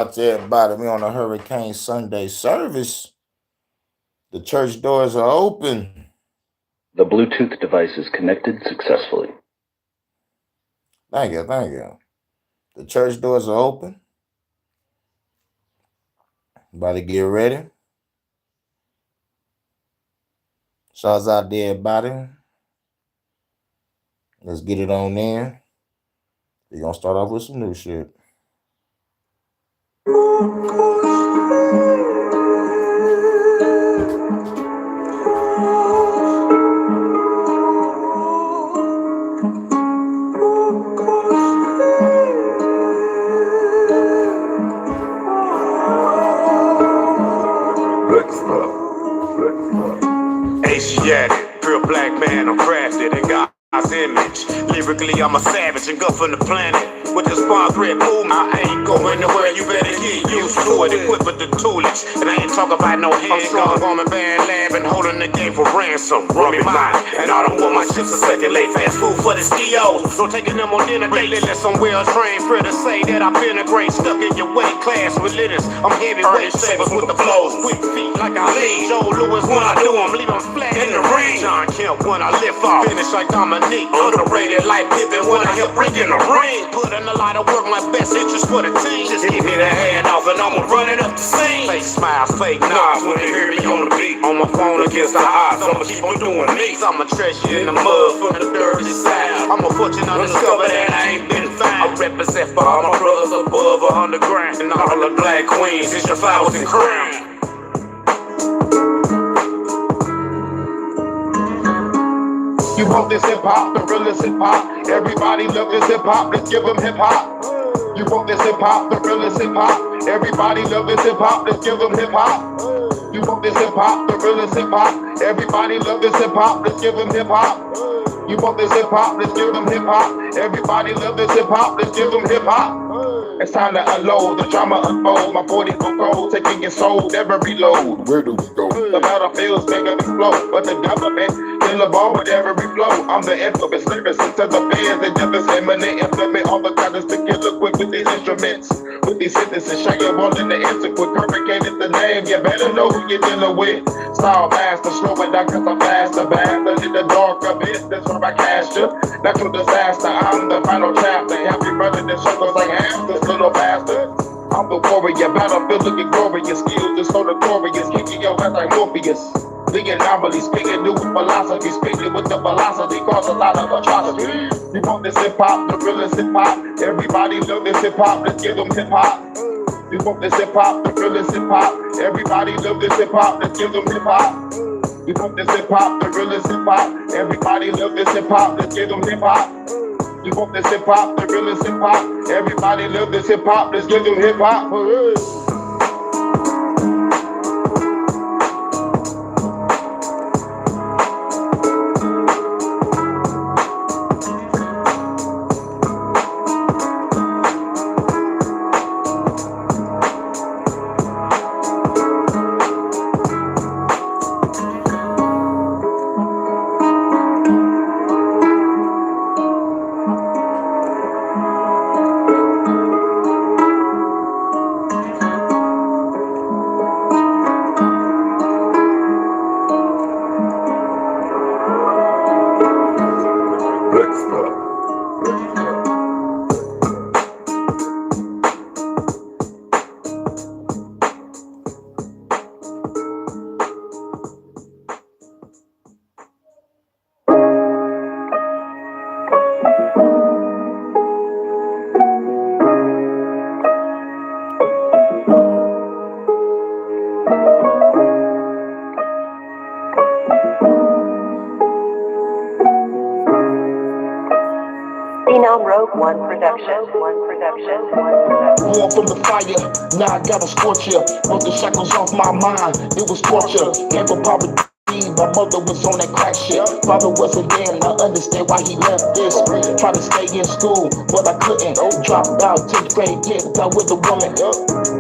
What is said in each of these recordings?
Out to everybody. We on a Hurricane Sunday service. The church doors are open. The Bluetooth device is connected successfully. Thank you. The church doors are open. About to get ready. Shouts out there, everybody. Let's get it on in. We're gonna start off with some new shit. Asiatic, pure black man, I'm crafted in God's image. Lyrically, I'm a savage and from the planet. With the spawn thread movement, I ain't going nowhere, you better get used to it. Equipped with the toolage, and I ain't talking about no handgun. Woman, band lab, and holding the game for ransom. Run me mine, and I don't want my chips to circulate. Fast food for the skios, so taking them on dinner dates. Let some well-trained critters say that I've been a great stuck in your weight class with litters. I'm heavyweight savers with the flows, quick feet like I lead. Joe Lewis when I do them, leave them flat in the ring. John Kemp when I lift off, finish like Dominique. Underrated like Pippen when I help bring in the ring. Put in a lot of work, my best interest for the team. Just give me the hand off and I'ma run it up the scene. Fake smiles, fake nods when they hear me on the beat. On my phone against the odds, I'ma keep on doing me. I'm a treasure in the mud from the dirty side. I'm a fortune undiscovered and I ain't been found. I represent for all my brothers above or underground. And all the black queens, it's your flowers and crowns. You want this hip hop, the realest hip hop. Everybody love this hip hop, let's give them hip hop. You want this hip hop, the realest hip hop. Everybody love this hip hop, let's give them hip hop. You want this hip hop, the realest hip hop. Everybody love this hip hop, let's give them hip hop. You want this hip hop, let's give them hip hop. Everybody love this hip hop, let's give them hip hop. It's time to unload, the drama unfold. My 40 go cold, taking your soul, never reload. Where do we go? The battlefield's making me flow, but the government still evolve with every flow. I'm the infamous lyricist to the fans that just eminent. Implement all the colors to kill it quick with these instruments. With these sentences, shake your ball in the answer quick. Hurricane is the name, you better know who you're dealing with. Style master, slow it down cause I'm faster. Bastard in the dark abyss, that's where I cast you. Natural disaster, I'm the final chapter. Happy brother that circles like hamsters, little bastard. I'm the warrior, battlefield looking glorious. Skills is so notorious, kicking your ass like Morpheus. The anomaly, speaking new philosophy, speaking with the velocity, cause a lot of atrocities. You want this hip hop, the realest hip hop. Everybody love this hip hop, let's give them hip hop. You want this hip hop, the realest hip hop. Everybody love this hip hop, let's give them hip hop. You want this hip hop, the realest hip hop. Everybody love this hip hop, let's give them hip hop. You want this hip hop, the realest hip hop. Everybody love this hip hop, let's give them hip hop. Born from the fire, now I got a scorcher. Broke the shackles off my mind, it was torture. Came from poverty, my mother was on that crack shit. Father wasn't there, and I understand why he left this. Tried to stay in school, but I couldn't. Dropped out 10th grade, get out with a woman.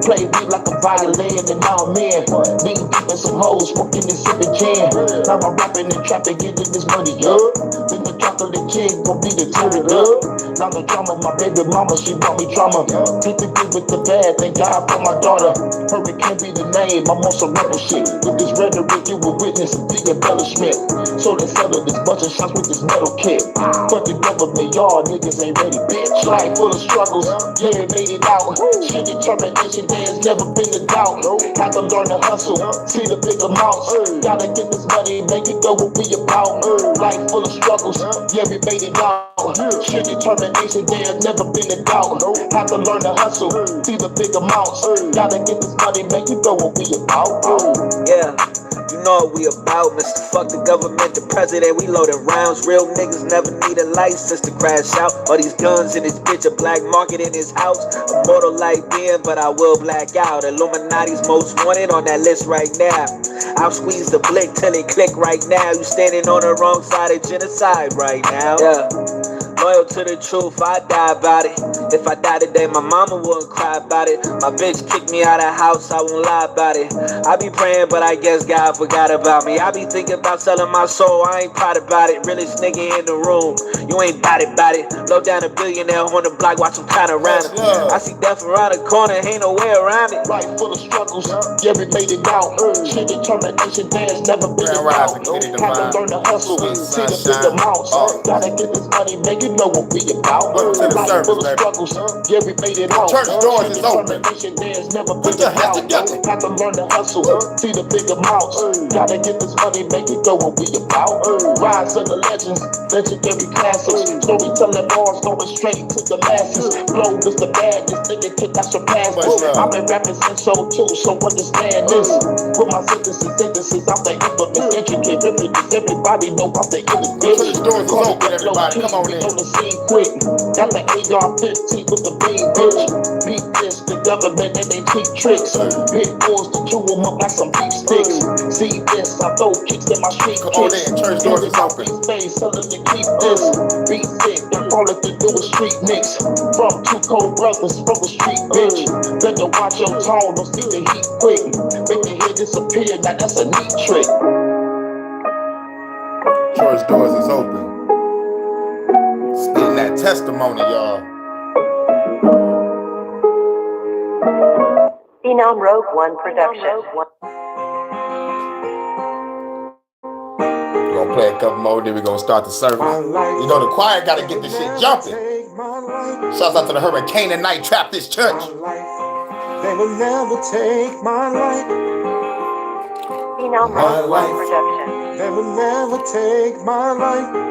Played me like a violin, and now I'm in. Being deep in some hoes, smoking and sipping gin. Now I'm rapping and trapping, getting this money, Been the chocolate cake gon' be the tearing up. Now the drama, my baby mama, she brought me drama. Did the good with the bad, thank God for my daughter. Hurykane be the name, I'm on some rebel shit. With this rhetoric, you will witness a big embellishment. So they settle this bunch of shots with this metal kit. But the government, y'all niggas ain't ready, bitch. Life full of struggles, yeah, made it out. Shit, determination, there's never been a doubt. Had to learn to hustle, see the big amounts. Gotta get this money, make it go what we about. Life full of struggles, yeah, we made it out. Shit, determination, there's never been a doubt. Had to learn to hustle, see the big amounts. Gotta get this money, make it go what we about. Yeah. You know what we about, Mr. Fuck the government, the president, we loading rounds. Real niggas never need a license to crash out. All these guns in this bitch, a black market in his house. Immortal like being, but I will black out. Illuminati's most wanted on that list right now. I'll squeeze the blick till it click right now. You standing on the wrong side of genocide right now. Yeah. Loyal to the truth, I die about it. If I die today, my mama wouldn't cry about it. My bitch kicked me out of the house, I won't lie about it. I be praying, but I guess God forgot about me. I be thinking about selling my soul, I ain't proud about it. Realest nigga in the room, you ain't bout it. Low down a billionaire on the block, watch him kinda around it. I see death around the corner, ain't no way around it. Life full of struggles, yeah, we made it out. Shit, determination, there's never been a doubt. Had to learn to hustle, see the big amounts. Gotta get this money, make it know what we about. Life full of struggles, yeah, we made it out. Church doors is open. There's never been a doubt. Had to learn to hustle, see the big amounts. Gotta get this money, make it go what we about. Rise of the legends, legendary classics. Storytelling bars going straight to the masses. Flow is the badness, nigga kick I surpass this. I've been rapping since '02, so understand this. With my synthesis, I'm the infamous, intricate, ripples. Everybody know I'm the illest. Church doors is open, everybody. Come on in. On the scene quick, got the AR-15 with the beam, bitch. Beat this, the government and they cheap tricks. Big boys to chew them up like some beef sticks. See this, I throw kicks in my street kicks. Come on in, church doors is open. Face, selling to keep this. Beat sick, and all it to do is street mix. From two cold brothers from the street, bitch. Better watch your tone, don't see the heat quick. Make the head disappear, now that's a neat trick. Church doors is open. Spitting that testimony, y'all. Phenom Rogue One production. We're gonna play a couple more, then we're gonna start the service. You know, the choir gotta get this shit jumping. Shouts out to the Hurykane and Night Trap this church. They will never take my life. Phenom Rogue One production. They will never take my life.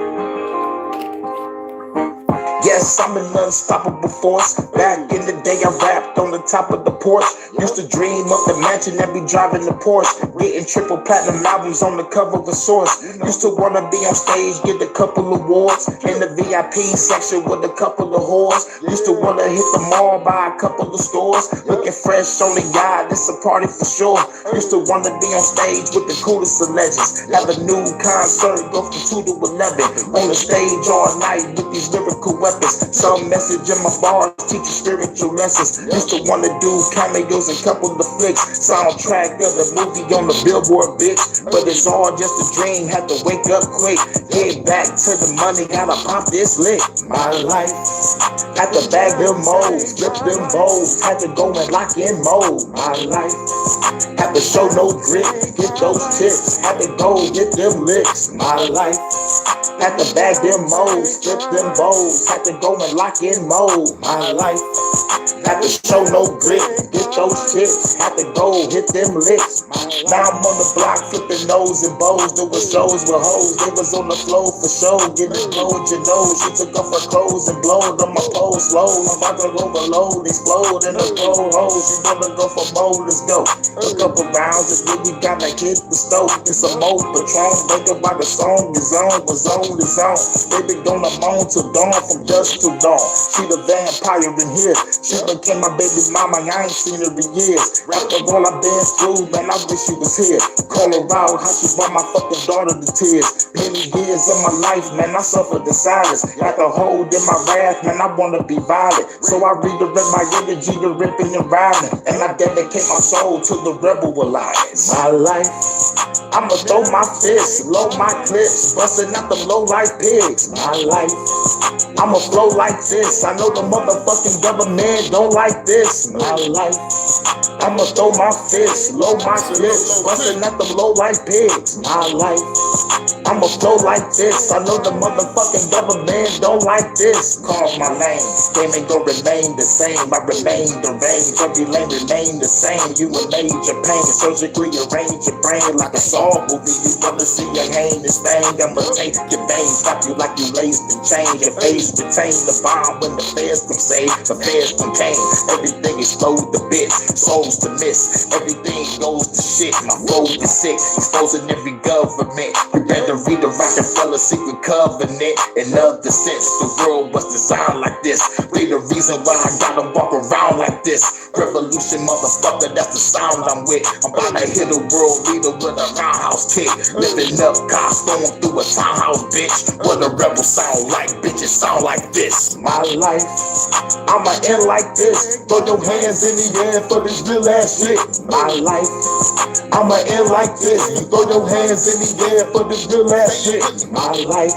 Yes, I'm an unstoppable force. Back in the day, I rapped on the top of the porch. Used to dream of the mansion and be driving the Porsche. Getting triple platinum albums on the cover of a Source. Used to wanna be on stage, get a couple awards. In the VIP section with a couple of whores. Used to wanna hit the mall, buy a couple of stores. Looking fresh on the yacht, it's a party for sure. Used to wanna be on stage with the coolest of legends. Have a new concert, go from 2 to 11. On the stage all night with these lyrical weapons. Some message in my bars, teach you spiritual lessons. Used to wanna do cameos and couple of flicks. Soundtrack of the movie on the Billboard, bitch. But it's all just a dream, had to wake up quick. Get back to the money, gotta pop this lick. My life, had to bag them moles, flip them bowls. Had to go and lock in mode. My life, had to show no grit, get those tips. Had to go get them licks. My life, had to bag them moles, flip them bowls. Had to go and lock in mode. My life, had to show no grit, get those tips. Had to go hit them licks. Now I'm on the block flipping nose and bows. There was shows with hoes, they was on the flow for show. Getting blowed your nose, she took off her clothes and blowed on my pole slow. I'm about to overload, explode in the flow hole. She wanna go for more, let's go. A couple rounds and then we gotta hit the stove. It's a more Patron, think about the song is on, was on, is on. Baby gonna moan till dawn, from dusk till dawn. She the vampire in here, she became my baby mama, I ain't seen her in years. After all I've been through, man, I wish she was here. Call her out, how she brought my fucking daughter to tears. Many years of my life, man, I suffered the silence. Got the hold in my wrath, man, I wanna be violent. So I redirect my energy to ripping and rhyming. And I dedicate my soul to the rebel alliance. My life, I'ma throw my fists, load my clips, busting out the low like pigs. My life, I'ma flow like this. I know the motherfucking government don't like this. My life, I'ma throw my fists, load my clips, busting out the low like pigs. My life, I'ma flow like this. I know the motherfucking government don't like this. Call my name, game ain't gonna remain the same. I remain the range, every lane remain the same. You in major pain, surgically arrange your brain like a Saw movie. You wanna see a heinous thing? I'ma take your veins, stop you like you laced and chained. Your face retain the bomb when the feds come save. The feds come came, everything explode the bits, souls to miss. Everything goes to shit. My flow is sick, exposing every government. You better read the Rockefeller secret covenant. In other sense, the world was designed like this. They the reason why I gotta walk around like this. Revolution, motherfucker, that's the sound I'm with. I'm about to hit a world leader with a roundhouse kick. Lifting up cops, going through a townhouse, bitch. What a rebel sound like, bitch, it sound like this. My life, I'ma end like this. Throw your hands in the air for this real ass shit. My life, I'ma end like this. You throw your hands in the air for this real ass shit. My life,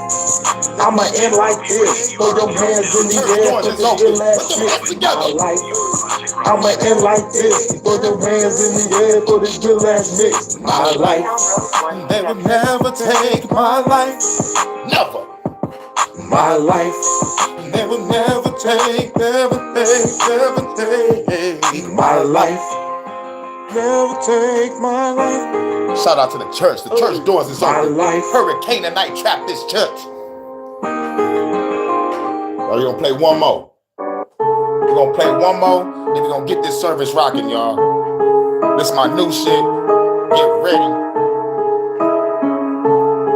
I'ma end like this. Throw your hands in the air for this real ass shit. My life, I'ma end like this. Throw your hands in the air for this real ass mix. My life, They would never take my life. Never. my life, They would never take, never take my life. Never take my life. Shout out to the church. The church doors is My open. life. Hurykane and Night Trap this church. Oh, you gonna play one more? We're gonna play one more, then we're gonna get this service rocking, y'all. This is my new shit. Get ready.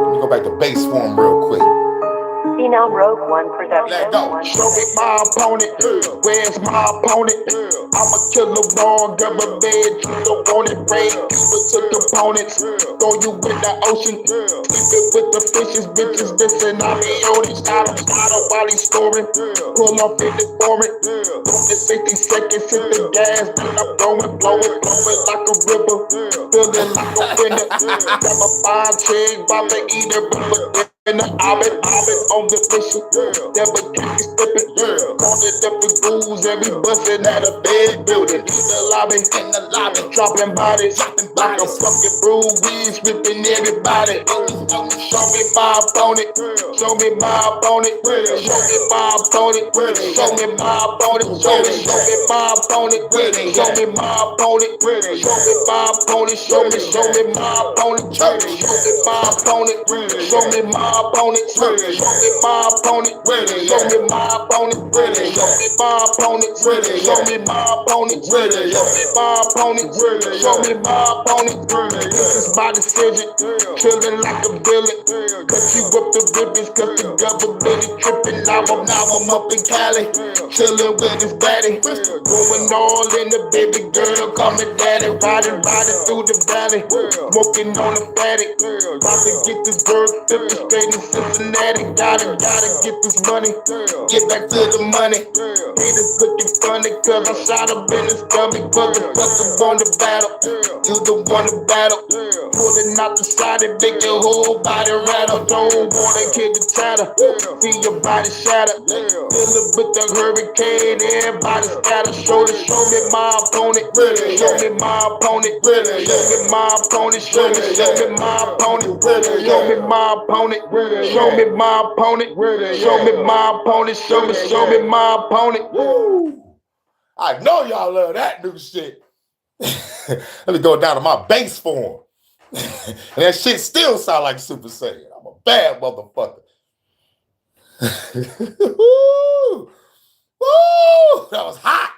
Let me go back to bass form real quick. Phenom Rogue One Production. Let go. Show me my opponent, where's my opponent? I'ma kill the wrong government, you don't want it, break people to components. Throw you in the ocean, sleep it with the fishes, bitches, listen, I be on it. Start him while he's scoring, pull off in the foreign. Throw the 60 seconds, hit the gas, then I'm blowing like a river, feeling like a winner. Got my fine chick, while they eat it, but I've been on the mission, never keep me slipping. Calling up the ghouls, every bustin' at a bed building. In the lobby, dropping bodies, like a fucking Bruce, whipping everybody. Show me my opponent, show me my opponent, show me my opponent, show me my opponent, show me my opponent, show me my opponent, show me my opponent, show me my opponent, show me my opponent, show me my opponent, show me my opponent, show me my opponent, show me my opponent, show me my opponent, show me my opponent, show me my opponent. This is my decision, chillin' like a villain. Cut you up the ribbons, cause the government is trippin'. Now I'm up in Cali, chillin' with his daddy. Going all in the baby girl, call me daddy. Riding through the valley, smoking on the fatty. About to get this bird flippin' straight in Cincinnati. Gotta get this money, get back to the money. Haters looking funny, cause I shot up in his stomach. Cause the fucker won the battle, you the one to battle. Pulling out the side and make your whole body rattle. Don't wanna kill the chatter, see your body shatter. Dealing with the hurricane, everybody scatter. Show me my opponent, show me my opponent, show me my opponent, show me my opponent, show me my opponent, show me my opponent, show me my opponent, show me my opponent. Woo! I know y'all love that new shit. Let me go down to my bass form. And that shit still sound like Super Saiyan. I'm a bad motherfucker. Woo! Woo! That was hot.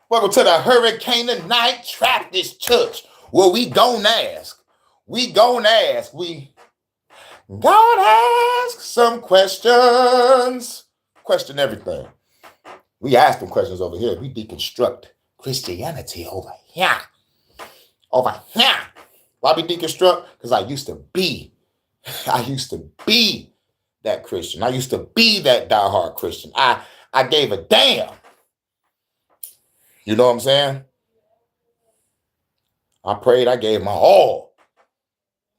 Welcome to the Hurykane and Night Trap this church. Well, we gon' ask. We gon' ask some questions. Question everything. We ask them questions over here. We deconstruct Christianity over here. Over here. Why we deconstruct? Because I used to be that Christian. I used to be that diehard Christian. I gave a damn. You know what I'm saying? I prayed, I gave my all.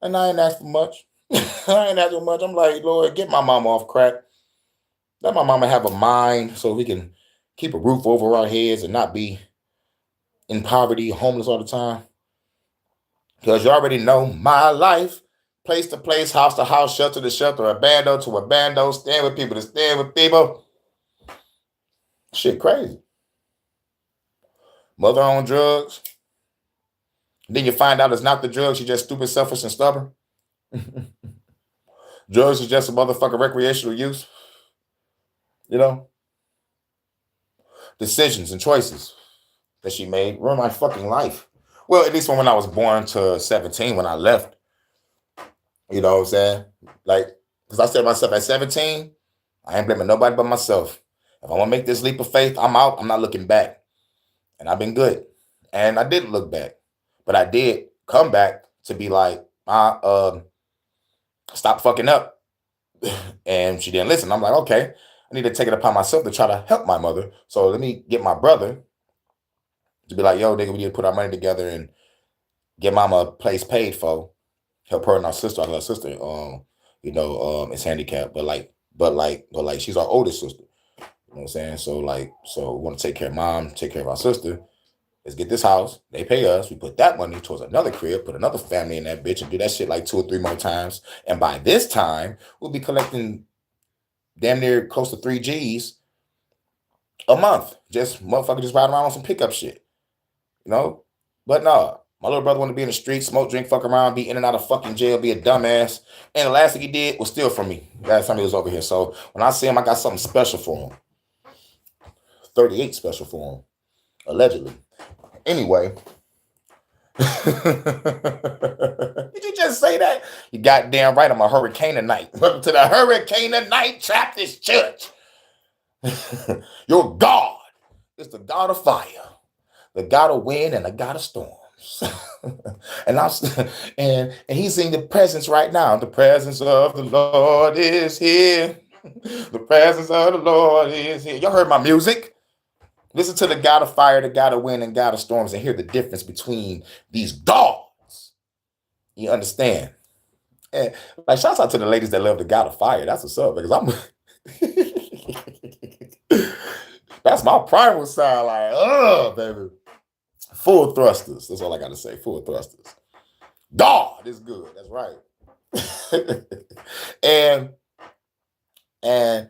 And I ain't asked for much. I ain't asking much. I'm like, Lord, get my mama off crack. Let my mama have a mind so we can keep a roof over our heads and not be in poverty, homeless all the time. Because you already know my life, place to place, house to house, shelter to shelter, abando to abando, stand with people to stand with people. Shit crazy. Mother on drugs. Then you find out it's not the drugs, you're just stupid, selfish, and stubborn. Drugs is just a motherfucking recreational use. You know? Decisions and choices that she made ruined my fucking life. Well, at least when I was born to 17, when I left. You know what I'm saying? Like, because I said to myself at 17, I ain't blaming nobody but myself. If I want to make this leap of faith, I'm out. I'm not looking back. And I've been good. And I didn't look back. But I did come back to be like, stop fucking up. And she didn't listen. I'm like, okay, I need to take it upon myself to try to help my mother. So let me get my brother to be like, yo, nigga, we need to put our money together and get mama a place paid for. Help her and our sister. Her sister, is handicapped, but she's our oldest sister. You know what I'm saying? So we want to take care of mom, take care of our sister. Let's get this house. They pay us. We put that money towards another crib, put another family in that bitch, and do that shit like 2 or 3 more times. And by this time, we'll be collecting damn near close to 3 G's a month. Just motherfucker just riding around on some pickup shit. You know? But no. My little brother wanted to be in the street, smoke, drink, fuck around, be in and out of fucking jail, be a dumbass. And the last thing he did was steal from me. Last time he was over here. So when I see him, I got something special for him. 38 special for him. Allegedly. Anyway. Did you just say that? You goddamn right, I'm a hurricane tonight. Welcome to the Hurricane tonight Baptist Church. Your God is the God of fire, the God of wind, and the God of storms. and he's in the presence right now. The presence of the Lord is here. The presence of the Lord is here. Y'all heard my music? Listen to the God of fire, the God of wind, and God of storms, and hear the difference between these gods. You understand? And like, shouts out to the ladies that love the God of fire. That's what's up, because I'm that's my primal side. Like, oh, baby. Full thrusters. That's all I got to say. Full thrusters. God is good. That's right. and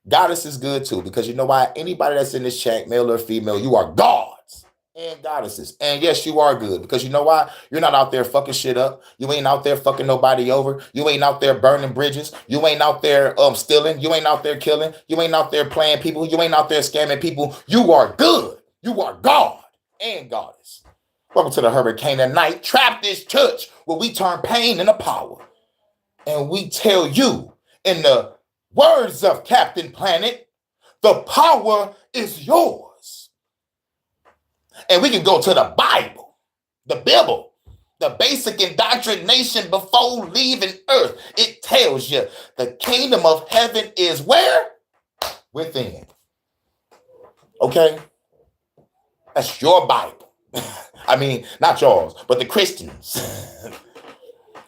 goddess is good too, because you know why? Anybody that's in this chat, male or female, you are gods and goddesses. And yes, you are good, because you know why? You're not out there fucking shit up. You ain't out there fucking nobody over. You ain't out there burning bridges. You ain't out there stealing. You ain't out there killing. You ain't out there playing people. You ain't out there scamming people. You are good. You are God and goddess. Welcome to the Hurricane tonight Baptist Church, where we turn pain into power. And we tell you, in the words of Captain Planet, the power is yours. And we can go to the Bible, the basic indoctrination before leaving earth. It tells you the kingdom of heaven is where? Within. Okay? That's your Bible. I mean, not yours, but the Christians.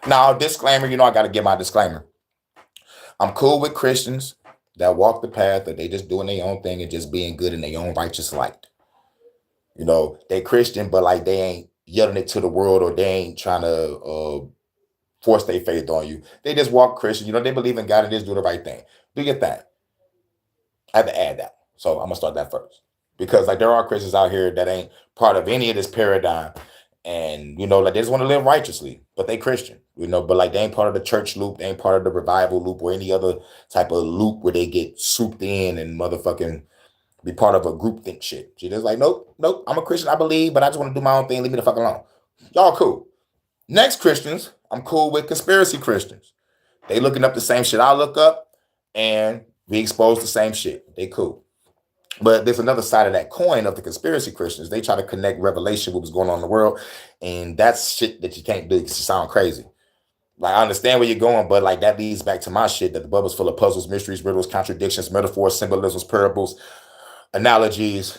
Now, disclaimer, I got to give my disclaimer. I'm cool with Christians that walk the path that they just doing their own thing and just being good in their own righteous light. They Christian, but like they ain't yelling it to the world, or they ain't trying to force their faith on you. They just walk Christian. They believe in God and just do the right thing. Do your thing. I had to add that. So I'm going to start that first. Because like there are Christians out here that ain't part of any of this paradigm. And, like they just want to live righteously, but they Christian, but like they ain't part of the church loop. They ain't part of the revival loop or any other type of loop where they get souped in and motherfucking be part of a group think shit. She just like, nope. I'm a Christian. I believe, but I just want to do my own thing. Leave me the fuck alone. Y'all cool. Next Christians, I'm cool with conspiracy Christians. They looking up the same shit I look up, and we expose the same shit. They cool. But there's another side of that coin of the conspiracy Christians. They try to connect revelation with what's going on in the world. And that's shit that you can't do because you sound crazy. Like, I understand where you're going, but like that leads back to my shit that the Bible's full of puzzles, mysteries, riddles, contradictions, metaphors, symbolisms, parables, analogies,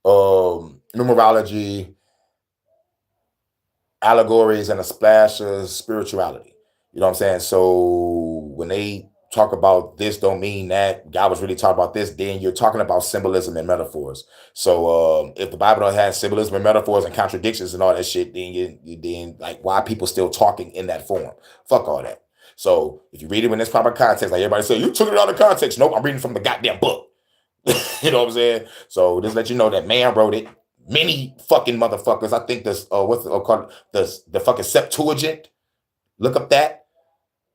numerology, allegories and a splash of spirituality. You know what I'm saying? So when they talk about this don't mean that God was really talking about this, then you're talking about symbolism and metaphors. So if the Bible don't have symbolism and metaphors and contradictions and all that shit, then you then like why are people still talking in that form? Fuck all that. So if you read it in its proper context, like everybody say, you took it out of context. Nope, I'm reading from the goddamn book. You know what I'm saying? So just let you know that man wrote it. Many fucking motherfuckers. I think this what's it called, the fucking Septuagint. Look up that.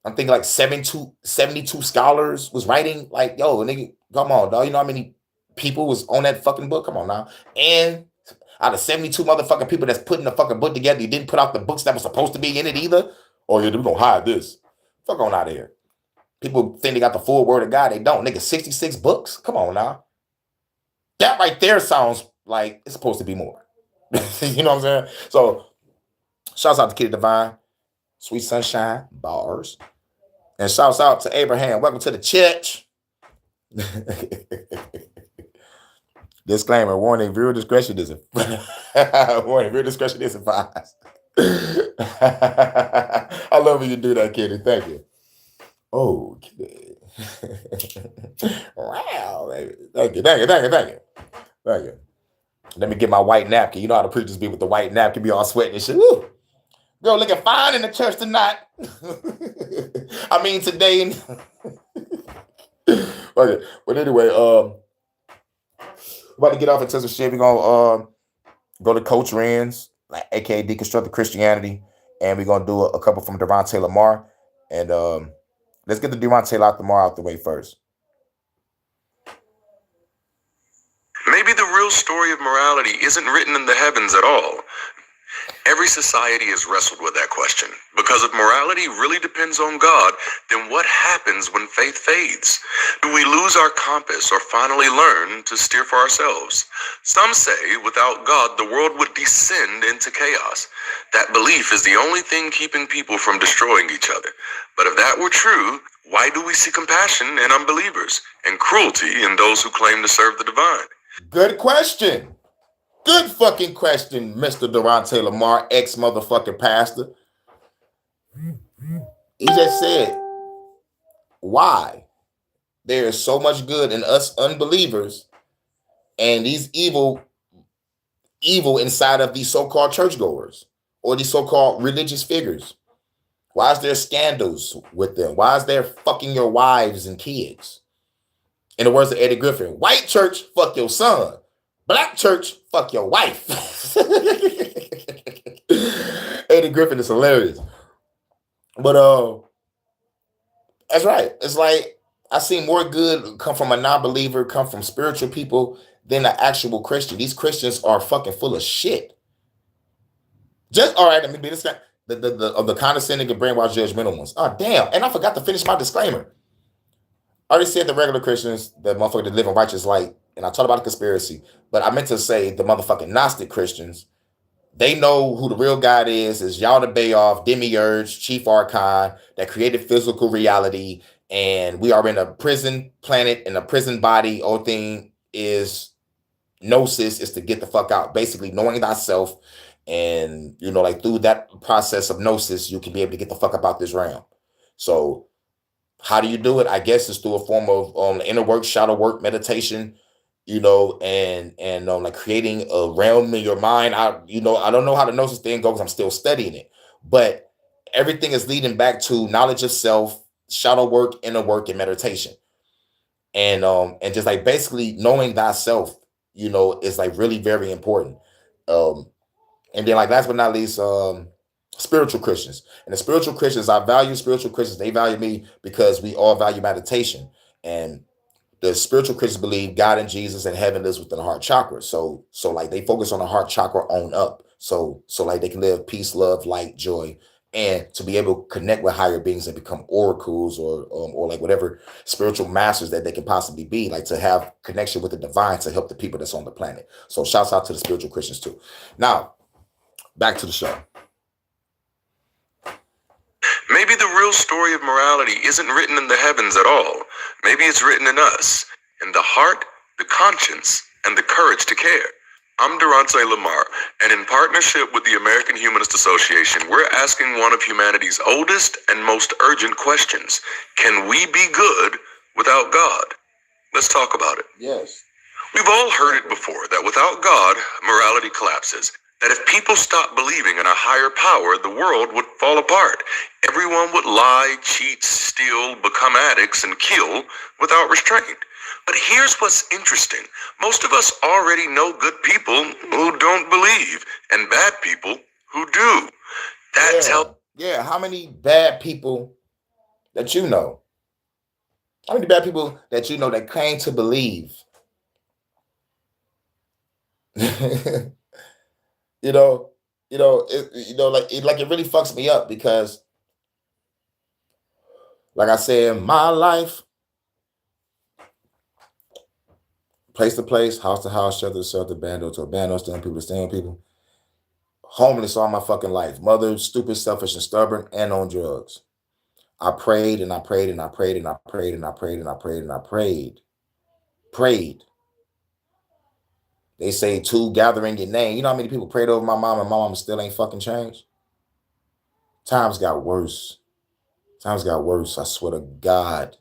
I'm thinking like 72 scholars was writing. Like, yo, nigga, come on, dog. You know how many people was on that fucking book? Come on now. And out of 72 motherfucking people that's putting the fucking book together, you didn't put out the books that were supposed to be in it either. Oh, yeah, we're gonna hide this. Fuck on out of here. People think they got the full word of God. They don't. Nigga, 66 books? Come on now. That right there sounds like it's supposed to be more. You know what I'm saying? So, shouts out to Kitty Divine, Sweet Sunshine, bars. And shouts out to Abraham. Welcome to the church. Disclaimer, warning, viewer discretion is warning, viewer discretion is advised. I love when you do that, Kitty. Thank you. Okay. Wow, baby. Thank you. Let me get my white napkin. You know how the preachers be with the white napkin, be all sweating and shit. Woo. Girl looking fine in the church tonight. I mean today. Okay. But anyway, about to get off into some shit. We're gonna go to Coach Ren's, like aka Deconstructed Christianity, and we're gonna do a couple from Devontae Lamar. And let's get the Devontae Lamar out the way first. Maybe the real story of morality isn't written in the heavens at all. Every society has wrestled with that question. Because if morality really depends on God, then what happens when faith fades? Do we lose our compass or finally learn to steer for ourselves? Some say without God, the world would descend into chaos. That belief is the only thing keeping people from destroying each other. But if that were true, why do we see compassion in unbelievers and cruelty in those who claim to serve the divine? Good question. Good fucking question, Mr. Devontae Lamar, ex-motherfucking pastor. He just said, why? There is so much good in us unbelievers and these evil inside of these so-called churchgoers or these so-called religious figures. Why is there scandals with them? Why is there fucking your wives and kids? In the words of Eddie Griffin, white church, fuck your son. Black church, fuck your wife. Eddie Griffin is hilarious. But that's right. It's like I see more good come from a non-believer, come from spiritual people than an actual Christian. These Christians are fucking full of shit. Just all right, let me be this guy. The condescending and brainwashed judgmental ones. Oh, damn. And I forgot to finish my disclaimer. I already said the regular Christians, the motherfucker that live in righteous light, and I talked about the conspiracy, but I meant to say the motherfucking Gnostic Christians, they know who the real God is Yahweh Bayoff, Demiurge, Chief Archon, that created physical reality, and we are in a prison planet, in a prison body. Only thing is gnosis is to get the fuck out, basically knowing thyself, and, you know, like through that process of gnosis, you can be able to get the fuck up out this realm. So how do you do it? I guess it's through a form of inner work, shadow work, meditation, you know, and like creating a realm in your mind. I don't know how the gnosis thing goes. I'm still studying it, but everything is leading back to knowledge of self, shadow work, inner work, and meditation, and just like basically knowing thyself, you know, is like really very important. And then like last but not least, spiritual Christians. And the spiritual Christians, I value spiritual Christians. They value me because we all value meditation. And the spiritual Christians believe God and Jesus and heaven lives within the heart chakra. So like they focus on the heart chakra on up. So like they can live peace, love, light, joy, and to be able to connect with higher beings and become oracles or like whatever spiritual masters that they can possibly be, like to have connection with the divine to help the people that's on the planet. So shouts out to the spiritual Christians too. Now, back to the show. Maybe the real story of morality isn't written in the heavens at all. Maybe it's written in us, in the heart, the conscience, and the courage to care. I'm Durance Lamar, and in partnership with the American Humanist Association, we're asking one of humanity's oldest and most urgent questions. Can we be good without God? Let's talk about it. Yes. We've all heard it before, that without God, morality collapses. That if people stopped believing in a higher power, the world would fall apart. Everyone would lie, cheat, steal, become addicts, and kill without restraint. But here's what's interesting. Most of us already know good people who don't believe, and bad people who do. Yeah, how many bad people that you know? How many bad people that you know that claim to believe? you know, like it really fucks me up because, like I said, my life, place to place, house to house, shelter to shelter, bando to bando, staying people to staying people, homeless all my fucking life, mother, stupid, selfish, and stubborn, and on drugs. I prayed and I prayed and I prayed and I prayed and I prayed and I prayed and I prayed. Prayed. They say two gathering your name. You know how many people prayed over my mom and my mom still ain't fucking changed? Times got worse. Times got worse. I swear to God.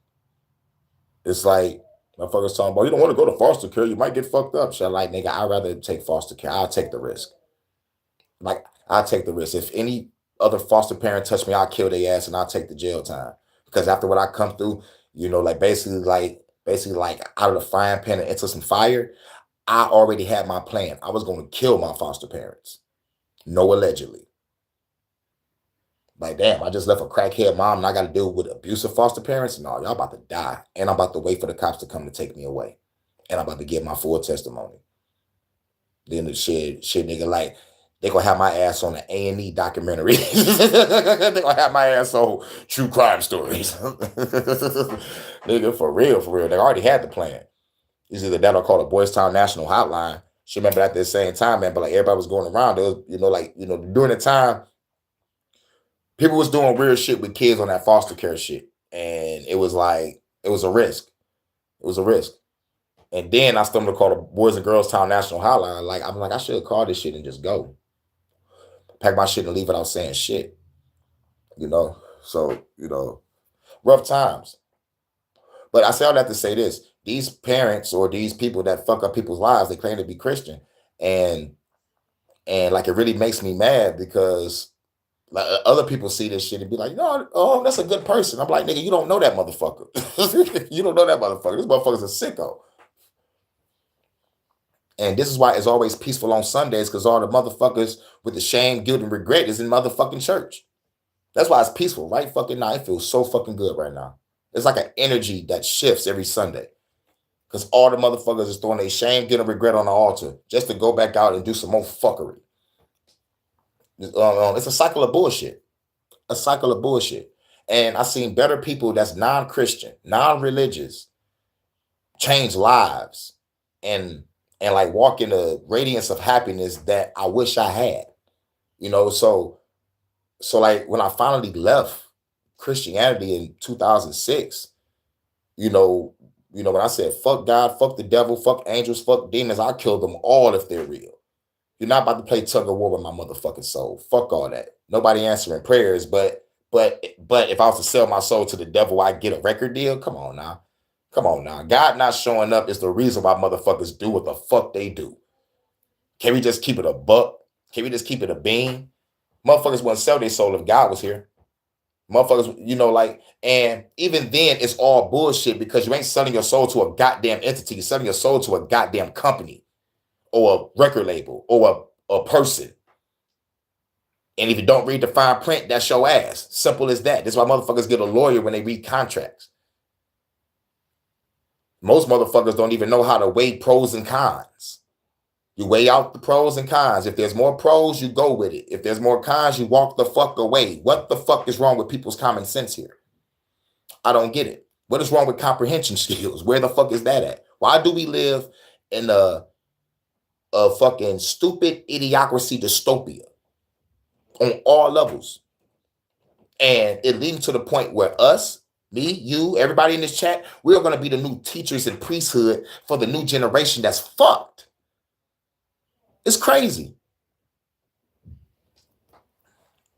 It's like, motherfuckers talking about, you don't want to go to foster care. You might get fucked up. Shit, like, nigga, I'd rather take foster care. I'll take the risk. Like, I'll take the risk. If any other foster parent touch me, I'll kill their ass and I'll take the jail time. Because after what I come through, like basically like out of the frying pan and into some fire, I already had my plan. I was going to kill my foster parents. No, allegedly. Like, damn, I just left a crackhead mom and I got to deal with abusive foster parents? No, y'all about to die. And I'm about to wait for the cops to come to take me away. And I'm about to give my full testimony. Then the shit, nigga, like, they gonna have my ass on an A&E documentary. They gonna have my ass on true crime stories. Nigga, for real. They already had the plan. It's either that or call the Boys Town National Hotline. She remember at the same time, man, but like everybody was going around. There was, during the time, people was doing weird shit with kids on that foster care shit. And it was like, it was a risk. It was a risk. And then I stumbled to call the Boys and Girls Town National Hotline. Like, I'm like, I should have called this shit and just go. Pack my shit and leave without saying shit. So, rough times. But I say all that to say this. These parents or these people that fuck up people's lives, they claim to be Christian. And like, it really makes me mad because like other people see this shit and be like, no, oh, that's a good person. I'm like, nigga, you don't know that motherfucker. You don't know that motherfucker. This motherfucker's a sicko. And this is why it's always peaceful on Sundays, because all the motherfuckers with the shame, guilt, and regret is in motherfucking church. That's why it's peaceful right fucking now. It feels so fucking good right now. It's like an energy that shifts every Sunday. Because all the motherfuckers is throwing their shame, guilt, and regret on the altar just to go back out and do some more fuckery. It's a cycle of bullshit. A cycle of bullshit. And I've seen better people that's non-Christian, non-religious, change lives and like walk in a radiance of happiness that I wish I had. So like when I finally left Christianity in 2006, when I said, fuck God, fuck the devil, fuck angels, fuck demons, I kill them all if they're real. You're not about to play tug of war with my motherfucking soul. Fuck all that. Nobody answering prayers, but if I was to sell my soul to the devil, I get a record deal. Come on now. God not showing up is the reason why motherfuckers do what the fuck they do. Can we just keep it a buck? Can we just keep it a bean? Motherfuckers wouldn't sell their soul if God was here. Motherfuckers, and even then it's all bullshit because you ain't selling your soul to a goddamn entity. You're selling your soul to a goddamn company or a record label or a person. And if you don't read the fine print, that's your ass. Simple as that. That's why motherfuckers get a lawyer when they read contracts. Most motherfuckers don't even know how to weigh pros and cons. You weigh out the pros and cons. If there's more pros, you go with it. If there's more cons, you walk the fuck away. What the fuck is wrong with people's common sense here? I don't get it. What is wrong with comprehension skills? Where the fuck is that at? Why do we live in a fucking stupid idiocracy dystopia on all levels? And it leads to the point where us, me, you, everybody in this chat, we're going to be the new teachers and priesthood for the new generation that's fucked. It's crazy.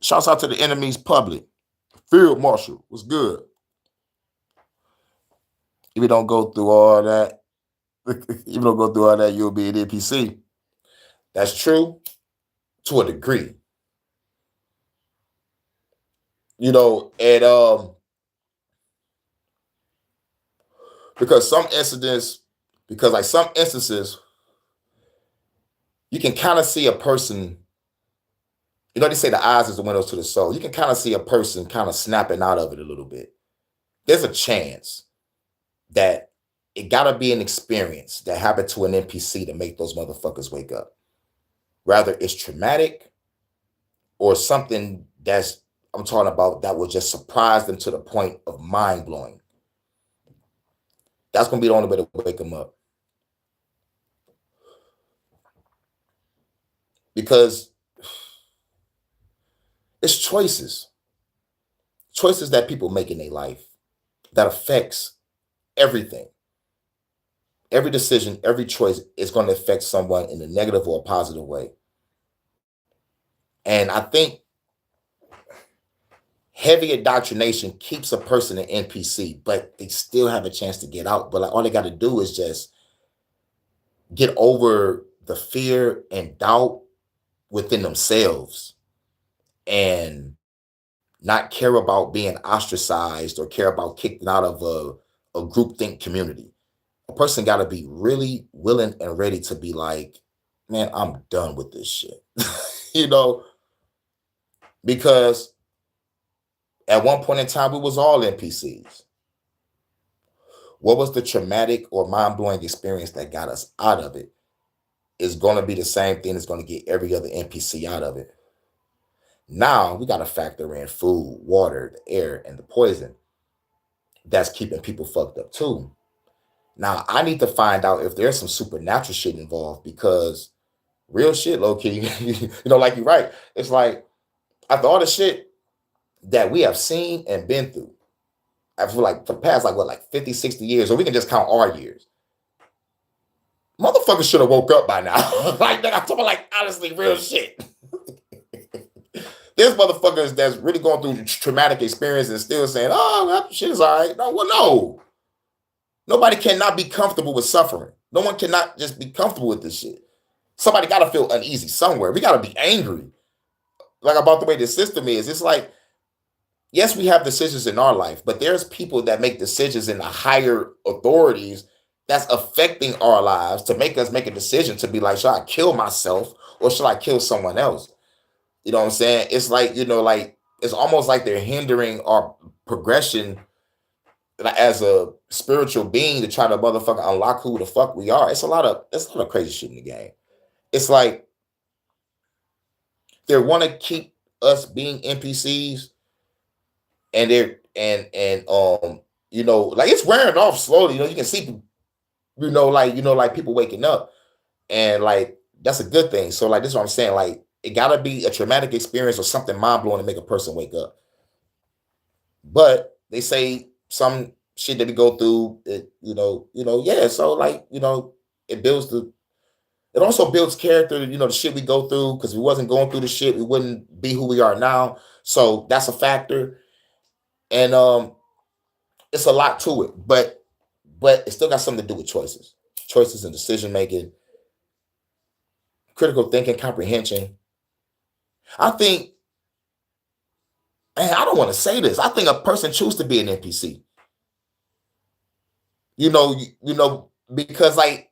Shouts out to the enemy's public. Field Marshal was good. If you don't go through all that, you'll be an NPC. That's true to a degree. You know, and because some instances, you can kind of see a person. You know, they say the eyes is the windows to the soul. You can kind of see a person kind of snapping out of it a little bit. There's a chance that it gotta be an experience that happened to an NPC to make those motherfuckers wake up. Rather it's traumatic or something that's, I'm talking about, that will just surprise them to the point of mind blowing. That's gonna be the only way to wake them up. Because it's choices that people make in their life that affects everything. Every decision, every choice is going to affect someone in a negative or a positive way. And I think heavy indoctrination keeps a person an NPC, but they still have a chance to get out. But like, all they got to do is just get over the fear and doubt within themselves and not care about being ostracized or care about kicked out of a groupthink community. A person got to be really willing and ready to be like, man, I'm done with this shit. You know, because at one point in time, we was all NPCs. What was the traumatic or mind-blowing experience that got us out of it is going to be the same thing that's going to get every other NPC out of it. Now we got to factor in food, water, the air, and the poison that's keeping people fucked up too. Now I need to find out if there's some supernatural shit involved, because real shit, low key, you know, like you're right. It's like, after all the shit that we have seen and been through, I feel like for the past, like 50, 60 years, or we can just count our years, motherfuckers should have woke up by now. Like, I'm talking like, honestly, real shit. There's motherfuckers that's really going through traumatic experience and still saying, oh, that shit is all right. No, well, no. Nobody cannot be comfortable with suffering. No one cannot just be comfortable with this shit. Somebody got to feel uneasy somewhere. We got to be angry, like, about the way the system is. It's like, yes, we have decisions in our life, but there's people that make decisions in the higher authorities that's affecting our lives to make us make a decision to be like, should I kill myself or should I kill someone else? You know what I'm saying? It's like, you know, like, it's almost like they're hindering our progression as a spiritual being to try to motherfucking unlock who the fuck we are. It's a lot of crazy shit in the game. It's like they want to keep us being NPCs, and you know, like, it's wearing off slowly. You know, you can see, like people waking up, and like, that's a good thing. So like, this is what I'm saying. Like, it gotta be a traumatic experience or something mind blowing to make a person wake up. But they say some shit that we go through, it, yeah. So like, you know, it also builds character. You know, the shit we go through, because if we wasn't going through the shit, we wouldn't be who we are now. So that's a factor. And it's a lot to it, but it still got something to do with choices and decision making, critical thinking, comprehension. I think, man, I don't want to say this. I think a person chooses to be an NPC. You know, because like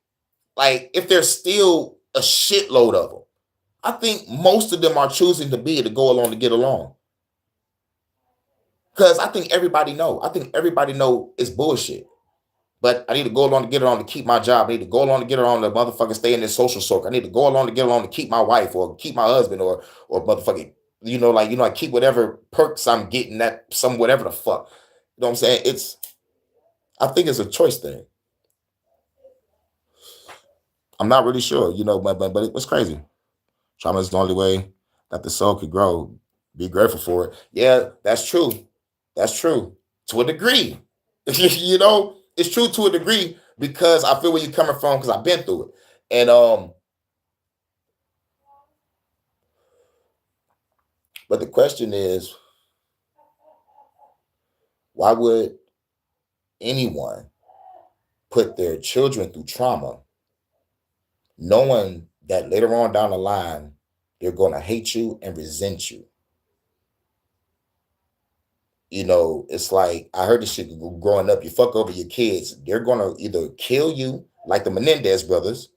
if there's still a shitload of them, I think most of them are choosing to go along to get along. Because I think everybody know it's bullshit. But I need to go along to get along to keep my job. I need to go along to get along to motherfucking stay in this social circle. I need to go along to get along to keep my wife or keep my husband or motherfucking, I keep whatever perks I'm getting, that some whatever the fuck. You know what I'm saying? I think it's a choice thing. I'm not really sure, but it was crazy. Trauma is the only way that the soul could grow. Be grateful for it. Yeah, that's true. That's true. To a degree. It's true to a degree, because I feel where you're coming from, because I've been through it. And But the question is, why would anyone put their children through trauma knowing that later on down the line they're going to hate you and resent you? You know, it's like I heard this shit growing up. You fuck over your kids, they're going to either kill you like the Menendez brothers,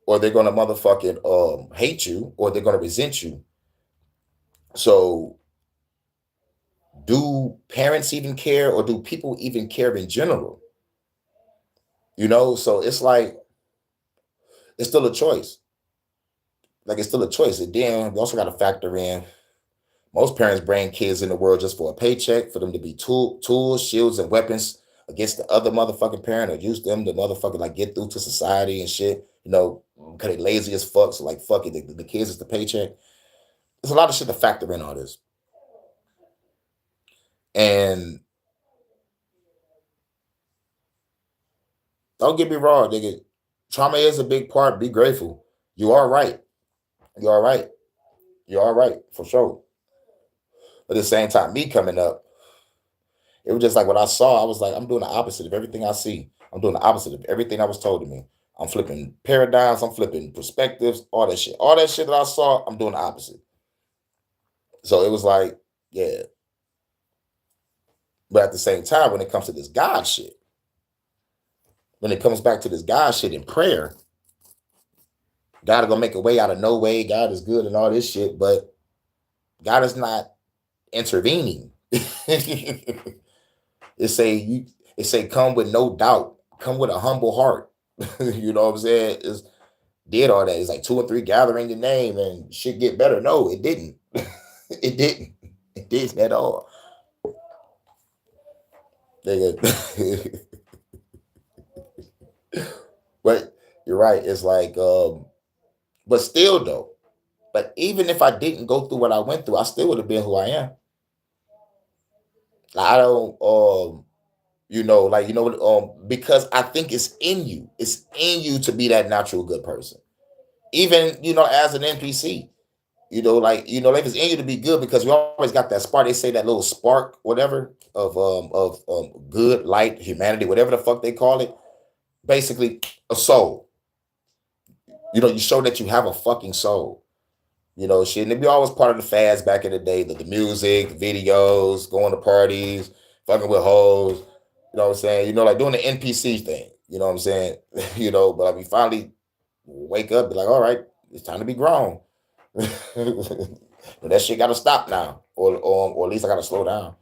or they're going to motherfucking hate you, or they're going to resent you. So do parents even care, or do people even care in general? You know, so it's like it's still a choice. Like it's still a choice. And then we also got to factor in most parents bring kids in the world just for a paycheck, for them to be tools, shields, and weapons against the other motherfucking parent, or use them to motherfucking like get through to society and shit. You know, because they lazy as fuck. So like fuck it, the kids is the paycheck. There's a lot of shit to factor in all this. And don't get me wrong, nigga. Trauma is a big part. Be grateful. You are right. You are right. You are right for sure. But at the same time, me coming up, it was just like what I saw. I was like, I'm doing the opposite of everything I see. I'm doing the opposite of everything that was told to me. I'm flipping paradigms. I'm flipping perspectives. All that shit. All that shit that I saw, I'm doing the opposite. So it was like, yeah. But at the same time, when it comes to this God shit, when it comes back to this God shit in prayer, God is gonna make a way out of no way. God is good and all this shit, but God is not intervening. It say come with no doubt, come with a humble heart. You know what I'm saying? It's did all that. It's like 2 or 3 gathering your name and shit get better. No, it didn't. It didn't. It didn't at all. But you're right. It's like, but still though. But even if I didn't go through what I went through, I still would have been who I am. I don't, because I think it's in you. It's in you to be that natural good person. Even, as an NPC, like it's in you to be good, because we always got that spark. They say that little spark, whatever, of good, light, humanity, whatever the fuck they call it. Basically, a soul. You show that you have a fucking soul. Shit. And it'd be always part of the fads back in the day, the music, videos, going to parties, fucking with hoes. You know what I'm saying? Like doing the NPC thing. You know what I'm saying? But I mean, finally wake up, be like, all right, it's time to be grown. But that shit got to stop now, or at least I got to slow down.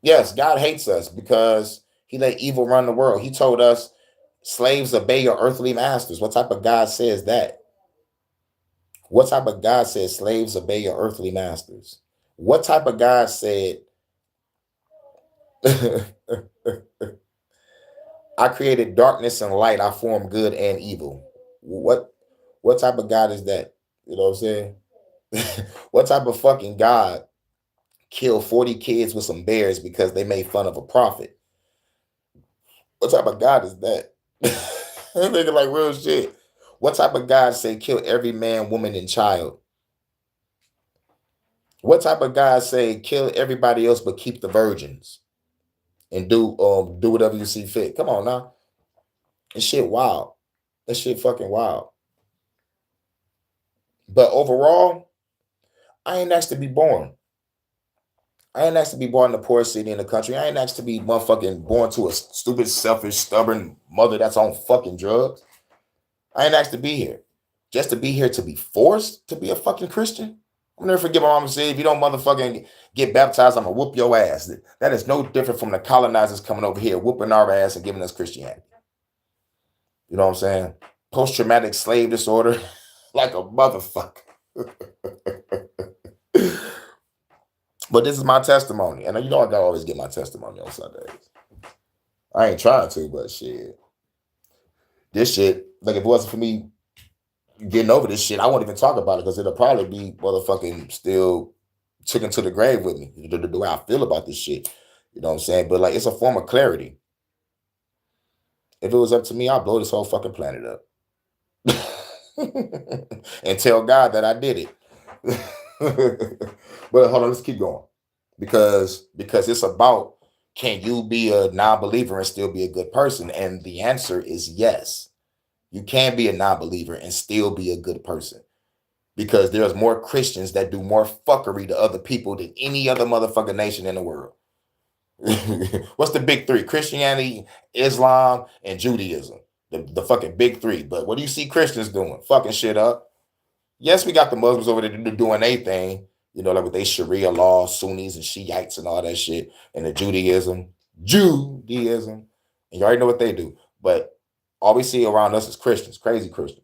Yes, God hates us because he let evil run the world. He told us, slaves, obey your earthly masters. What type of God says that? What type of God says slaves, obey your earthly masters? What type of God said, I created darkness and light, I formed good and evil? What type of God is that? You know what I'm saying? What type of fucking God killed 40 kids with some bears because they made fun of a prophet? What type of God is that? Nigga, like real shit. What type of God say kill every man, woman, and child? What type of God say kill everybody else but keep the virgins and do whatever you see fit? Come on now. That shit wild. That shit fucking wild. But overall, I ain't asked to be born. I ain't asked to be born in the poorest city in the country. I ain't asked to be motherfucking born to a stupid, selfish, stubborn mother that's on fucking drugs. I ain't asked to be here. Just to be here to be forced to be a fucking Christian? I'll never forget my mama said, if you don't motherfucking get baptized, I'm gonna whoop your ass. That is no different from the colonizers coming over here, whooping our ass and giving us Christianity. You know what I'm saying? Post-traumatic slave disorder, like a motherfucker. But this is my testimony. And I gotta always get my testimony on Sundays. I ain't trying to, but shit. This shit, like if it wasn't for me getting over this shit, I won't even talk about it, because it'll probably be motherfucking still chicken to the grave with me, the way I feel about this shit. You know what I'm saying? But like, it's a form of clarity. If it was up to me, I'd blow this whole fucking planet up. and tell God that I did it. But hold on, let's keep going. Because it's about, can you be a non-believer and still be a good person? And the answer is yes. You can be a non-believer and still be a good person. Because there's more Christians that do more fuckery to other people than any other motherfucking nation in the world. What's the big three? Christianity, Islam, and Judaism. The fucking big three. But what do you see Christians doing? Fucking shit up. Yes, we got the Muslims over there doing their thing, you know, like with their Sharia law, Sunnis and Shiites and all that shit, and the Judaism, and you already know what they do. But all we see around us is Christians, crazy Christians.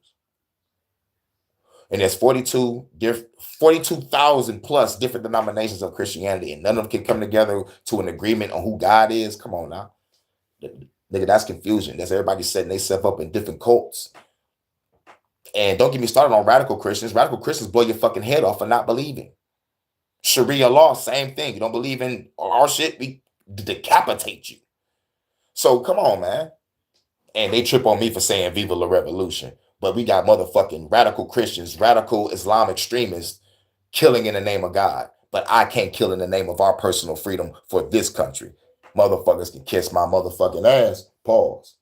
And there's 42,000 plus different denominations of Christianity, and none of them can come together to an agreement on who God is. Come on now. Nigga, that's confusion. That's everybody setting themselves up in different cults. And don't get me started on radical Christians. Radical Christians blow your fucking head off for not believing. Sharia law, same thing. You don't believe in our shit, we decapitate you. So come on, man. And they trip on me for saying Viva la Revolution. But we got motherfucking radical Christians, radical Islam extremists killing in the name of God. But I can't kill in the name of our personal freedom for this country. Motherfuckers can kiss my motherfucking ass. Pause.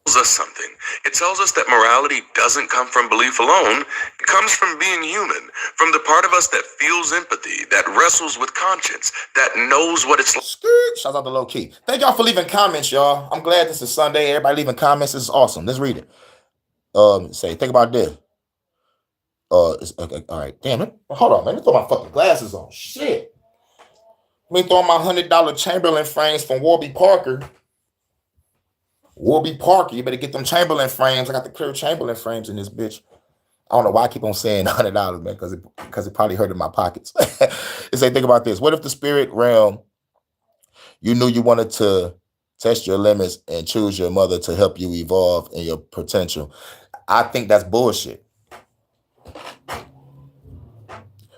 Tells us something. It tells us that morality doesn't come from belief alone. It comes from being human, from the part of us that feels empathy, that wrestles with conscience, that knows what it's like. Shout out to Low Key. Thank y'all for leaving comments, y'all. I'm glad this is Sunday. Everybody leaving comments. This is awesome. Let's read it. Think about this. Okay, all right. Damn it. Hold on, man. Let me throw my fucking glasses on. Shit. Let me throw my $100 Chamberlain frames from Warby Parker. You better get them Chamberlain frames. I got the clear Chamberlain frames in this bitch. I don't know why I keep on saying $100, man, because it probably hurt in my pockets. It say, think about this. What if the spirit realm, you knew you wanted to test your limits and choose your mother to help you evolve in your potential? I think that's bullshit.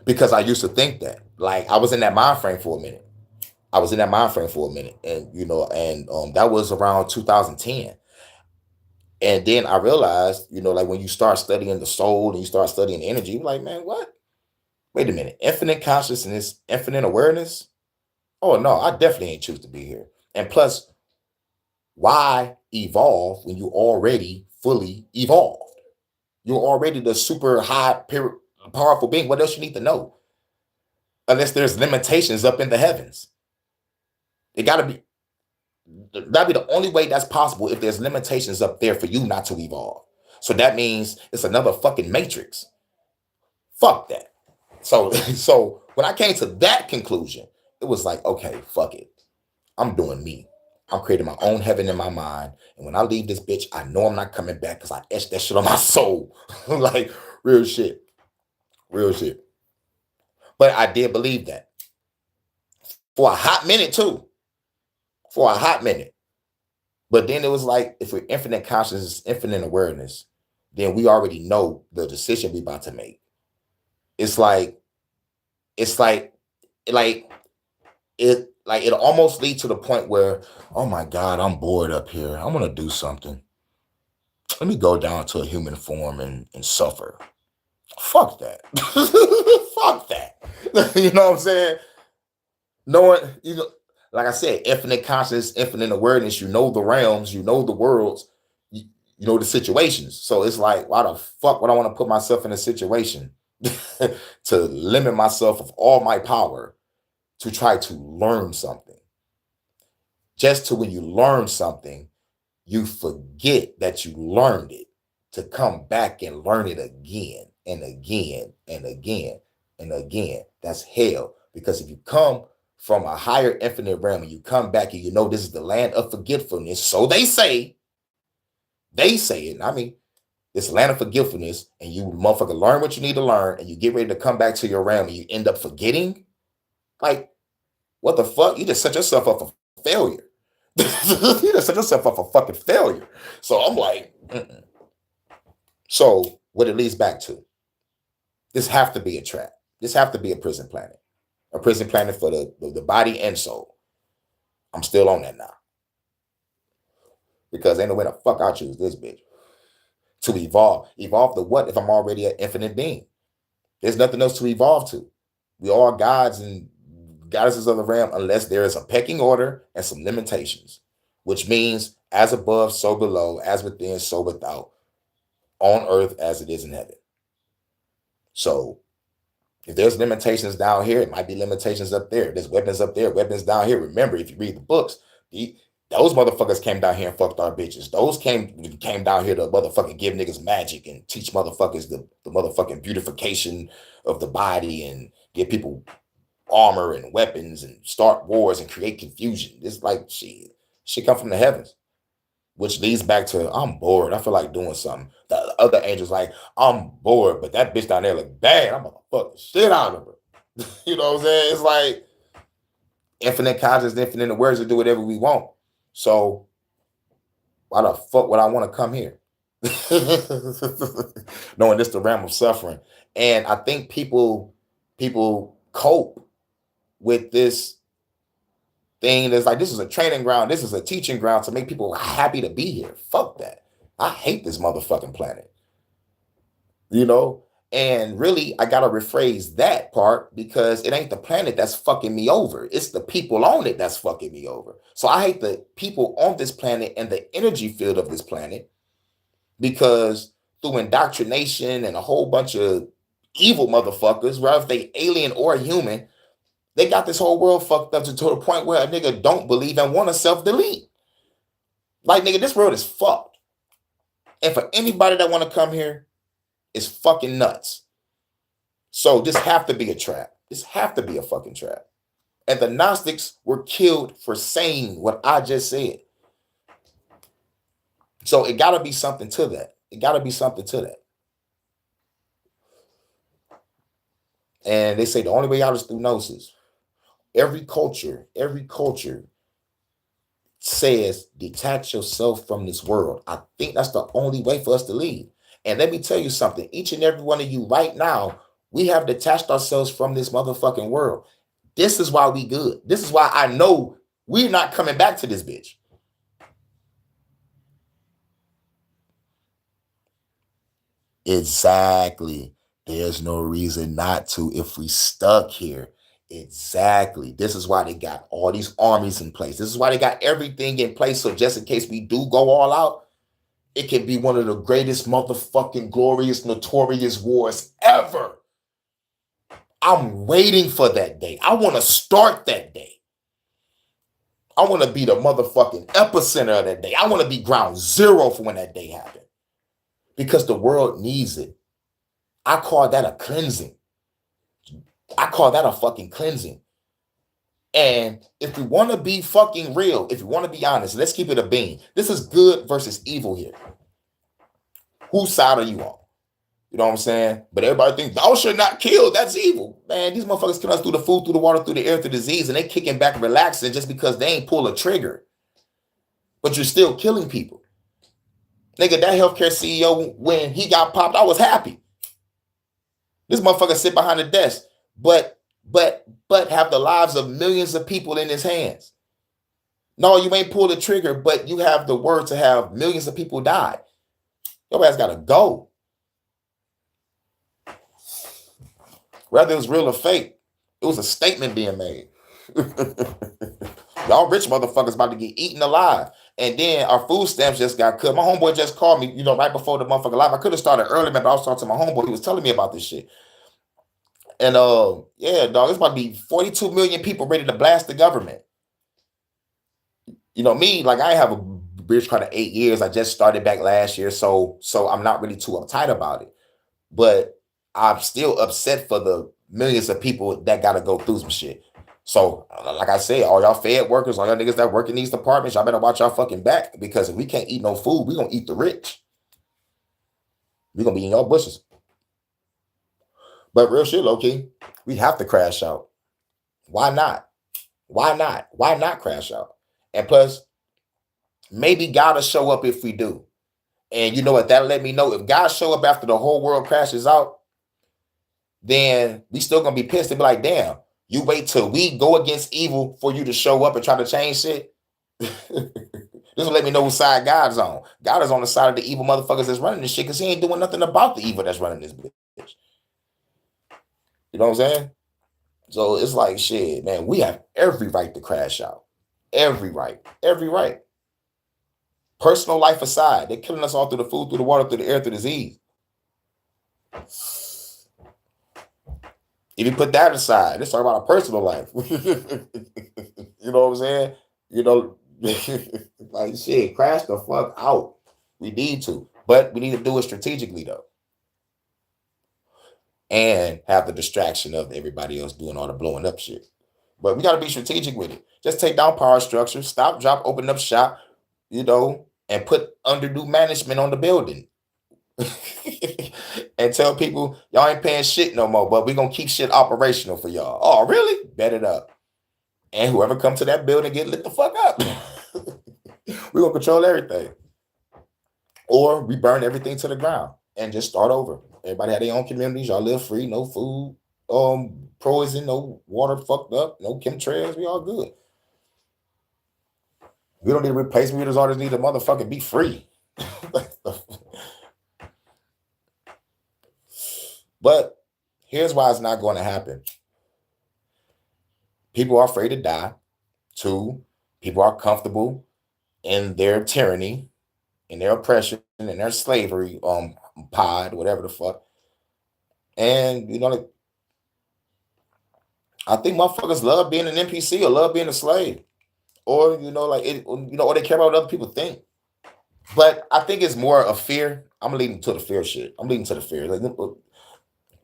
Because I used to think that. Like, I was in that mind frame for a minute. And, you know, that was around 2010. And then I realized, you know, like when you start studying the soul and you start studying energy, you're like, man, what? Wait a minute. Infinite consciousness, infinite awareness? Oh, no, I definitely ain't choose to be here. And plus, why evolve when you already fully evolved? You're already the super high, powerful being. What else you need to know? Unless there's limitations up in the heavens. That'd be the only way that's possible if there's limitations up there for you not to evolve. So that means it's another fucking matrix. Fuck that. So when I came to that conclusion, it was like, okay, fuck it. I'm doing me. I'm creating my own heaven in my mind. And when I leave this bitch, I know I'm not coming back because I etched that shit on my soul. Like, real shit. But I did believe that. For a hot minute, too. But then it was like, if we're infinite consciousness, infinite awareness, then we already know the decision we about to make. It almost leads to the point where, oh my God, I'm bored up here. I'm gonna do something. Let me go down to a human form and suffer. Fuck that. Fuck that. You know what I'm saying? Knowing, you know, like I said, infinite consciousness, infinite awareness, you know the realms, you know the worlds, you know the situations. So it's like, why the fuck would I want to put myself in a situation to limit myself of all my power to try to learn something? Just to when you learn something, you forget that you learned it, to come back and learn it again and again and again and again. That's hell. Because if you come from a higher infinite realm and you come back and you know this is the land of forgetfulness, so they say it. I mean, it's land of forgetfulness, and you motherfucker learn what you need to learn, and you get ready to come back to your realm and you end up forgetting. Like, what the fuck? You just set yourself up for failure. You just set yourself up for fucking failure. So I'm like, So what it leads back to, this have to be a trap. This have to be a prison planet. A prison planet for the body and soul. I'm still on that now. Because ain't no way the fuck I choose this bitch. To evolve. Evolve to what if I'm already an infinite being? There's nothing else to evolve to. We are gods and goddesses of the realm unless there is a pecking order and some limitations, which means as above, so below, as within, so without, on earth as it is in heaven. So if there's limitations down here, it might be limitations up there. There's weapons up there, weapons down here. Remember, if you read the books, those motherfuckers came down here and fucked our bitches. Those came down here to motherfucking give niggas magic and teach motherfuckers the motherfucking beautification of the body and give people armor and weapons and start wars and create confusion. It's like shit come from the heavens. Which leads back to, I'm bored. I feel like doing something. The other angel's like, I'm bored, but that bitch down there look bad. I'm gonna fuck the shit out of her. You know what I'm saying? It's like infinite consciousness, infinite awareness to do whatever we want. So why the fuck would I want to come here? Knowing this the realm of suffering. And I think people cope with this thing that's like, this is a training ground, this is a teaching ground to make people happy to be here. Fuck that. I hate this motherfucking planet. You know? And really, I gotta rephrase that part because it ain't the planet that's fucking me over. It's the people on it that's fucking me over. So I hate the people on this planet and the energy field of this planet because through indoctrination and a whole bunch of evil motherfuckers, whether if they alien or human, they got this whole world fucked up to the point where a nigga don't believe and want to self-delete. Like, nigga, this world is fucked. And for anybody that want to come here, it's fucking nuts. So this have to be a trap. This have to be a fucking trap. And the Gnostics were killed for saying what I just said. So it got to be something to that. It got to be something to that. And they say the only way out is through gnosis. Every culture says detach yourself from this world. I think that's the only way for us to leave. And let me tell you something. Each and every one of you right now, we have detached ourselves from this motherfucking world. This is why we good. This is why I know we're not coming back to this bitch. Exactly. There's no reason not to if we stuck here. Exactly. This is why they got all these armies in place. This is why they got everything in place. So just in case we do go all out, it can be one of the greatest motherfucking glorious, notorious wars ever. I'm waiting for that day. I want to start that day. I want to be the motherfucking epicenter of that day. I want to be ground zero for when that day happens. Because the world needs it. I call that a cleansing. I call that a fucking cleansing. And if we want to be fucking real, if you want to be honest, let's keep it a bean. This is good versus evil here. Whose side are you on? You know what I'm saying? But everybody thinks, thou should not kill. That's evil. Man, these motherfuckers kill us through the food, through the water, through the air, through disease, and they kicking back and relaxing just because they ain't pull a trigger. But you're still killing people. Nigga, that healthcare CEO, when he got popped, I was happy. This motherfucker sit behind the desk, but have the lives of millions of people in his hands. No, you ain't pulled the trigger, but you have the word to have millions of people die. Your ass gotta go. Whether it was real or fake, it was a statement being made. Y'all rich motherfuckers about to get eaten alive. And then our food stamps just got cut. My homeboy just called me, right before the motherfucker live. I could have started early, man, but I was talking to my homeboy. He was telling me about this shit. And yeah, dog, it's about to be 42 million people ready to blast the government. Me, like I have a bridge card of 8 years. I just started back last year, so I'm not really too uptight about it. But I'm still upset for the millions of people that got to go through some shit. So, like I said, all y'all Fed workers, all y'all niggas that work in these departments, y'all better watch y'all fucking back because if we can't eat no food, we gonna eat the rich. We gonna be in y'all bushes. But real shit, low-key, we have to crash out. Why not? Why not? Why not crash out? And plus, maybe God will show up if we do. And you know what? That'll let me know if God show up after the whole world crashes out, then we still gonna be pissed and be like, damn, you wait till we go against evil for you to show up and try to change shit. This will let me know what side God's on. God is on the side of the evil motherfuckers that's running this shit because he ain't doing nothing about the evil that's running this bitch. You know what I'm saying? So it's like, shit, man, we have every right to crash out. Every right. Every right. Personal life aside, they're killing us all through the food, through the water, through the air, through the disease. If you put that aside, let's talk about our personal life. You know what I'm saying? You know, like shit, crash the fuck out. We need to, but we need to do it strategically though, and have the distraction of everybody else doing all the blowing up shit. But we got to be strategic with it. Just take down power structures, stop, drop, open up shop, you know, and put under new management on the building. And tell people y'all ain't paying shit no more, but we're gonna keep shit operational for y'all. Oh, really? Bet it up. And whoever come to that building get lit the fuck up. We're gonna control everything. Or we burn everything to the ground and just start over. Everybody had their own communities. Y'all live free, no food, poison, no water fucked up, no chemtrails. We all good. We don't need a replacement. We just always need to motherfucking be free. But here's why it's not going to happen. People are afraid to die. 2, people are comfortable in their tyranny, in their oppression, in their slavery pod, whatever the fuck. And, you know, like, I think motherfuckers love being an NPC or love being a slave. Or, you know, like, or they care about what other people think. But I think it's more of fear. I'm leading to the fear shit. I'm leading to the fear. Like,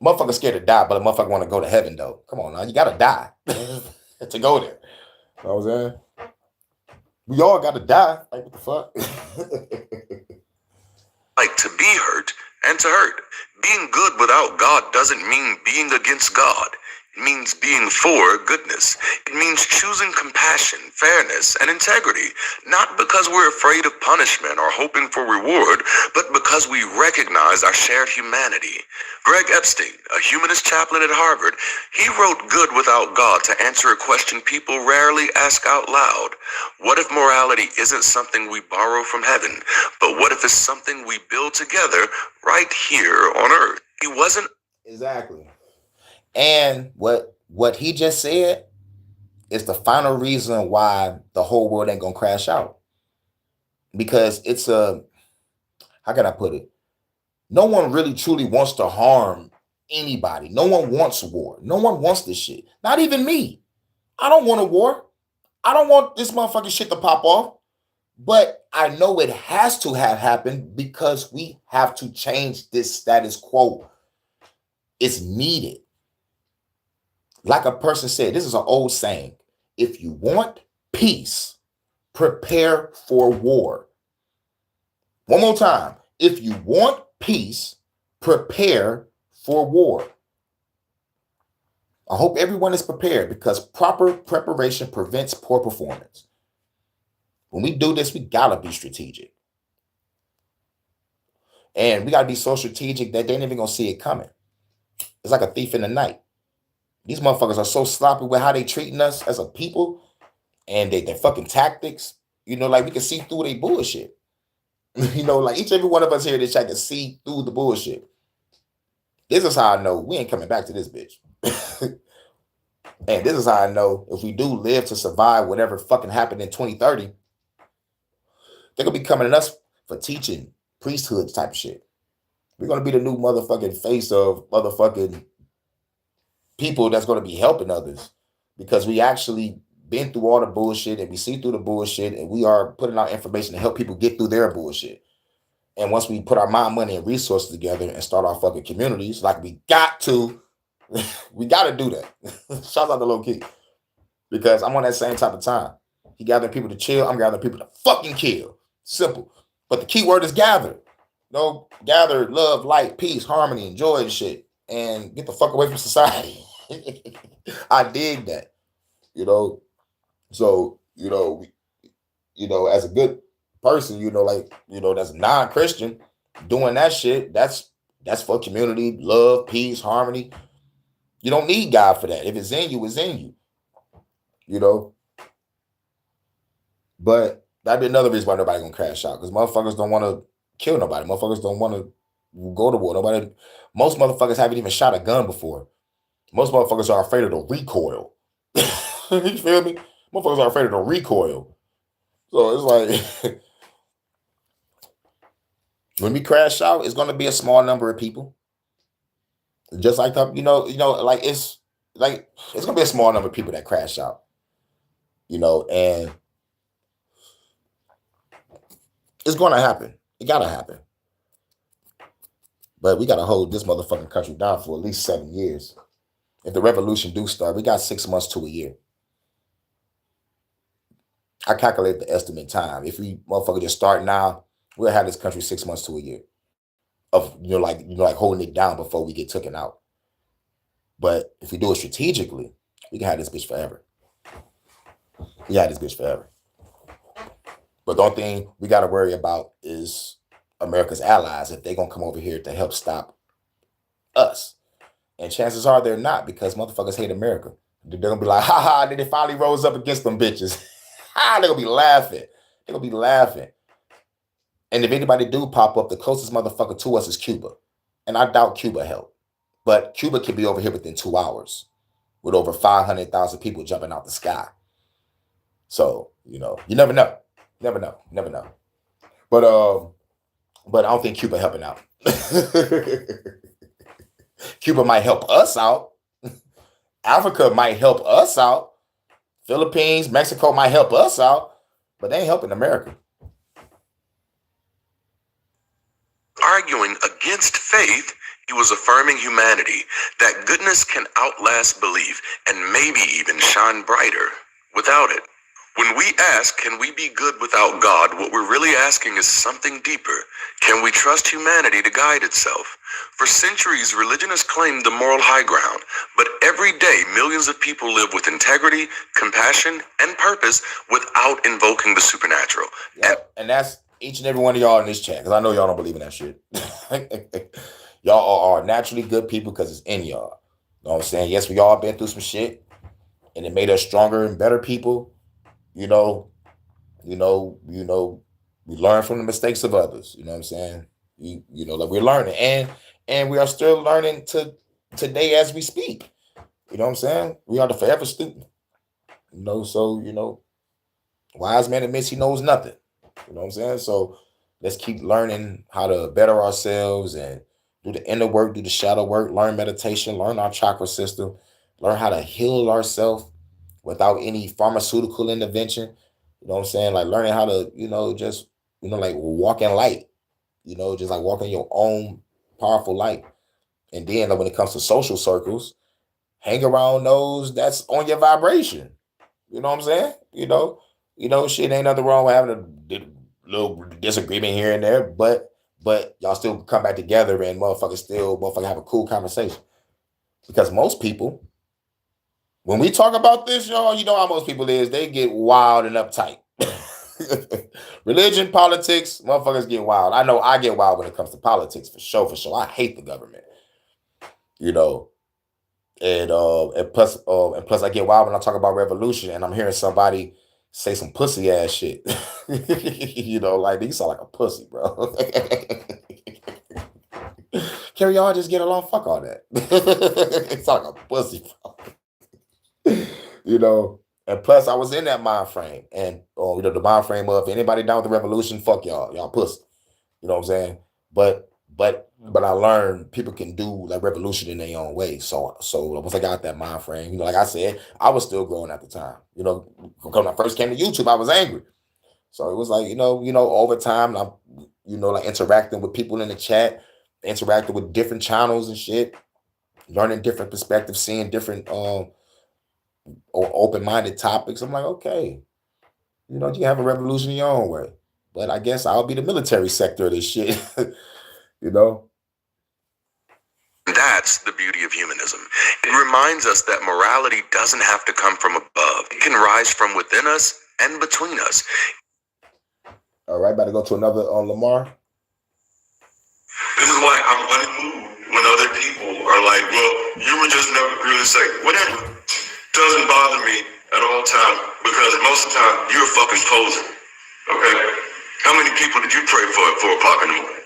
motherfucker scared to die, but a motherfucker want to go to heaven though. Come on now, you gotta die to go there. You know what I'm saying? We all gotta die. Like what the fuck? Like to be hurt and to hurt. Being good without God doesn't mean being against God. It means being for goodness. It means choosing compassion, fairness, and integrity, not because we're afraid of punishment or hoping for reward, but because we recognize our shared humanity. Greg Epstein, a humanist chaplain at Harvard, he wrote Good Without God to answer a question people rarely ask out loud. What if morality isn't something we borrow from heaven, but what if it's something we build together right here on earth? He wasn't... Exactly. And what he just said is the final reason why the whole world ain't gonna crash out. Because it's how can I put it? No one really truly wants to harm anybody. No one wants war. No one wants this shit. Not even me. I don't want a war. I don't want this motherfucking shit to pop off. But I know it has to have happened because we have to change this status quo. It's needed. Like a person said, this is an old saying. If you want peace, prepare for war. One more time. If you want peace, prepare for war. I hope everyone is prepared because proper preparation prevents poor performance. When we do this, we gotta be strategic. And we gotta be so strategic that they ain't even gonna see it coming. It's like a thief in the night. These motherfuckers are so sloppy with how they treating us as a people and their fucking tactics. You know, like we can see through their bullshit. You know, like each and every one of us here in this chat can see through the bullshit. This is how I know we ain't coming back to this bitch. And this is how I know if we do live to survive whatever fucking happened in 2030, they're gonna be coming at us for teaching priesthood type of shit. We're gonna be the new motherfucking face of motherfucking people that's going to be helping others because we actually been through all the bullshit and we see through the bullshit and we are putting out information to help people get through their bullshit. And once we put our mind, money, and resources together and start our fucking communities, like we got to do that. Shout out to Low Key because I'm on that same type of time. He gathering people to chill. I'm gathering people to fucking kill. Simple. But the key word is gather. No, gather, love, light, peace, harmony, and joy and shit. And get the fuck away from society. I dig that, you know. So, you know, as a good person, you know, like, you know, that's non-Christian, doing that shit, that's for community, love, peace, harmony. You don't need God for that. If it's in you, it's in you. You know. But That'd be another reason why nobody gonna crash out, because motherfuckers don't want to kill nobody. Motherfuckers don't want to go to war. Most motherfuckers haven't even shot a gun before. Most motherfuckers are afraid of the recoil. You feel me? Motherfuckers are afraid of the recoil. So it's like when we crash out, it's gonna be a small number of people. Just like like it's gonna be a small number of people that crash out. And it's gonna happen. It gotta happen. But we gotta hold this motherfucking country down for at least 7 years. If the revolution do start, we got 6 months to a year. I calculate the estimate time. If we motherfucker just start now, we'll have this country 6 months to a year of like holding it down before we get taken out. But if we do it strategically, we can have this bitch forever. We have this bitch forever. But the only thing we got to worry about is America's allies, if they're going to come over here to help stop us. And chances are they're not, because motherfuckers hate America. They're going to be like, ha ha, then they finally rose up against them bitches. Ha, they're going to be laughing. They're going to be laughing. And if anybody do pop up, the closest motherfucker to us is Cuba. And I doubt Cuba helped. But Cuba can be over here within 2 hours with over 500,000 people jumping out the sky. So, you never know. Never know. But I don't think Cuba helping out. Cuba might help us out. Africa might help us out. Philippines, Mexico might help us out. But they ain't helping America. Arguing against faith, he was affirming humanity, that goodness can outlast belief and maybe even shine brighter without it. When we ask, can we be good without God, what we're really asking is something deeper. Can we trust humanity to guide itself? For centuries, religion has claimed the moral high ground, but every day, millions of people live with integrity, compassion, and purpose without invoking the supernatural. Yep. And that's each and every one of y'all in this chat, because I know y'all don't believe in that shit. Y'all are naturally good people because it's in y'all. You know what I'm saying? Yes, we all been through some shit, and it made us stronger and better people. We learn from the mistakes of others. You know what I'm saying? Like we're learning, and we are still learning today as we speak. You know what I'm saying? We are the forever student. So wise man admits he knows nothing. You know what I'm saying? So let's keep learning how to better ourselves and do the inner work, do the shadow work, learn meditation, learn our chakra system, learn how to heal ourselves without any pharmaceutical intervention. You know what I'm saying? Like learning how to, just, like walk in light, just like walk in your own powerful light. And then when it comes to social circles, hang around those that's on your vibration. You know what I'm saying? Shit ain't nothing wrong with having a little disagreement here and there, but y'all still come back together and motherfuckers have a cool conversation. Because most people, when we talk about this, y'all, you know how most people is, they get wild and uptight. Religion, politics, motherfuckers get wild. I know I get wild when it comes to politics, for sure. I hate the government. And plus I get wild when I talk about revolution and I'm hearing somebody say some pussy ass shit. Like you sound like a pussy, bro. Can y'all just get along? Fuck all that. It's like a pussy, bro. And plus I was in that mind frame, and the mind frame of anybody down with the revolution, fuck y'all pussy. You know what I'm saying? But I learned people can do like revolution in their own way. So once I got that mind frame, like I said, I was still growing at the time. When I first came to YouTube, I was angry. So it was like, over time, I'm, like interacting with people in the chat, interacting with different channels and shit, learning different perspectives, seeing different or open-minded topics. I'm like, okay, you can have a revolution in your own way. But I guess I'll be the military sector of this shit. That's the beauty of humanism. It reminds us that morality doesn't have to come from above. It can rise from within us and between us. All right, about to go to another on Lamar. This is why I'm unmoved when other people are like, well, you were just never really saying whatever. Doesn't bother me at all times, because most of the time you're fucking posing. Okay. How many people did you pray for at 4 o'clock in the morning?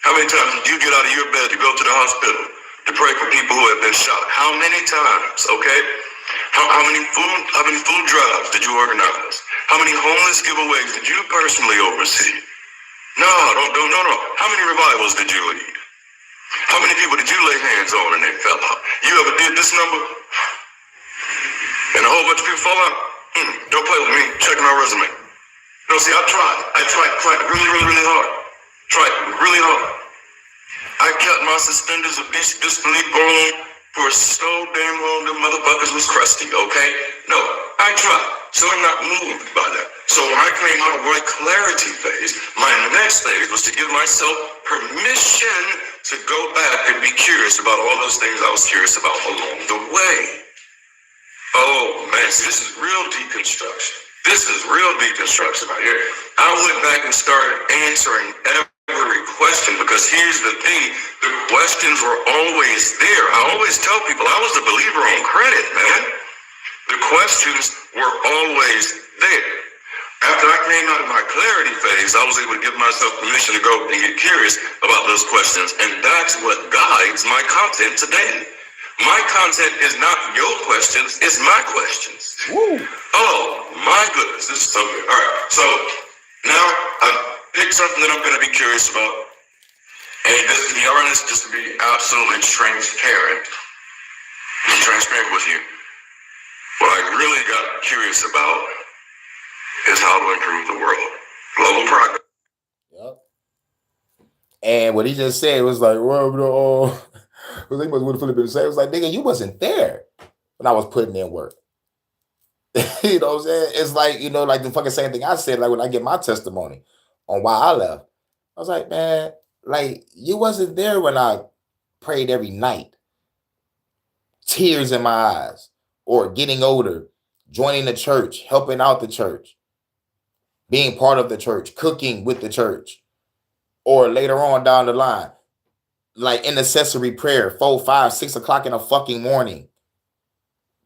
How many times did you get out of your bed to go to the hospital to pray for people who have been shot? How many times? Okay. How many food drives did you organize? How many homeless giveaways did you personally oversee? No. How many revivals did you lead? How many people did you lay hands on and they fell out? You ever did this number? And a whole bunch of people fall out? Don't play with me. Check my resume. No, see, I tried really hard. Tried really hard. I kept my suspenders of disbelief on for so damn long them motherfuckers was crusty, okay? No, I tried. So I'm not moved by that. So when I came out of my clarity phase, my next phase was to give myself permission to go back and be curious about all those things I was curious about along the way. Oh man, see, this is real deconstruction. This is real deconstruction right here. I went back and started answering every question, because here's the thing, the questions were always there. I always tell people I was a believer on credit, man. The questions were always there. After I came out of my clarity phase, I was able to give myself permission to go and get curious about those questions, and that's what guides my content today. My content is not your questions, it's my questions. Woo. Oh my goodness, this is so good. All right, so now I've picked something that I'm going to be curious about, and this is the earnest, just to be absolutely transparent with you. What I really got curious about is how to improve the world. Global progress. Yep. And what he just said was like, well, no. It was like, nigga, you wasn't there when I was putting in work. You know what I'm saying? It's like, you know, like the fucking same thing I said, like when I get my testimony on why I left. I was like, man, like you wasn't there when I prayed every night. Tears in my eyes, or getting older, joining the church, helping out the church, being part of the church, cooking with the church, or later on down the line, like intercessory prayer, 4, 5, 6 o'clock in the fucking morning,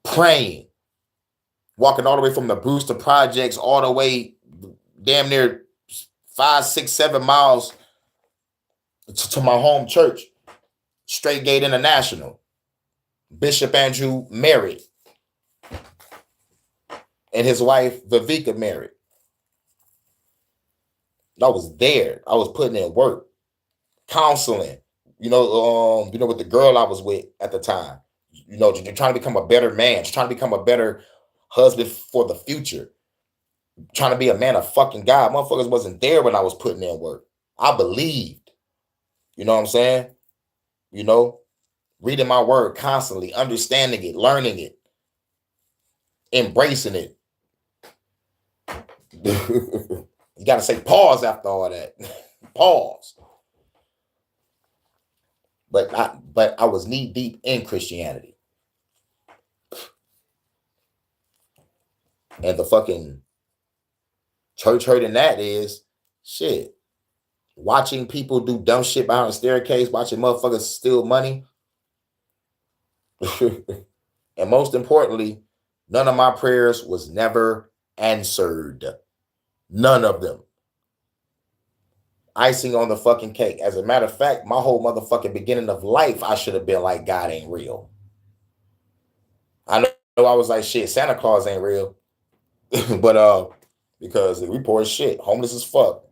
praying, walking all the way from the Brewster Projects all the way damn near 5, 6, 7 miles to my home church, Straight Gate International. Bishop Andrew married, and his wife Viveka married. I was there. I was putting in work, counseling. You know with the girl I was with at the time. You know, you're trying to become a better man. You're trying to become a better husband for the future. Trying to be a man of fucking God. Motherfuckers wasn't there when I was putting in work. I believed. You know what I'm saying? You know, reading my word constantly, understanding it, learning it, embracing it. You got to say pause after all that. Pause. But I was knee deep in Christianity. And the fucking church hurt in that is shit. Watching people do dumb shit behind a staircase, watching motherfuckers steal money. And most importantly, none of my prayers was never answered. None of them. Icing on the fucking cake. As a matter of fact, my whole motherfucking beginning of life, I should have been like, God ain't real. I know I was like, shit, Santa Claus ain't real. But because we poor as shit, homeless as fuck.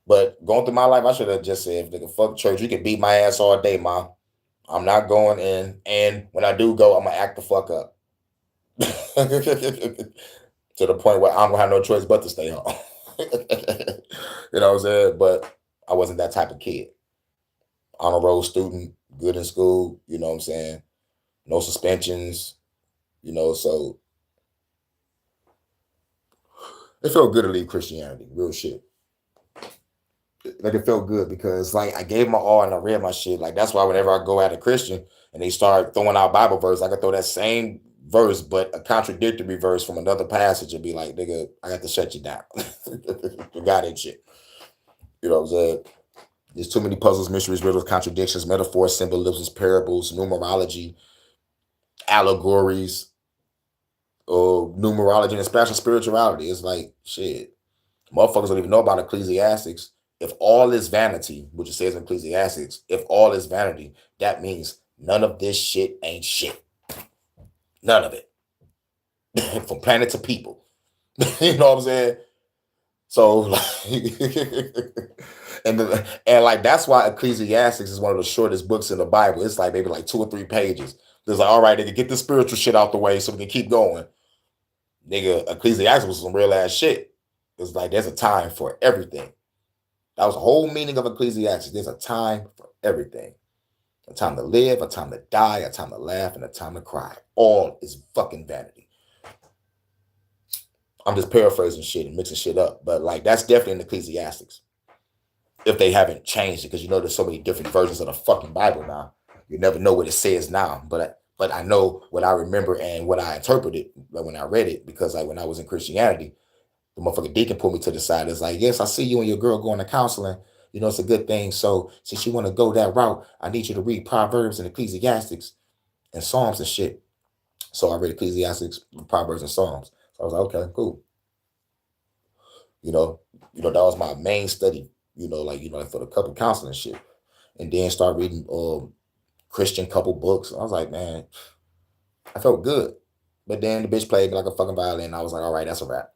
But going through my life, I should have just said, nigga, fuck church. You can beat my ass all day, ma. I'm not going in. And when I do go, I'm going to act the fuck up. To the point where I'm going to have no choice but to stay home. You know what I'm saying? But I wasn't that type of kid. Honor roll student, good in school. You know what I'm saying? No suspensions. You know, so it felt good to leave Christianity. Real shit. Like it felt good because like I gave my all and I read my shit. Like that's why whenever I go at a Christian and they start throwing out Bible verse, I can throw that same verse but a contradictory verse from another passage and be like, nigga, I got to shut you down. You got it, shit. You know what I'm saying? There's too many puzzles, mysteries, riddles, contradictions, metaphors, symbolisms, parables, numerology, allegories, numerology and special spirituality. It's like, shit. Motherfuckers don't even know about Ecclesiastics. If all is vanity, which it says in Ecclesiastics, if all is vanity, that means none of this shit ain't shit. None of it. From planet to people. You know what I'm saying? So, like, and like that's why Ecclesiastics is one of the shortest books in the Bible. It's like maybe like 2 or 3 pages. There's like, all right, nigga, get the spiritual shit out the way so we can keep going. Nigga, Ecclesiastes was some real ass shit. It's like there's a time for everything. That was the whole meaning of Ecclesiastes. There's a time for everything. A time to live, a time to die, a time to laugh, and a time to cry. All is fucking vanity. I'm just paraphrasing shit and mixing shit up. But like that's definitely in Ecclesiastics. If they haven't changed it, because you know there's so many different versions of the fucking Bible now. You never know what it says now. But I know what I remember and what I interpreted when I read it, because like when I was in Christianity, the motherfucking deacon pulled me to the side. It's like, yes, I see you and your girl going to counseling. You know, it's a good thing. So since you want to go that route, I need you to read Proverbs and Ecclesiastics and Psalms and shit. So I read Ecclesiastics, Proverbs, and Psalms. So I was like, okay, cool. You know, that was my main study, like for the couple counseling shit. And then start reading Christian couple books. I was like, man, I felt good. But then the bitch played me like a fucking violin. I was like, all right, that's a wrap.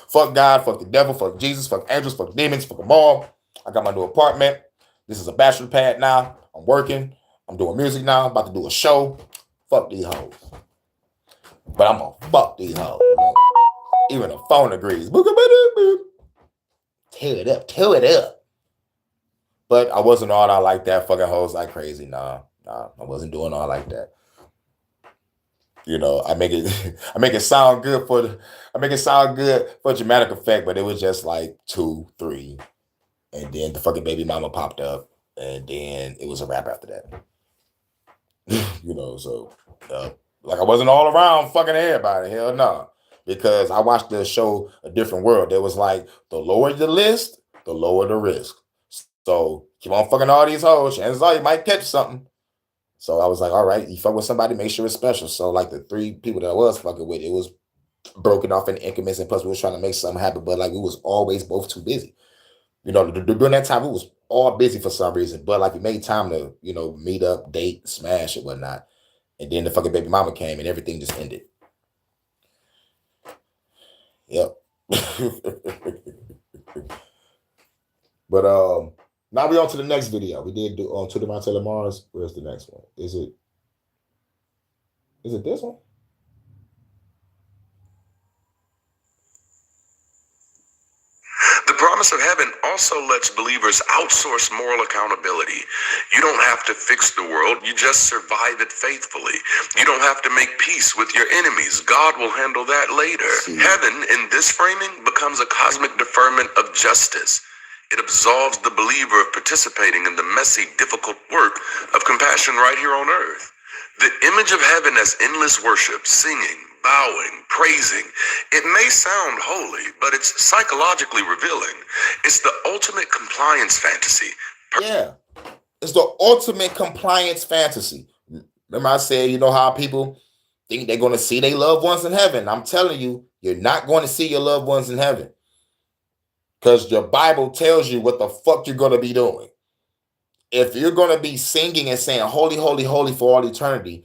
Fuck God, fuck the devil, fuck Jesus, fuck angels, fuck demons, fuck them all. I got my new apartment. This is a bachelor pad now. I'm working. I'm doing music now. I'm about to do a show. Fuck these hoes. But I'm gonna fuck these hoes. Even the phone agrees. Tear it up. But I wasn't all out like that, fucking hoes like crazy. Nah, I wasn't doing all like that. I make it sound good for dramatic effect, but it was just like 2, 3, and then the fucking baby mama popped up, and then it was a wrap after that. So like I wasn't all around fucking everybody. Hell no, because I watched the show A Different World. There was like the lower the list, the lower the risk. So keep on fucking all these hoes, chances are you might catch something. So I was like, all right, you fuck with somebody, make sure it's special. So like the 3 people that I was fucking with, it was broken off in increments, and plus we was trying to make something happen, but like we was always both too busy. During that time, we was all busy for some reason, but like we made time to, meet up, date, smash, and whatnot. And then the fucking baby mama came and everything just ended. Yep. But now we on to the next video. We did do on To the Mount Taylor Mars. Where's the next one? Is it this one? The promise of heaven also lets believers outsource moral accountability. You don't have to fix the world, you just survive it faithfully. You don't have to make peace with your enemies. God will handle that later. Heaven, in this framing, becomes a cosmic deferment of justice. It absolves the believer of participating in the messy, difficult work of compassion right here on earth. The image of heaven as endless worship, singing, bowing, praising. It may sound holy, but it's psychologically revealing. It's the ultimate compliance fantasy. Yeah, it's the ultimate compliance fantasy. Remember I said, how people think they're going to see their loved ones in heaven. I'm telling you, you're not going to see your loved ones in heaven. Because your Bible tells you what the fuck you're going to be doing. If you're going to be singing and saying, holy, holy, holy for all eternity,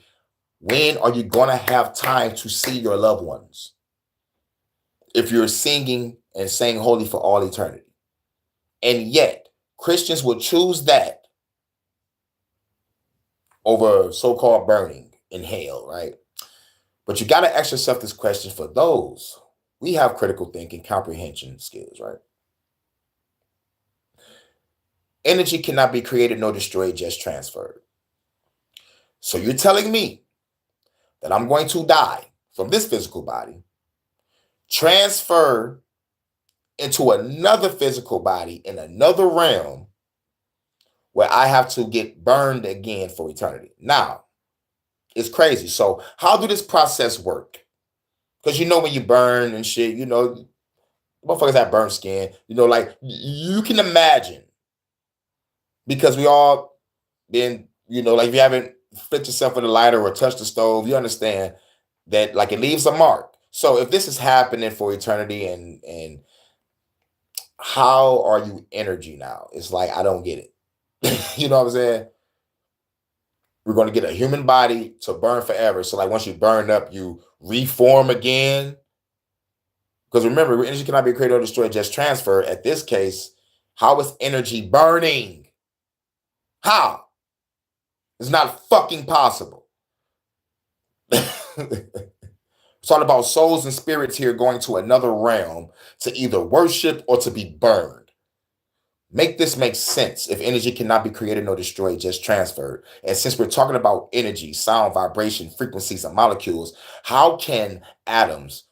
when are you going to have time to see your loved ones? If you're singing and saying holy for all eternity. And yet, Christians will choose that over so-called burning in hell, right? But you got to ask yourself this question for those. We have critical thinking, comprehension skills, right? Energy cannot be created nor destroyed, just transferred. So you're telling me that I'm going to die from this physical body, transfer into another physical body in another realm where I have to get burned again for eternity. Now, it's crazy. So how do this process work? Because when you burn and shit, motherfuckers have burnt skin, like you can imagine, because we all been, like if you haven't fit yourself with a lighter or touch the stove, you understand that like it leaves a mark. So if this is happening for eternity, and how are you energy now? It's like I don't get it. You know what I'm saying? We're going to get a human body to burn forever. So like once you burn up, you reform again. Because remember, energy cannot be created or destroyed, just transferred. At this case, how is energy burning? How? It's not fucking possible. It's all about souls and spirits here going to another realm to either worship or to be burned. Make this make sense. If energy cannot be created nor destroyed, just transferred. And since we're talking about energy, sound, vibration, frequencies, and molecules, how can atoms,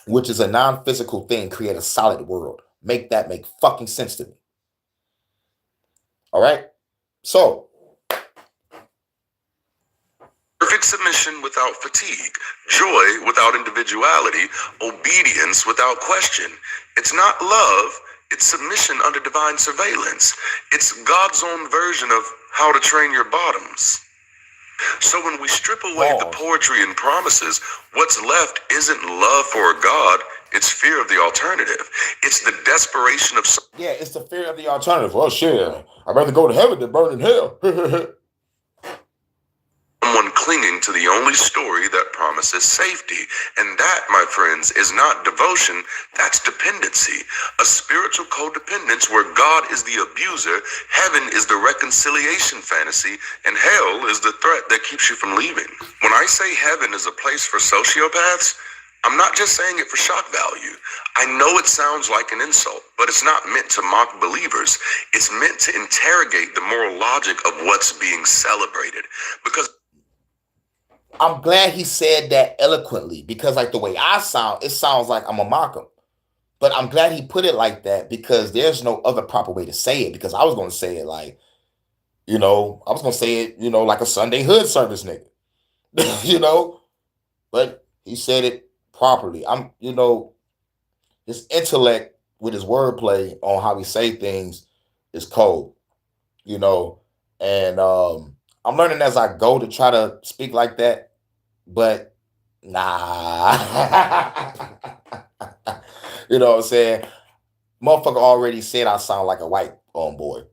which is a non-physical thing, create a solid world? Make that make fucking sense to me. All right? So, perfect submission without fatigue, joy without individuality, obedience without question. It's not love, it's submission under divine surveillance. It's God's own version of how to train your bottoms. So when we strip away the poetry and promises, what's left isn't love for God, it's fear of the alternative. It's the desperation of... Yeah, it's the fear of the alternative. Oh shit, I'd rather go to heaven than burn in hell. Someone clinging to the only story that promises safety. And that, my friends, is not devotion, that's dependency. A spiritual codependence where God is the abuser, heaven is the reconciliation fantasy, and hell is the threat that keeps you from leaving. When I say heaven is a place for sociopaths, I'm not just saying it for shock value. I know it sounds like an insult, but it's not meant to mock believers. It's meant to interrogate the moral logic of what's being celebrated. Because I'm glad he said that eloquently, because like the way I sound, it sounds like I'm a mock him. But I'm glad he put it like that, because there's no other proper way to say it. Because I was going to say it like, I was going to say it, like a Sunday hood service nigga, but he said it properly. His intellect with his wordplay on how he say things is cold, and I'm learning as I go to try to speak like that, but nah. You know what I'm saying? Motherfucker already said I sound like a white boy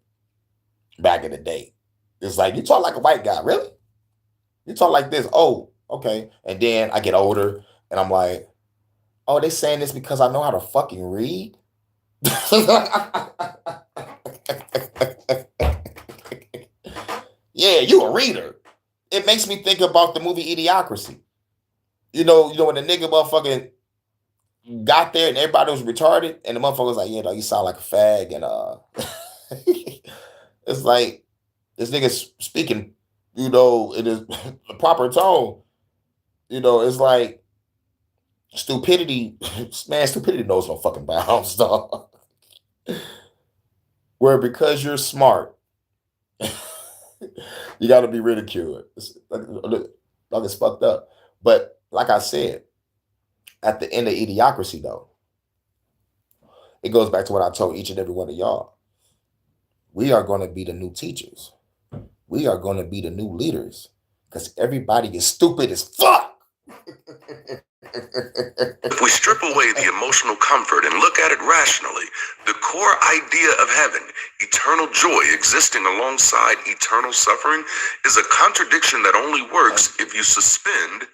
back in the day. It's like, you talk like a white guy, really? You talk like this? Oh, okay. And then I get older and I'm like, oh, they saying this because I know how to fucking read? Yeah, you a reader. It makes me think about the movie Idiocracy. When the nigga motherfucking got there and everybody was retarded, and the motherfucker was like, yeah, you sound like a fag, and it's like this nigga speaking, in his the proper tone. It's like stupidity, man, stupidity knows no fucking bounds, dog. Where because you're smart, you got to be ridiculed. It's fucked up. But like I said, at the end of Idiocracy, though, it goes back to what I told each and every one of y'all. We are going to be the new teachers. We are going to be the new leaders, because everybody is stupid as fuck. If we strip away the emotional comfort and look at it rationally, the core idea of heaven, eternal joy existing alongside eternal suffering, is a contradiction that only works if you suspend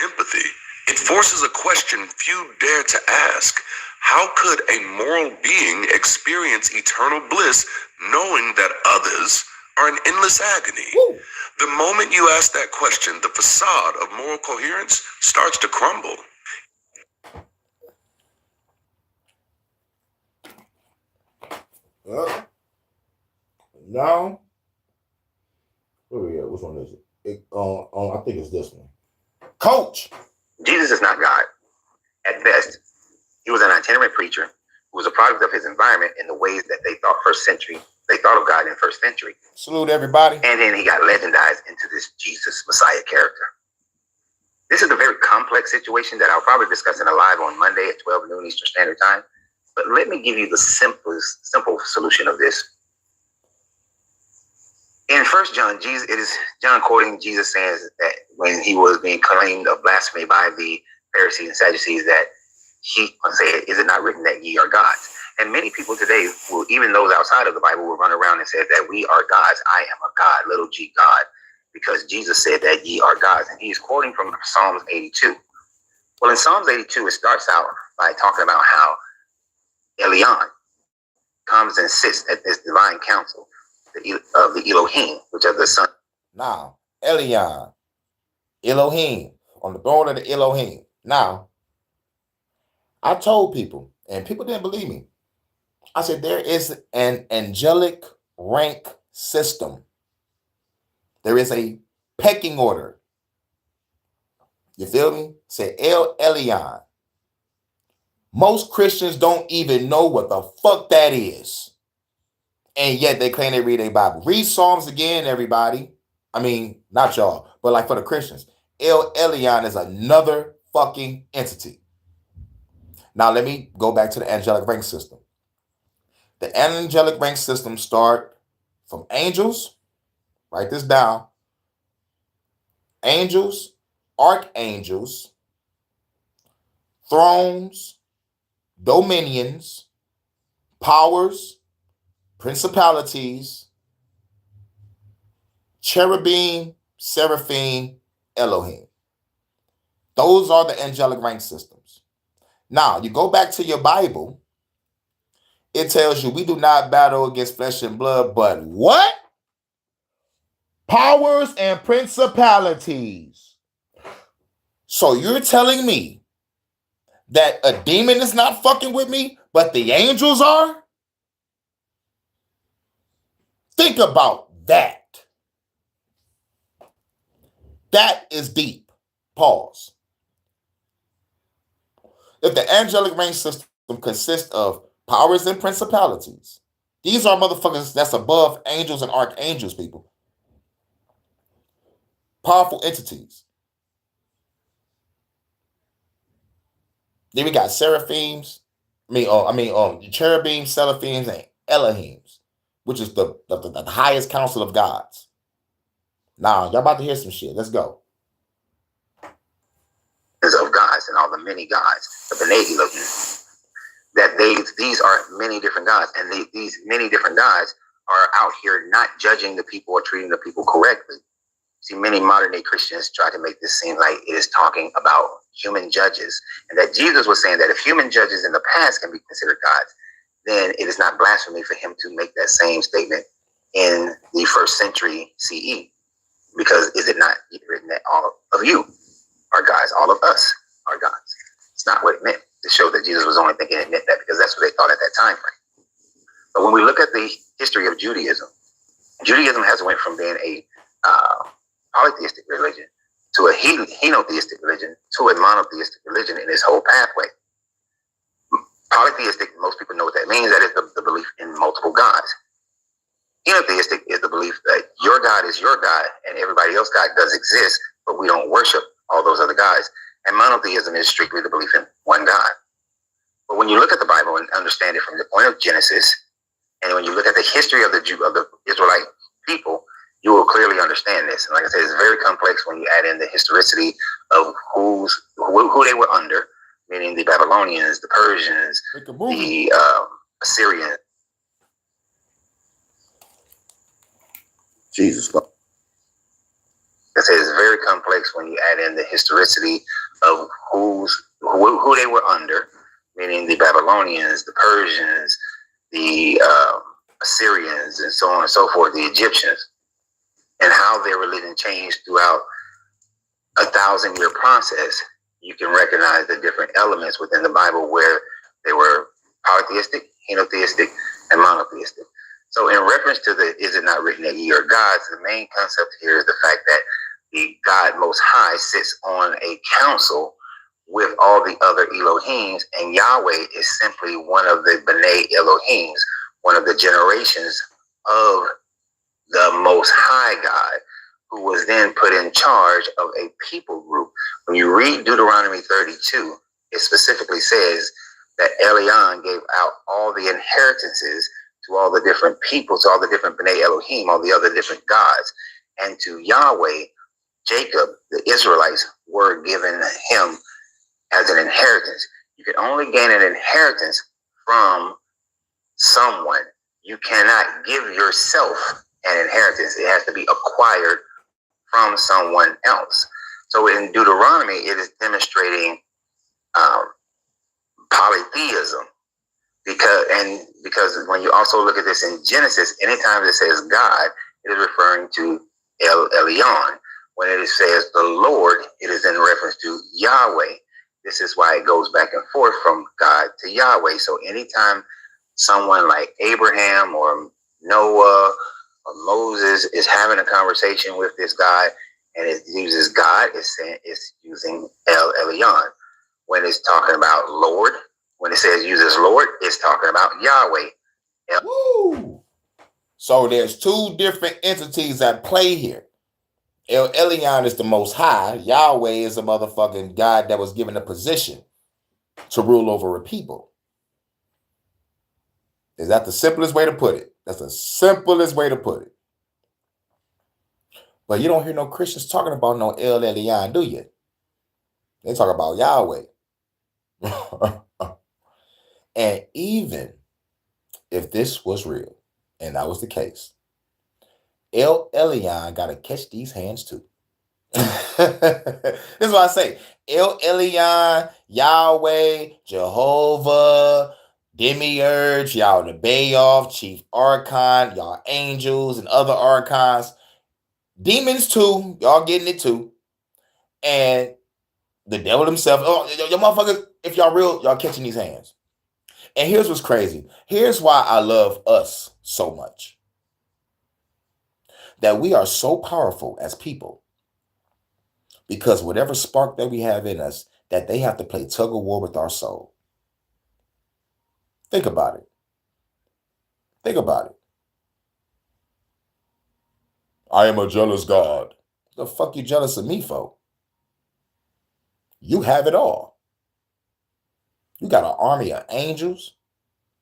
empathy. It forces a question few dare to ask. How could a moral being experience eternal bliss knowing that others are in endless agony? Woo. The moment you ask that question, the facade of moral coherence starts to crumble. Now, where we at? Which one is it? I think it's this one. Coach. Jesus is not God. At best, he was an itinerant preacher who was a product of his environment in the ways that they thought of God in first century. Salute everybody. And then he got legendized into this Jesus Messiah character. This is a very complex situation that I'll probably discuss in a live on Monday at 12 noon Eastern Standard Time. But let me give you the simple solution of this. In 1 John, it is John quoting Jesus saying that when he was being claimed of blasphemy by the Pharisees and Sadducees, that he said, "Is it not written that ye are gods?" And many people today, will, even those outside of the Bible, will run around and say that we are gods. I am a God, little g God, because Jesus said that ye are gods. And he's quoting from Psalms 82. Well, in Psalms 82, it starts out by talking about how Elion comes and sits at this divine council of the Elohim, which are the son. Now, Elion, Elohim, on the throne of the Elohim. Now, I told people, and people didn't believe me. I said, there is an angelic rank system. There is a pecking order. You feel me? Say El Elyon. Most Christians don't even know what the fuck that is. And yet they claim they read a Bible. Read Psalms again, everybody. I mean, not y'all, but like for the Christians. El Elyon is another fucking entity. Now let me go back to the angelic rank system. The angelic rank system start from angels. Write this down. Angels, archangels, thrones, dominions, powers, principalities, cherubim, seraphim, Elohim. Those are the angelic rank systems. Now, you go back to your Bible, it tells you we do not battle against flesh and blood, but what? Powers and principalities. So you're telling me that a demon is not fucking with me, but the angels are? Think about that. That is deep. Pause. If the angelic rank system consists of powers and principalities, these are motherfuckers that's above angels and archangels, people. Powerful entities. Then we got seraphims, cherubim, seraphims, and Elohims, which is the highest council of gods. Now, y'all about to hear some shit. Let's go. Of gods and all the many gods, the B'nai Elohim, that these are many different gods, and these many different gods are out here not judging the people or treating the people correctly. See, many modern day Christians try to make this seem like it is talking about human judges, and that Jesus was saying that if human judges in the past can be considered gods, then it is not blasphemy for him to make that same statement in the 1st century CE, because is it not written that all of you are gods, all of us are gods? It's not what it meant to show that Jesus was only thinking it meant that because that's what they thought at that time frame. But when we look at the history of Judaism, Judaism has went from being a polytheistic religion to a henotheistic religion to a monotheistic religion in its whole pathway. Polytheistic, most people know what that means. That is the belief in multiple gods. Henotheistic is the belief that your God is your God and everybody else's God does exist, but we don't worship all those other gods. And monotheism is strictly the belief in one God. But when you look at the Bible and understand it from the point of Genesis, and when you look at the history of the Israelite people, you will clearly understand this. And like I said, it's very complex when you add in the historicity of who they were under, meaning the Babylonians, the Persians, the Assyrians. Jesus. Like I said, it's very complex when you add in the historicity of who they were under, meaning the Babylonians, the Persians, the Assyrians, and so on and so forth, the Egyptians, and how their religion changed throughout a 1,000-year process. You can recognize the different elements within the Bible where they were polytheistic, henotheistic, and monotheistic. So in reference to the is it not written that ye are gods, the main concept here is the fact that the God Most High sits on a council with all the other Elohims, and Yahweh is simply one of the B'nai Elohims, one of the generations of the Most High God, who was then put in charge of a people group. When you read Deuteronomy 32, it specifically says that Elion gave out all the inheritances to all the different people, to all the different B'nai Elohim, all the other different gods. And to Yahweh, Jacob, the Israelites, were given him as an inheritance. You can only gain an inheritance from someone. You cannot give yourself an inheritance. It has to be acquired from someone else. So in Deuteronomy, it is demonstrating polytheism. Because when you also look at this in Genesis, anytime it says God, it is referring to El Elyon. When it says the Lord, it is in reference to Yahweh. This is why it goes back and forth from God to Yahweh. So anytime someone like Abraham or Noah or Moses is having a conversation with this guy and it uses God, it's using El Elyon. When it's talking about Lord, when it says uses Lord, it's talking about Yahweh. Woo! So there's two different entities at play here. El Elyon is the Most High. Yahweh is a motherfucking God that was given a position to rule over a people. Is that the simplest way to put it? That's the simplest way to put it. But you don't hear no Christians talking about no El Elyon, do you? They talk about Yahweh. And even if this was real, and that was the case, El Elyon got to catch these hands too. This is what I say. El Elyon, Yahweh, Jehovah, Demiurge, y'all the Bayoff, Chief Archon, y'all angels and other archons. Demons too. Y'all getting it too. And the devil himself. Oh, your motherfuckers, if y'all real, y'all catching these hands. And here's what's crazy. Here's why I love us so much. That we are so powerful as people. Because whatever spark that we have in us, that they have to play tug of war with our soul. Think about it. Think about it. I am a jealous God. The fuck you jealous of me for? You have it all. You got an army of angels.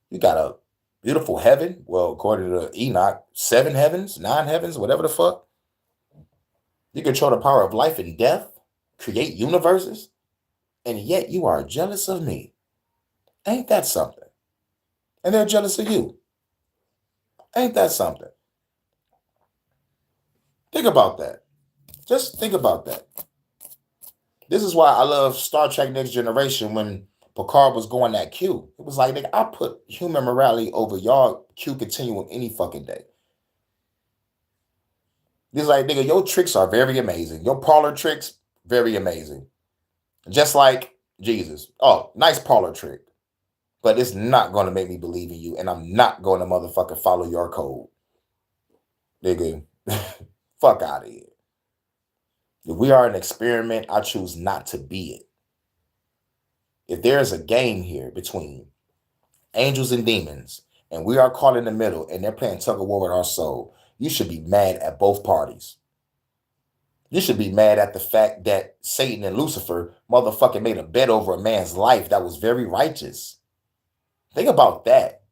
You got a beautiful heaven. Well, according to Enoch, 7 heavens, 9 heavens, whatever the fuck. You control the power of life and death, create universes, and yet you are jealous of me. Ain't that something? And they're jealous of you. Ain't that something? Think about that. Just think about that. This is why I love Star Trek Next Generation when Picard was going that Q. It was like, nigga, I put human morality over y'all Q continuum any fucking day. It's like, nigga, your tricks are very amazing. Your parlor tricks, very amazing. Just like Jesus. Oh, nice parlor trick. But it's not going to make me believe in you, and I'm not going to motherfucking follow your code. Nigga, fuck out of here. If we are an experiment, I choose not to be it. If there's a game here between angels and demons, and we are caught in the middle, and they're playing tug of war with our soul, you should be mad at both parties. You should be mad at the fact that Satan and Lucifer motherfucking made a bet over a man's life that was very righteous. Think about that.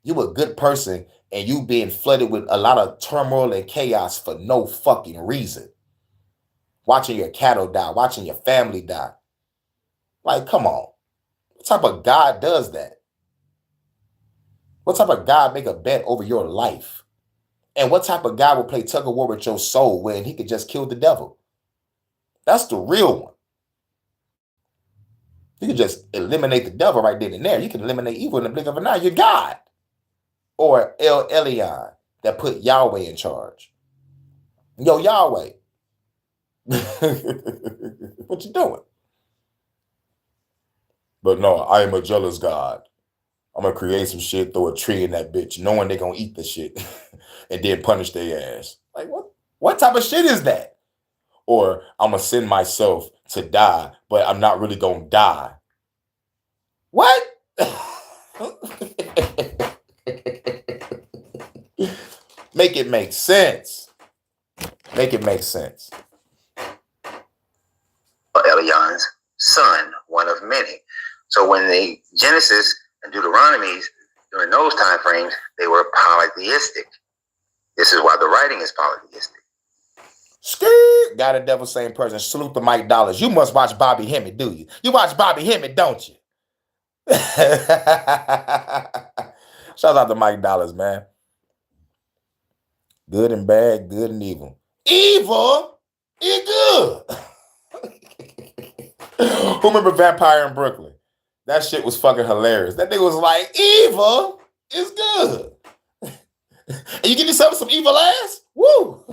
You a good person, and you being flooded with a lot of turmoil and chaos for no fucking reason. Watching your cattle die, watching your family die. Like, come on. What type of God does that? What type of God make a bet over your life? And what type of God will play tug of war with your soul when he could just kill the devil? That's the real one. You can just eliminate the devil right then and there. You can eliminate evil in the blink of an eye. You're God. Or El Elyon that put Yahweh in charge. Yo, Yahweh. What you doing? But no, I am a jealous God. I'm going to create some shit, throw a tree in that bitch, knowing they're going to eat the shit and then punish their ass. Like, what type of shit is that? Or I'm going to send myself to die, but I'm not really going to die. What? Make it make sense. Make it make sense. Elyon's son, one of many. So when the Genesis and Deuteronomy during those time frames, they were polytheistic. This is why the writing is polytheistic. Skirt. God and devil, same person. Salute to Mike Dollars. You must watch Bobby Hemmett, do you? You watch Bobby Hemmett, don't you? Shout out to Mike Dollars, man. Good and bad, good and evil. Evil is good. Who remember Vampire in Brooklyn? That shit was fucking hilarious. That nigga was like, evil is good. And you give yourself some evil ass? Woo!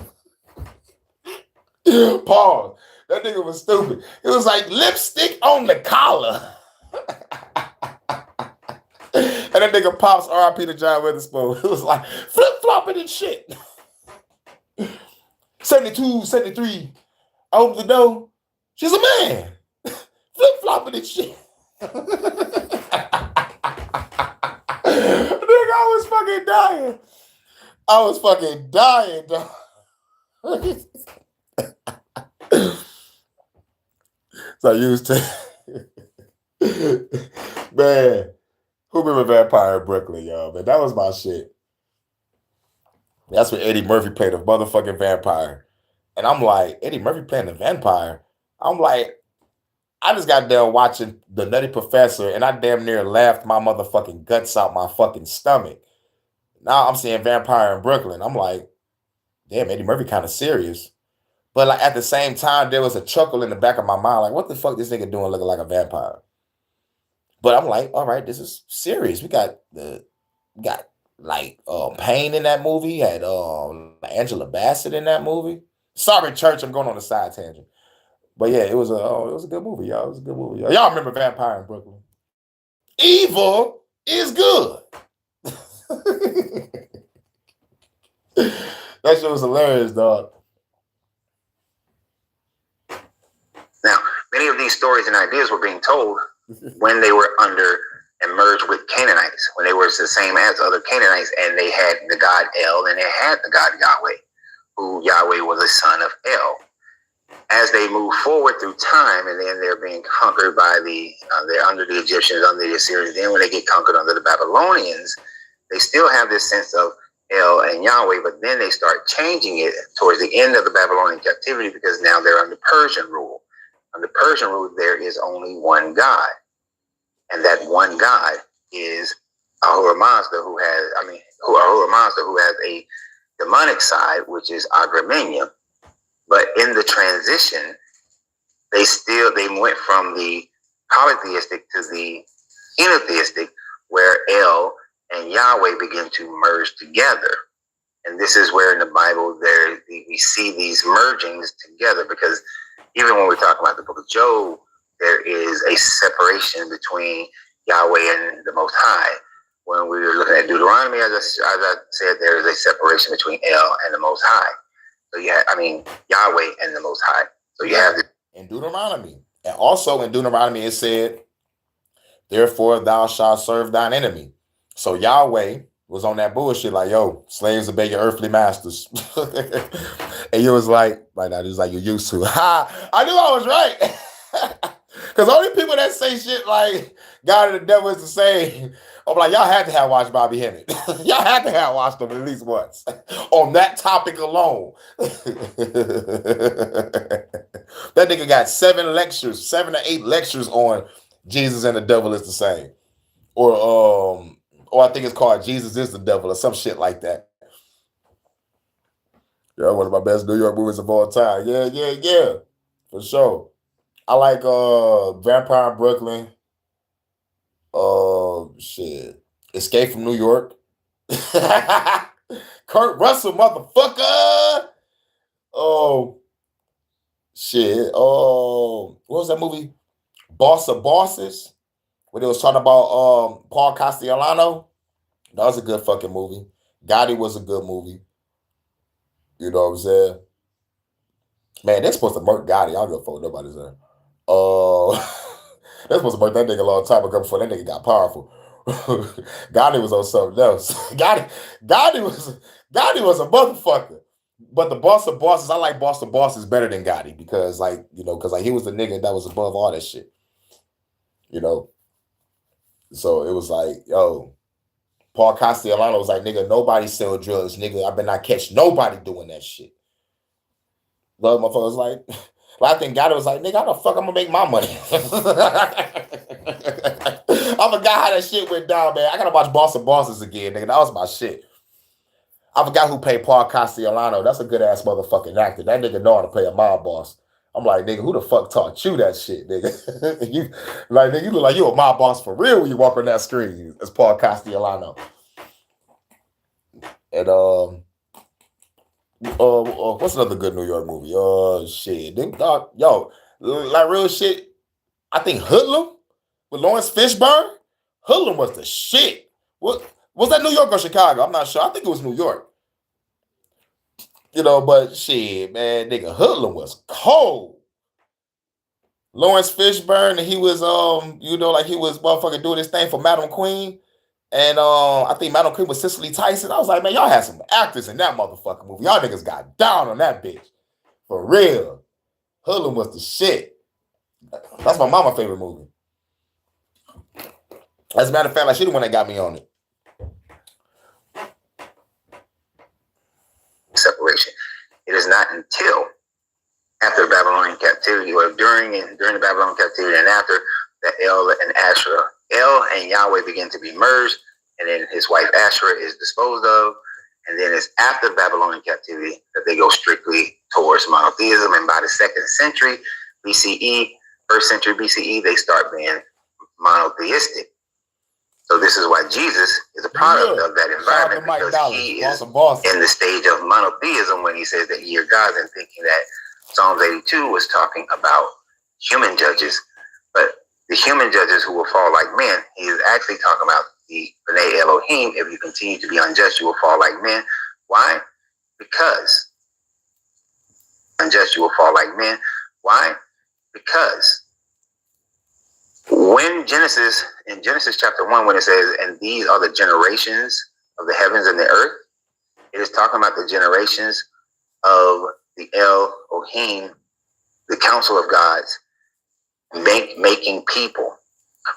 Pause. That nigga was stupid. It was like lipstick on the collar. And that nigga Pops, R.I.P. to John Witherspoon. It was like flip-flopping and shit. 72, 73. I opened the door. She's a man. Flip-flopping and shit. Nigga, I was fucking dying. I was fucking dying, dog. So I used to, man, who remember Vampire in Brooklyn, y'all? Man, that was my shit. That's when Eddie Murphy played a motherfucking vampire. And I'm like, Eddie Murphy playing the vampire? I'm like, I just got done watching The Nutty Professor and I damn near laughed my motherfucking guts out my fucking stomach. Now I'm seeing Vampire in Brooklyn. I'm like, damn, Eddie Murphy kind of serious. But like at the same time, there was a chuckle in the back of my mind, like, what the fuck this nigga doing looking like a vampire? But I'm like, all right, this is serious. We got Payne in that movie. Had Angela Bassett in that movie. Sorry, church, I'm going on a side tangent. But yeah, it was a good movie, y'all. It was a good movie, y'all. Y'all remember Vampire in Brooklyn? Evil is good. That shit was hilarious, dog. Now, many of these stories and ideas were being told when they were under and merged with Canaanites, when they were the same as other Canaanites, and they had the god El and they had the god Yahweh, who Yahweh was a son of El. As they move forward through time, and then they're being conquered by they're under the Egyptians, under the Assyrians. Then when they get conquered under the Babylonians, they still have this sense of El and Yahweh, but then they start changing it towards the end of the Babylonian captivity because now they're under Persian rule. Under Persian rule, there is only one God. And that one God is Ahura Mazda, who has a demonic side, which is Agramenyum. But in the transition, they went from the polytheistic to the henotheistic, where El and Yahweh begin to merge together. And this is where in the Bible we see these mergings together, because even when we're talking about the book of Job, there is a separation between Yahweh and the Most High. When we were looking at Deuteronomy, as I said, there is a separation between El and the Most High. So Yahweh and the Most High. So you have in Deuteronomy. And also in Deuteronomy it said, therefore thou shalt serve thine enemy. So Yahweh was on that bullshit like, yo, slaves obey your earthly masters. And you was like that. He was like, you used to. Ha! I knew I was right. Because only people that say shit like God and the devil is the same, I'm like, y'all had to have watched Bobby Hemmett. Y'all had to have watched him at least once on that topic alone. That nigga got 7 or 8 lectures on Jesus and the devil is the same. Or I think it's called Jesus is the Devil or some shit like that. Yeah, one of my best New York movies of all time. Yeah. For sure. I like Vampire in Brooklyn. Shit. Escape from New York. Kurt Russell, motherfucker. Oh, shit. Oh, what was that movie? Boss of Bosses? When they was talking about Paul Castellano. That was a good fucking movie. Gotti was a good movie. You know what I'm saying? Man, they're supposed to murk Gotti. I don't give a fuck what nobody's there. They're supposed to murk that nigga a long time ago before that nigga got powerful. Gotti was on something else. Gotti was a motherfucker. But the Boss of Bosses, I like Boss of Bosses better than Gotti because he was the nigga that was above all that shit. You know? So it was like, yo, Paul Castellano was like, nigga, nobody sell drugs, nigga. I better not catch nobody doing that shit. Love motherfuckers like, I think God was like, nigga, how the fuck I'm gonna make my money? I forgot how that shit went down, man. I gotta watch Boss of Bosses again, nigga. That was my shit. I forgot who played Paul Castellano. That's a good ass motherfucking actor. That nigga know how to play a mob boss. I'm like, nigga, who the fuck taught you that shit, nigga? You nigga, you look like you a mob boss for real when you walk on that screen. It's Paul Castellano. And what's another good New York movie? Shit, yo, like real shit. I think Hoodlum with Lawrence Fishburne. Hoodlum was the shit. What was that, New York or Chicago? I'm not sure. I think it was New York. But shit, man, nigga, Hoodlum was cold. Lawrence Fishburne, and he was like he was motherfucking doing this thing for Madam Queen. And I think Madam Queen was Cicely Tyson. I was like, man, y'all had some actors in that motherfucking movie. Y'all niggas got down on that bitch. For real. Hoodlum was the shit. That's my mama's favorite movie. As a matter of fact, like, she the one that got me on it. Separation. It is not until after the Babylonian captivity, or during the Babylonian captivity, and after that El and Asherah, El and Yahweh begin to be merged, and then his wife Asherah is disposed of, and then it's after Babylonian captivity that they go strictly towards monotheism. And by the 2nd century BCE, 1st century BCE, they start being monotheistic. So this is why Jesus is a product of that environment, because he is in the stage of monotheism when he says that ye are gods, and thinking that Psalms 82 was talking about human judges, but the human judges who will fall like men, he is actually talking about the B'nai Elohim. If you continue to be unjust, you will fall like men. Why? Because unjust, you will fall like men. Why? Because when in Genesis chapter 1, when it says, and these are the generations of the heavens and the earth, it is talking about the generations of the Elohim, the council of gods, making people.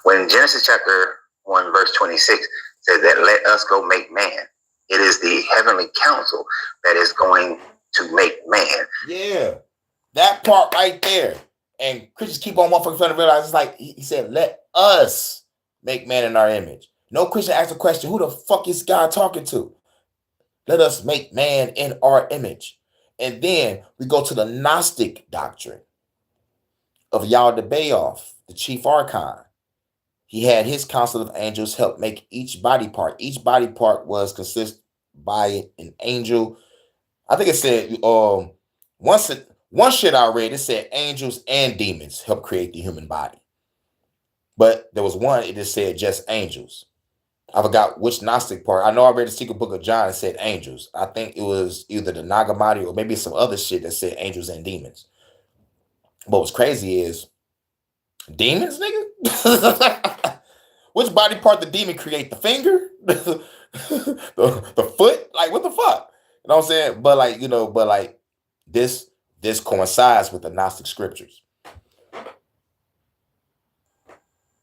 When Genesis chapter 1 verse 26 says that let us go make man, it is the heavenly council that is going to make man. Yeah, that part right there. And Christians keep on motherfucking trying to realize, it's like he said, let us make man in our image. No Christian asks the question, who the fuck is God talking to? Let us make man in our image. And then we go to the Gnostic doctrine of Yaldabaoth, the chief archon. He had his council of angels help make each body part. Each body part was consist by an angel. I think it said one shit I read, it said angels and demons help create the human body. But there was one, it just said just angels. I forgot which Gnostic part. I know I read the Secret Book of John, it said angels. I think it was either the Nag Hammadi or maybe some other shit that said angels and demons. But what's crazy is demons, nigga? Which body part the demon create? The finger? the foot? Like, what the fuck? You know what I'm saying? But like, this coincides with the Gnostic scriptures.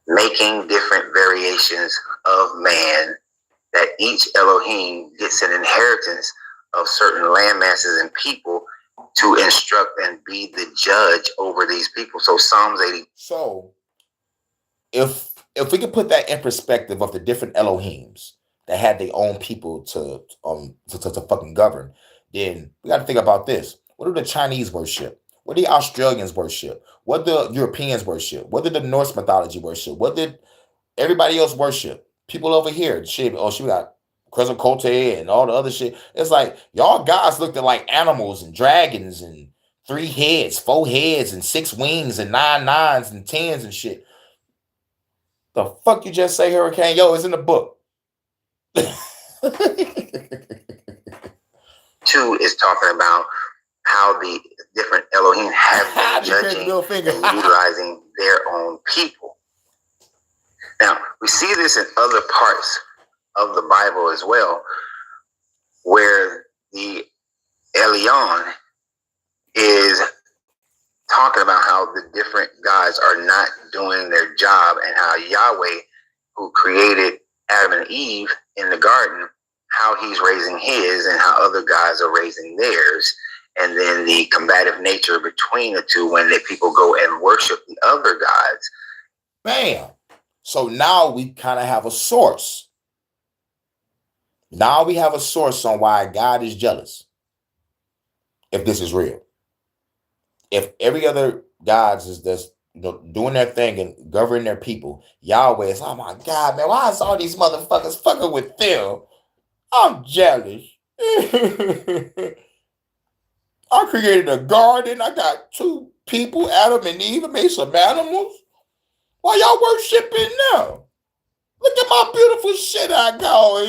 Making different variations of man, that each Elohim gets an inheritance of certain land masses and people to instruct and be the judge over these people. So Psalms 80. So if we could put that in perspective of the different Elohims that had their own people to fucking govern, then we got to think about this. What do the Chinese worship? What do the Australians worship? What do the Europeans worship? What did the Norse mythology worship? What did everybody else worship? People over here, shit. Oh, she got Quetzalcoatl and all the other shit. It's like y'all guys looked at like animals and dragons and 3 heads, 4 heads, and 6 wings and 9 nines and 10s and shit. The fuck you just say, Hurykane? Yo, it's in the book. 2 is talking about how the different Elohim have been judging and utilizing their own people. Now, we see this in other parts of the Bible as well, where the Elyon is talking about how the different gods are not doing their job, and how Yahweh, who created Adam and Eve in the garden, how he's raising his and how other guys are raising theirs, and then the combative nature between the two when people go and worship the other gods. Bam. So now we kind of have a source. Now we have a source on why God is jealous. If this is real. If every other gods is just doing their thing and governing their people, Yahweh is, oh my God, man, why is all these motherfuckers fucking with them? I'm jealous. I created a garden. I got 2 people, Adam and Eve, and made some animals. Why y'all worshiping them? Look at my beautiful shit I got.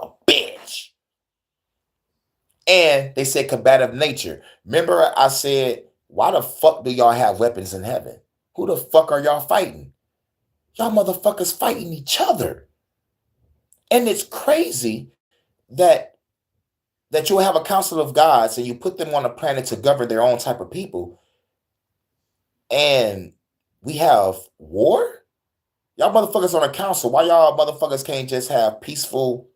A bitch. And they said combative nature. Remember I said, why the fuck do y'all have weapons in heaven? Who the fuck are y'all fighting? Y'all motherfuckers fighting each other. And it's crazy that you'll have a council of gods and you put them on a planet to govern their own type of people. And we have war? Y'all motherfuckers on a council. Why y'all motherfuckers can't just have peaceful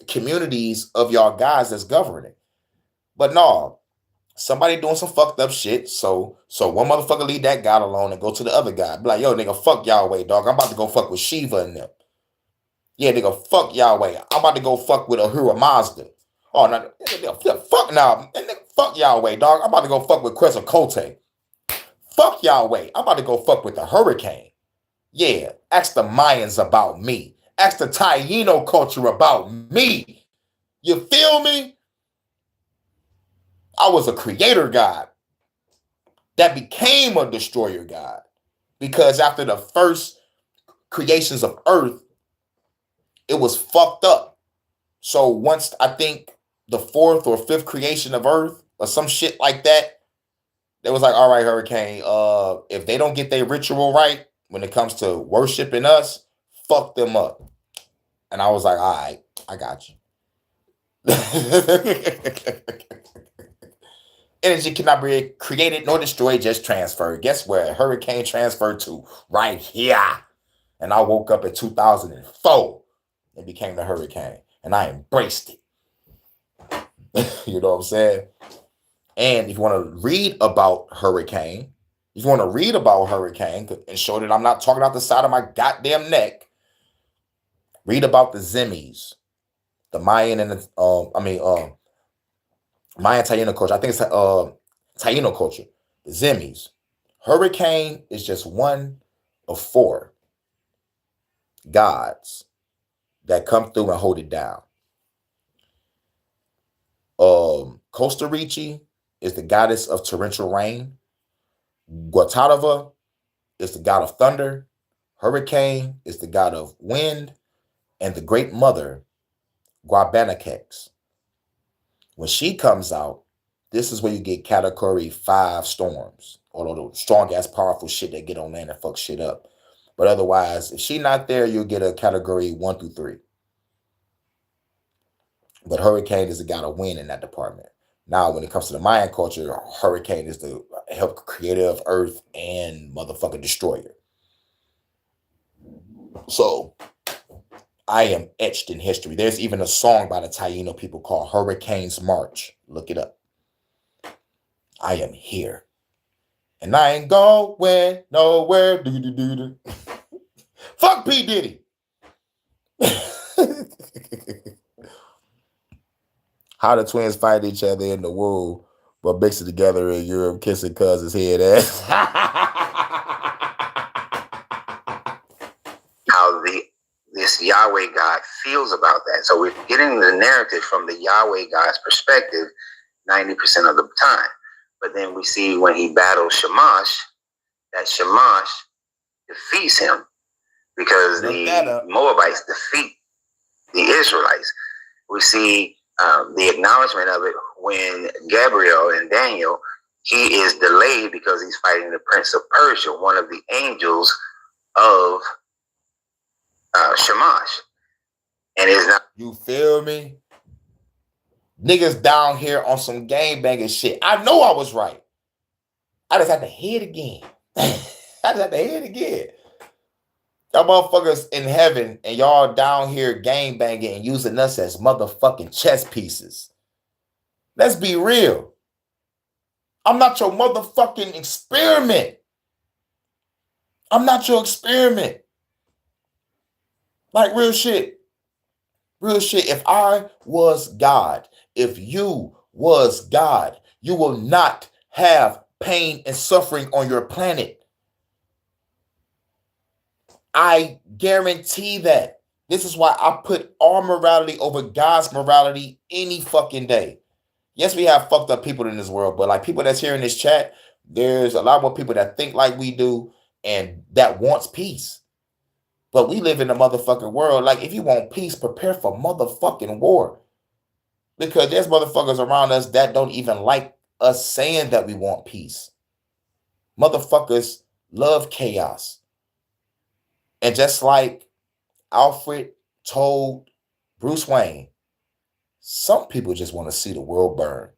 communities of y'all guys that's governing? But no, somebody doing some fucked up shit. So one motherfucker leave that god alone and go to the other guy. Be like, yo, nigga, fuck Yahweh, dog. I'm about to go fuck with Shiva and them. Yeah, nigga, fuck Yahweh. I'm about to go fuck with Ahura Mazda. Oh, no, fuck now. Fuck Yahweh, dog. I'm about to go fuck with Quetzalcoatl. Fuck Yahweh. I'm about to go fuck with the Hurykane. Yeah, ask the Mayans about me. Ask the Taino culture about me. You feel me? I was a creator god that became a destroyer god. Because after the first creations of earth, it was fucked up. So once I think the 4th or 5th creation of earth or some shit like that, they was like, all right, Hurykane, if they don't get their ritual right when it comes to worshiping us, fuck them up. And I was like, all right, I got you. Energy cannot be created nor destroyed, just transferred. Guess where Hurykane transferred to? Right here. And I woke up in 2004 and became the Hurykane. And I embraced it. You know what I'm saying? And if you want to read about Hurykane, and show that I'm not talking out the side of my goddamn neck, read about the Zemis, the Mayan and the Mayan Taino culture. I think it's Taino culture. The Zemis. Hurykane is just one of 4 gods that come through and hold it down. Costa Ricci is the goddess of torrential rain. Guatarava is the god of thunder. Hurykane is the god of wind. And the great mother, Guabanakex. When she comes out, this is where you get category 5 storms. Although the strong ass powerful shit that get on land and fuck shit up. But otherwise, if she not there, you'll get a category 1 through 3. But Hurykane is the god of wind in that department. Now, when it comes to the Mayan culture, Hurykane is the help creator of earth and motherfucking destroyer. So I am etched in history. There's even a song by the Taino people called Hurricane's March. Look it up. I am here. And I ain't going nowhere. Fuck P. Diddy. How the twins fight each other in the womb, but mix it together in Europe, kissing cousins head ass. How this Yahweh God feels about that. So we're getting the narrative from the Yahweh God's perspective 90% of the time. But then we see when he battles Shamash, that Shamash defeats him because the Moabites defeat the Israelites. We see the acknowledgement of it when Gabriel and Daniel, he is delayed because he's fighting the Prince of Persia, one of the angels of Shamash. And it's not. You feel me? Niggas down here on some gang banging shit. I know I was right. I just had to hear it again. Y'all Y'all motherfuckers in heaven and y'all down here gang banging and using us as motherfucking chess pieces. Let's be real. I'm not your motherfucking experiment. I'm not your experiment. Like real shit. Real shit. If I was God, if you was God, you will not have pain and suffering on your planet. I guarantee that. This is why I put our morality over God's morality any fucking day. Yes, we have fucked up people in this world, but like people that's here in this chat, there's a lot more people that think like we do and that wants peace. But we live in a motherfucking world. Like, if you want peace, prepare for motherfucking war. Because there's motherfuckers around us that don't even like us saying that we want peace. Motherfuckers love chaos. And just like Alfred told Bruce Wayne, some people just want to see the world burn.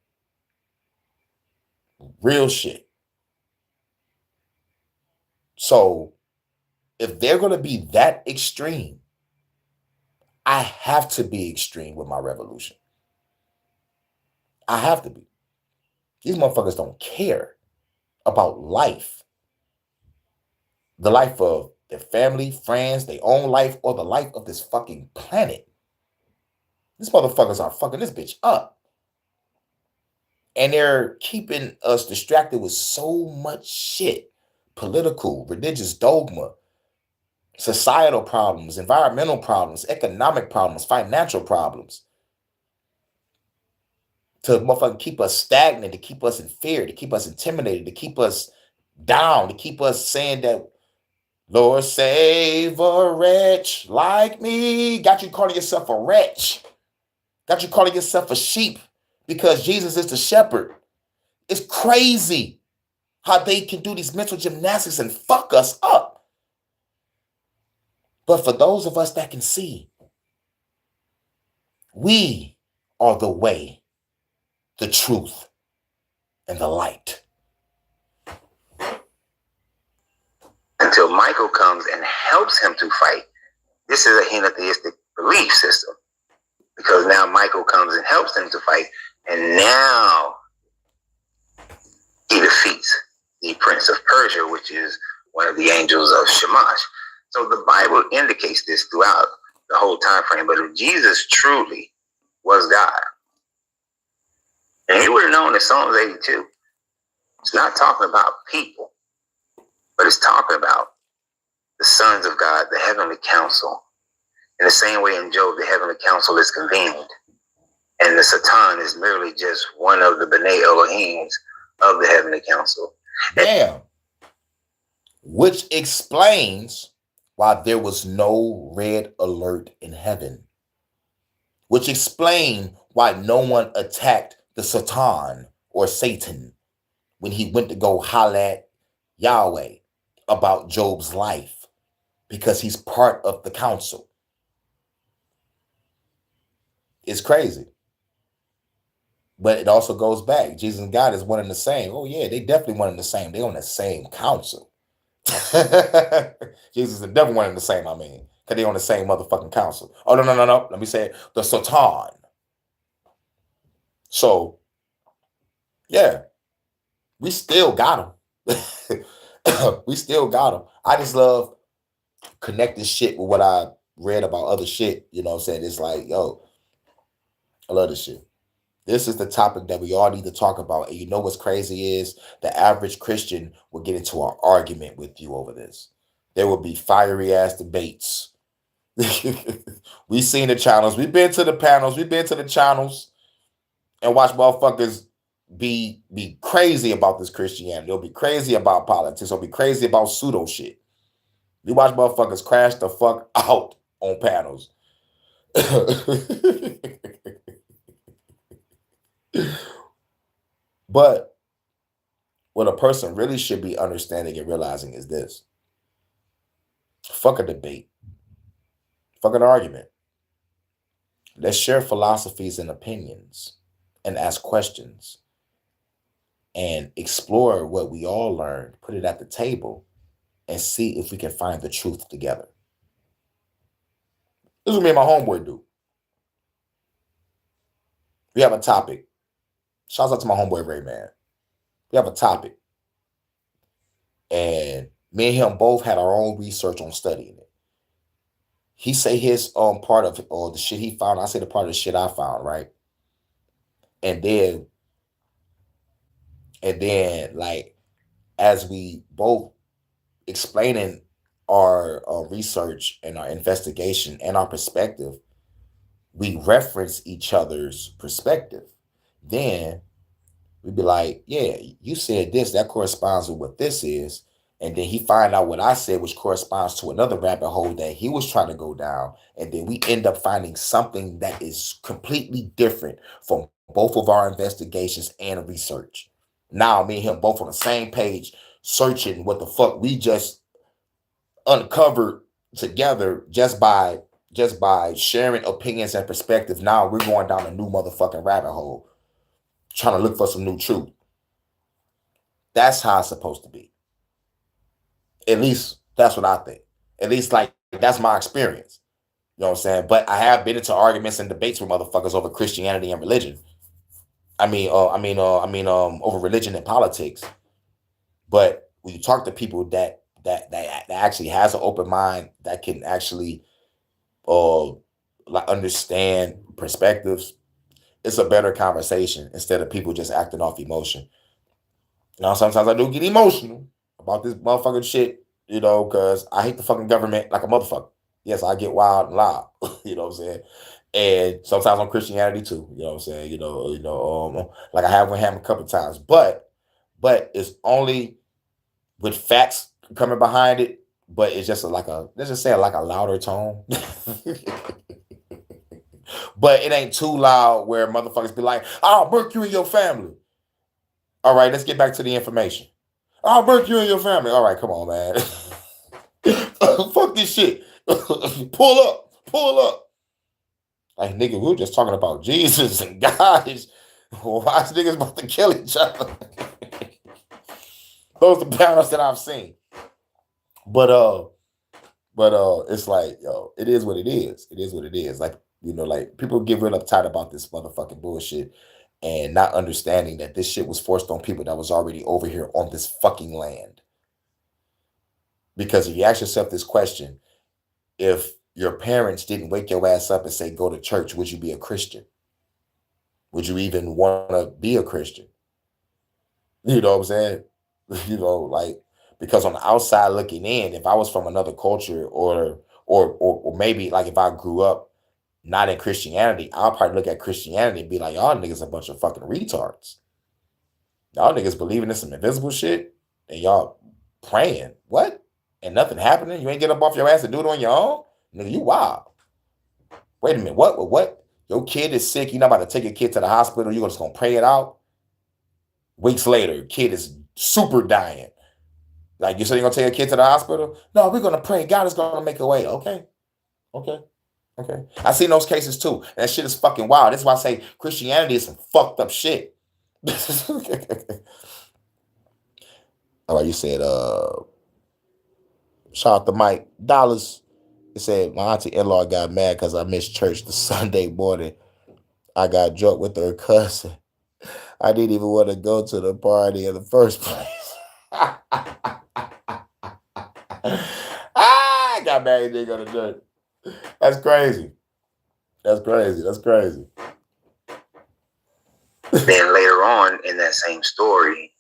Real shit. So, if they're going to be that extreme, I have to be extreme with my revolution. I have to be. These motherfuckers don't care about life. The life of their family, friends, their own life, or the life of this fucking planet. These motherfuckers are fucking this bitch up. And they're keeping us distracted with so much shit. Political, religious dogma, societal problems, environmental problems, economic problems, financial problems. To motherfucking keep us stagnant, to keep us in fear, to keep us intimidated, to keep us down, to keep us saying that, Lord, save a wretch like me. Got you calling yourself a wretch. Got you calling yourself a sheep because Jesus is the shepherd. It's crazy how they can do these mental gymnastics and fuck us up. But for those of us that can see, we are the way, the truth, and the light. Until Michael comes and helps him to fight. This is a henotheistic belief system. Because now Michael comes and helps him to fight. And now he defeats the Prince of Persia, which is one of the angels of Shamash. So the Bible indicates this throughout the whole time frame. But if Jesus truly was God, and he would have known in Psalms 82, it's not talking about people, but it's talking about the sons of God, the heavenly council. In the same way in Job, the heavenly council is convened. And the Satan is merely just one of the B'nai Elohims of the heavenly council. Damn. Which explains why there was no red alert in heaven. Which explains why no one attacked the Satan or Satan when he went to go holler at Yahweh about Job's life. Because he's part of the council. It's crazy. But it also goes back. Jesus and God is one and the same. Oh, yeah, they definitely one and the same. They're on the same council. Jesus and devil one and the same, I mean. Because they're on the same motherfucking council. Oh, no. Let me say it. The Satan. So, yeah. We still got him. We still got him. I just love connecting shit with what I read about other shit. You know what I'm saying? It's like, yo, I love this shit. This is the topic that we all need to talk about. And you know what's crazy is the average Christian will get into an argument with you over this. There will be fiery ass debates. We've seen the channels. We've been to the panels. We've been to the channels and watch motherfuckers be crazy about this Christianity. They'll be crazy about politics. They'll be crazy about pseudo shit. We watch motherfuckers crash the fuck out on panels. But what a person really should be understanding and realizing is this. Fuck a debate. Fuck an argument. Let's share philosophies and opinions and ask questions and explore what we all learned, put it at the table, and see if we can find the truth together. This is what me and my homeboy do. We have a topic. Shouts out to my homeboy Ray, man. We have a topic. And me and him both had our own research on studying it. He say his part of or the shit he found. I say the part of the shit I found, right? And then like as we both explaining our research and our investigation and our perspective, we reference each other's perspective. Then we'd be like, yeah, you said this, that corresponds with what this is. And then he find out what I said, which corresponds to another rabbit hole that he was trying to go down. And then we end up finding something that is completely different from both of our investigations and research. Now me and him both on the same page, searching what the fuck we just uncovered together just by sharing opinions and perspectives. Now we're going down a new motherfucking rabbit hole, trying to look for some new truth. That's how it's supposed to be. At least that's what I think. At least like that's my experience. You know what I'm saying? But I have been into arguments and debates with motherfuckers over Christianity and religion. Over religion and politics. But when you talk to people that actually has an open mind, that can actually understand perspectives, it's a better conversation instead of people just acting off emotion. Now, sometimes I do get emotional about this motherfucking shit, you know, because I hate the fucking government like a motherfucker. Yes, I get wild and loud, you know what I'm saying? And sometimes on Christianity too, you know what I'm saying? Like I have with him a couple of times, but it's only with facts coming behind it, but it's just like a louder tone. But it ain't too loud where motherfuckers be like, I'll murk you and your family. All right, let's get back to the information. I'll murk you and your family. All right, come on, man. Fuck this shit. Pull up. Like, nigga, we were just talking about Jesus and guys. Why is niggas about to kill each other? Those are the panels that I've seen. But it's like, yo, it is what it is. It is what it is. Like, you know, like people get real uptight about this motherfucking bullshit and not understanding that this shit was forced on people that was already over here on this fucking land. Because if you ask yourself this question, if your parents didn't wake your ass up and say, go to church, would you be a Christian? Would you even want to be a Christian? You know what I'm saying? You know, like, because on the outside looking in, if I was from another culture or maybe like if I grew up not in Christianity, I'll probably look at Christianity and be like, y'all niggas a bunch of fucking retards. Y'all niggas believing in some invisible shit and y'all praying. What? And nothing happening? You ain't get up off your ass and do it on your own? Nigga, you wild. Wait a minute, what? Your kid is sick, you're not about to take your kid to the hospital, you're just gonna pray it out? Weeks later, your kid is super dying. Like, you said you're gonna take a kid to the hospital? No, we're gonna pray. God is gonna make a way. Okay. I've seen those cases too. That shit is fucking wild. That's why I say Christianity is some fucked up shit. All right, you said, shout out to Mike Dollars. He said, my auntie-in-law got mad because I missed church the Sunday morning. I got drunk with her cousin. I didn't even want to go to the party in the first place. I got mad and didn't go to church. That's crazy. Then later on in that same story,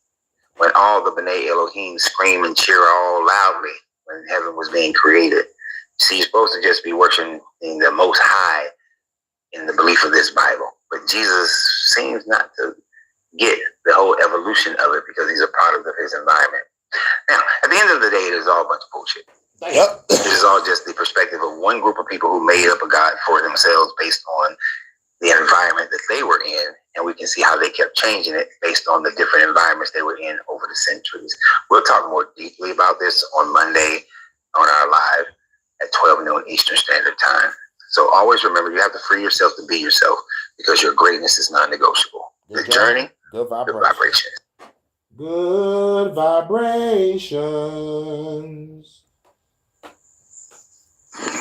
when all the B'nai Elohim scream and cheer all loudly when heaven was being created, see, you're supposed to just be worshiping the Most High in the belief of this Bible. But Jesus seems not to get the whole evolution of it because he's a product of his environment. Now, at the end of the day, it is all a bunch of bullshit. Yep. It is all just the perspective of one group of people who made up a God for themselves based on the environment that they were in. And we can see how they kept changing it based on the different environments they were in over the centuries. We'll talk more deeply about this on Monday on our live at 12 noon Eastern Standard Time. So always remember, you have to free yourself to be yourself because your greatness is non-negotiable. The journey, good vibration. Good vibrations.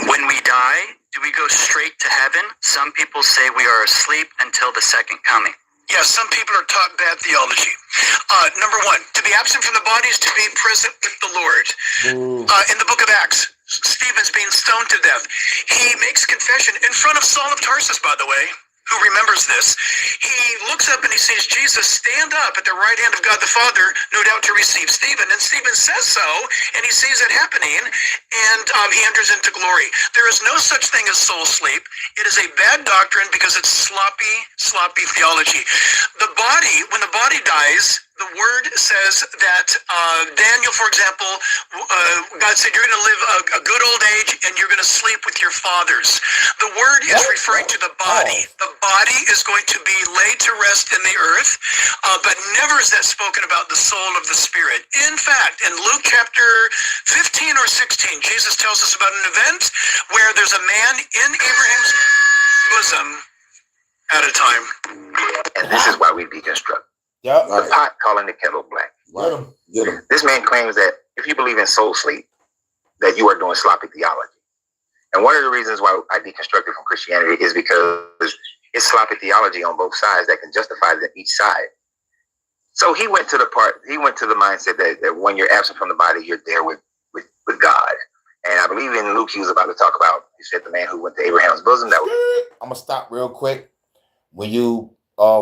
When we die, Do we go straight to heaven? Some people say we are asleep until the second coming. Yes, some people are taught bad theology. Number one, to be absent from the body is to be present with the Lord. In the book of Acts, Stephen's being stoned to death. He makes confession in front of Saul of Tarsus, by the way, who remembers this. He looks up and he sees Jesus stand up at the right hand of God the Father, no doubt to receive Stephen. And Stephen says so, and he sees it happening, and he enters into glory. There is no such thing as soul sleep. It is a bad doctrine because it's sloppy theology. The body, when the body dies, the word says that Daniel, for example, God said, you're going to live a good old age and you're going to sleep with your fathers. The word is referring to the body. The body is going to be laid to rest in the earth, but never is that spoken about the soul of the spirit. In fact, in Luke chapter 15 or 16, Jesus tells us about an event where there's a man in Abraham's bosom at a time. And this is why we deconstruct. Yep. The pot calling the kettle black. Get him. This man claims that if you believe in soul sleep, that you are doing sloppy theology. And one of the reasons why I deconstructed from Christianity is because it's sloppy theology on both sides that can justify each side. So he went to the mindset that when you're absent from the body, you're there with God. And I believe in Luke, he was about to talk about, he said the man who went to Abraham's bosom. That was. I'm gonna stop real quick. When you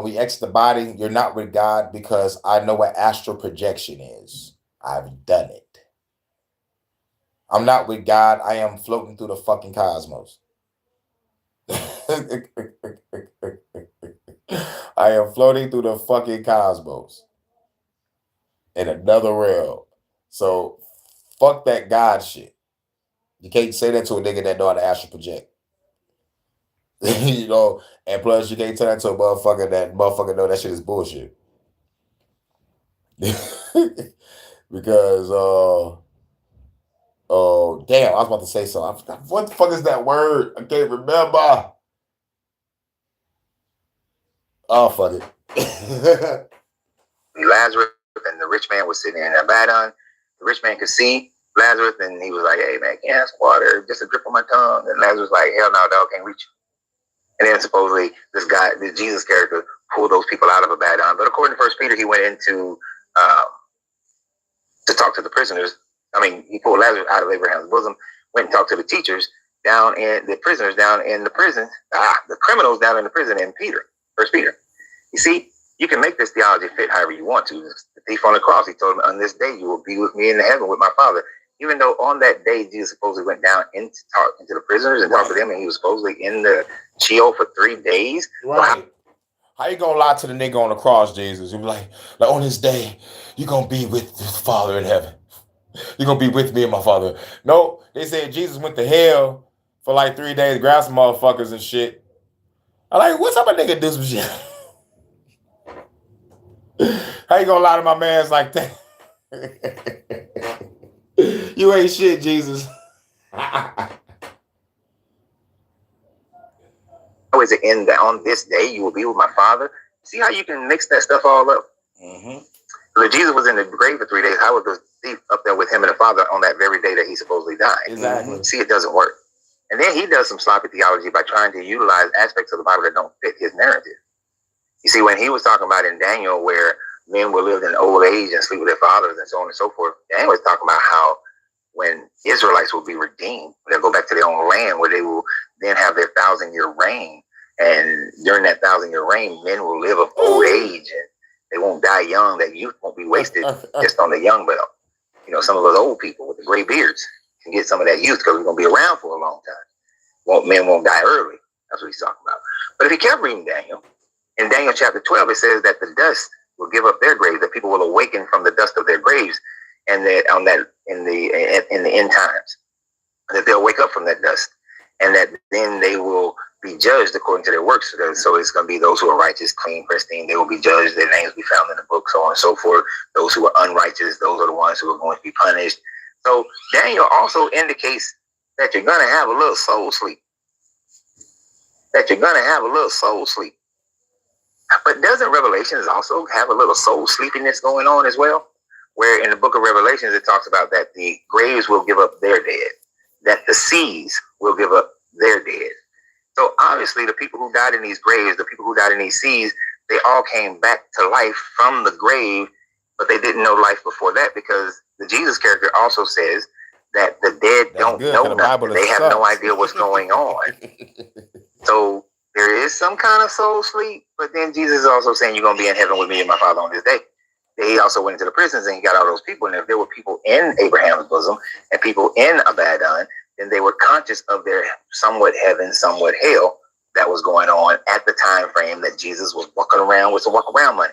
we exit the body, you're not with God, because I know what astral projection is. I've done it. I'm not with God. I am floating through the fucking cosmos. I am floating through the fucking cosmos in another realm. So fuck that God shit. You can't say that to a nigga that know how to astral project. You know, and plus you can't tell that to a motherfucker know that shit is bullshit. Because damn, I was about to say something. I forgot, what the fuck is that word? I can't remember. Oh, fuck it. Lazarus and the rich man was sitting in Abaddon. The rich man could see Lazarus, and he was like, "Hey man, can I have some water? Just a drip on my tongue." And Lazarus was like, "Hell no, dog, can't reach you." And then supposedly this guy, the Jesus character, pulled those people out of Abaddon. But according to 1 Peter, he went into to talk to the prisoners. I mean, he pulled Lazarus out of Abraham's bosom, went and talked to the teachers down in the prisoners down in the prison, the criminals down in the prison in 1 Peter. You see, you can make this theology fit however you want to. The thief on the cross, he told him, "On this day you will be with me in heaven with my Father." Even though on that day Jesus supposedly went down into the prisoners and talked to them, and he was supposedly in the Sheol for 3 days. Right. How you gonna lie to the nigga on the cross, Jesus? You be like on this day, you're gonna be with the Father in heaven. You're gonna be with me and my Father. No, they said Jesus went to hell for like 3 days, grabbed some motherfuckers and shit. I'm like, what's up, a nigga do some shit? How you gonna lie to my mans like that? You ain't shit, Jesus. Is it in that on this day you will be with my Father? See how you can mix that stuff all up? Mm-hmm. So if Jesus was in the grave for 3 days, how was the thief up there with him and the Father on that very day that he supposedly died? Exactly. See, it doesn't work. And then he does some sloppy theology by trying to utilize aspects of the Bible that don't fit his narrative. You see, when he was talking about in Daniel where men will live in old age and sleep with their fathers and so on and so forth, Daniel was talking about how when Israelites will be redeemed, they'll go back to their own land where they will then have their 1,000-year reign. And during that 1,000-year reign, men will live of old age and they won't die young. That youth won't be wasted just on the young, but some of us old people with the gray beards can get some of that youth because we're going to be around for a long time. Men won't die early. That's what he's talking about. But if you kept reading Daniel, in Daniel chapter 12, it says that the dust will give up their graves, that people will awaken from the dust of their graves, and that in the end times, that they'll wake up from that dust, and that then they will be judged according to their works. So it's going to be those who are righteous, clean, pristine. They will be judged. Their names will be found in the book, so on and so forth. Those who are unrighteous, those are the ones who are going to be punished. So Daniel also indicates that you're going to have a little soul sleep. But doesn't Revelations also have a little soul sleepiness going on as well? Where in the book of Revelations, it talks about that the graves will give up their dead, that the seas will give up they're dead. So obviously the people who died in these graves, the people who died in these seas, they all came back to life from the grave, but they didn't know life before that, because the Jesus character also says that the dead don't know nothing. They have no idea what's going on. So there is some kind of soul sleep, but then Jesus is also saying you're going to be in heaven with me and my Father on this day. He also went into the prisons and he got all those people. And if there were people in Abraham's bosom and people in Abaddon, then they were conscious of their somewhat heaven, somewhat hell that was going on at the time frame that Jesus was walking around with some walk around money.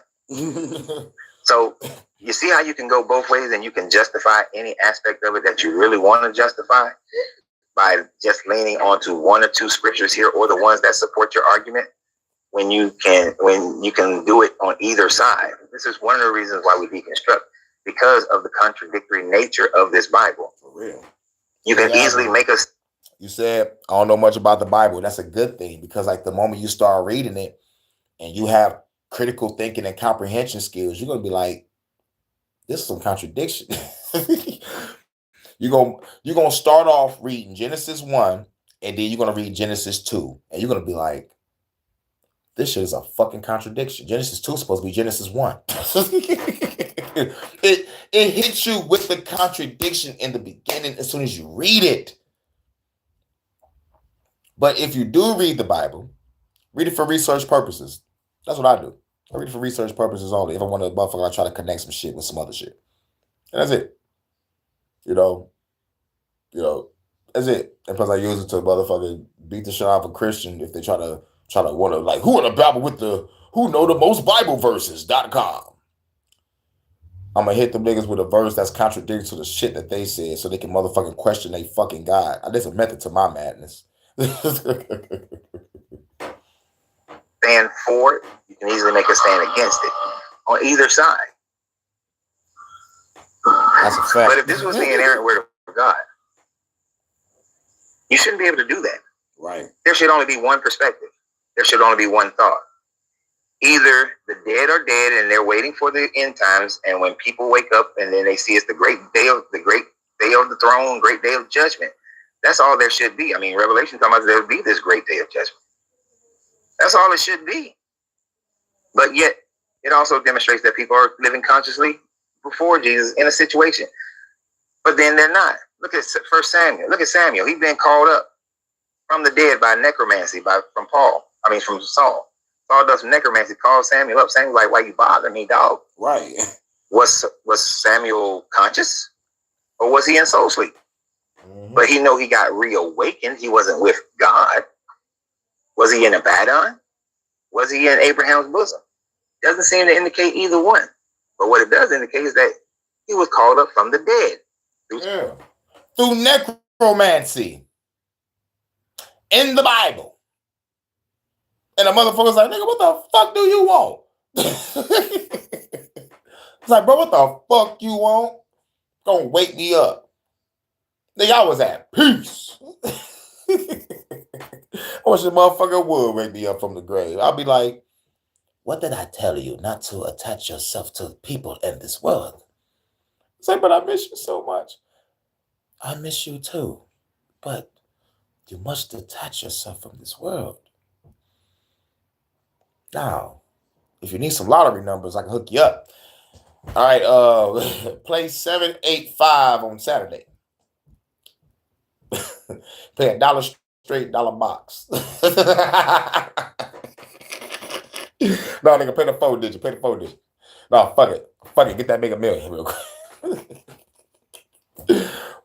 So you see how you can go both ways and you can justify any aspect of it that you really want to justify by just leaning onto one or two scriptures here, or the ones that support your argument, when you can do it on either side. This is one of the reasons why we deconstruct, because of the contradictory nature of this Bible. For real. You can easily make us. You said, I don't know much about the Bible. That's a good thing, because like the moment you start reading it and you have critical thinking and comprehension skills, you're going to be like, this is some contradiction. You're going to start off reading Genesis 1, and then you're going to read Genesis 2, and you're going to be like, this shit is a fucking contradiction. Genesis 2 is supposed to be Genesis 1. It hits you with the contradiction in the beginning as soon as you read it. But if you do read the Bible, read it for research purposes. That's what I do. I read it for research purposes only. If I want to motherfucker, I try to connect some shit with some other shit. And that's it. You know, that's it. And plus I use it to motherfucker beat the shit out of a Christian if they try to want to, like, who in the Bible who know the most Bible verses.com. I'm going to hit them niggas with a verse that's contradictory to the shit that they said so they can motherfucking question they fucking God. There's a method to my madness. Stand for it. You can easily make a stand against it on either side. That's a fact. But if this was the inerrant word of God, you shouldn't be able to do that. Right. There should only be one perspective. There should only be one thought. Either the dead are dead and they're waiting for the end times, and when people wake up and then they see it's the great day of the throne, great day of judgment. That's all there should be. I mean, Revelation talking about there'll be this great day of judgment. That's all it should be. But yet, it also demonstrates that people are living consciously before Jesus in a situation. But then they're not. Look at 1 Samuel. Look at Samuel. He's been called up from the dead by necromancy, from Saul. Saul does necromancy, calls Samuel up. Samuel's like, why you bothering me, dog? Right. Was Samuel conscious? Or was he in soul sleep? Mm-hmm. But he know he got reawakened. He wasn't with God. Was he in Abaddon? Was he in Abraham's bosom? Doesn't seem to indicate either one. But what it does indicate is that he was called up from the dead. Through necromancy. In the Bible. And the motherfucker's like, nigga, what the fuck do you want? It's like, bro, what the fuck you want? Gonna wake me up. Nigga, I was at peace. I wish the motherfucker would wake me up from the grave. I'll be like, what did I tell you? Not to attach yourself to people in this world. It's like, but I miss you so much. I miss you too. But you must detach yourself from this world. Now, if you need some lottery numbers, I can hook you up. All right, play 785 on Saturday. Pay $1 straight, $1 box. No, nigga, pay the 4 digit. Pay the 4 digit. No, fuck it. Get that nigga $1 million real quick.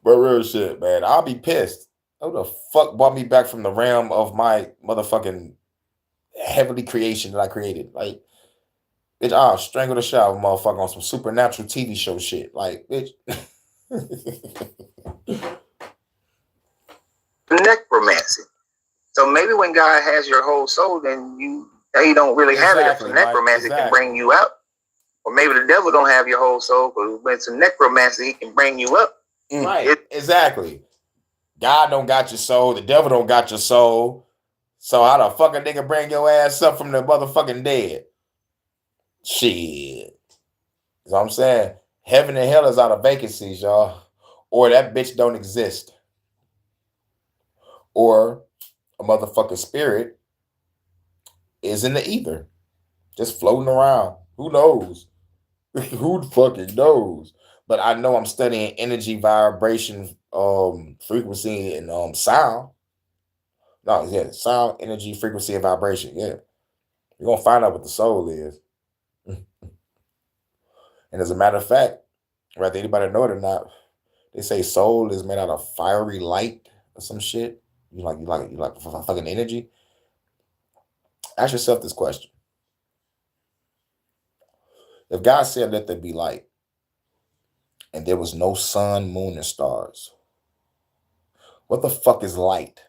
But real shit, man. I'll be pissed. Who the fuck brought me back from the realm of my motherfucking heavenly creation that I created? Like, bitch, I'll strangle the shit out of a motherfucker on some supernatural TV show shit. Like, bitch. Necromancy. So maybe when God has your whole soul, then you don't really have it. Some necromancy can bring you out. Or maybe the devil don't have your whole soul, but when some necromancy, he can bring you up. Right. Exactly. God don't got your soul. The devil don't got your soul. So how the fuck a nigga bring your ass up from the motherfucking dead? Shit. That's what I'm saying. Heaven and hell is out of vacancies, y'all. Or that bitch don't exist. Or a motherfucking spirit is in the ether, just floating around. Who knows? Who fucking knows? But I know I'm studying energy, vibration, frequency, and sound. No, yeah, sound, energy, frequency, and vibration. Yeah, you're gonna find out what the soul is. And as a matter of fact, whether anybody know it or not, they say soul is made out of fiery light or some shit. You like fucking energy. Ask yourself this question: if God said, "Let there be light," and there was no sun, moon, and stars, what the fuck is light?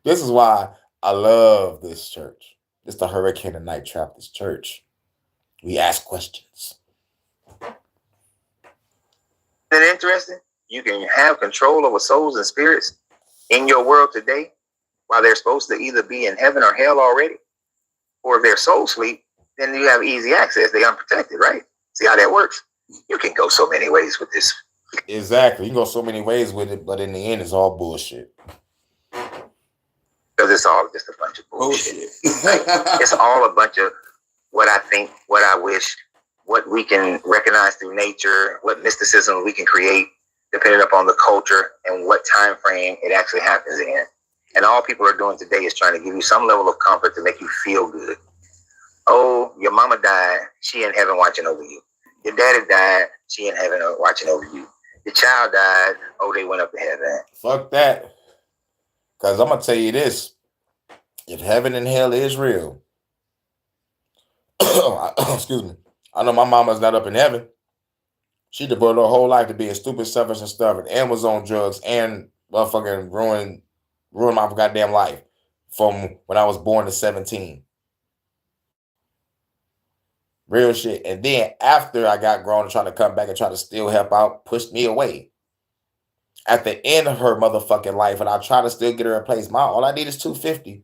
This is why I love this church. It's the Hurykane and Night Trappers church. We ask questions. Isn't it interesting? You can have control over souls and spirits in your world today while they're supposed to either be in heaven or hell already. Or if they're soul sleep, then you have easy access. They're unprotected, right? See how that works? You can go so many ways with this. Exactly. You can go so many ways with it, but in the end, it's all bullshit. Because it's all just a bunch of bullshit. It's all a bunch of what I think, what I wish, what we can recognize through nature, what mysticism we can create, depending upon the culture and what time frame it actually happens in. And all people are doing today is trying to give you some level of comfort to make you feel good. Oh, your mama died, she in heaven watching over you. Your daddy died, she in heaven watching over you. Your child died, oh, they went up to heaven. Fuck that. Because I'm going to tell you this. If heaven and hell is real, excuse me, I know my mama's not up in heaven. She devoted her whole life to being stupid, selfish, and stubborn, and was on drugs, and motherfucking ruined my goddamn life from when I was born to 17. Real shit. And then after I got grown and tried to come back and try to still help out, pushed me away. At the end of her motherfucking life, and I try to still get her a place. All I need is $250.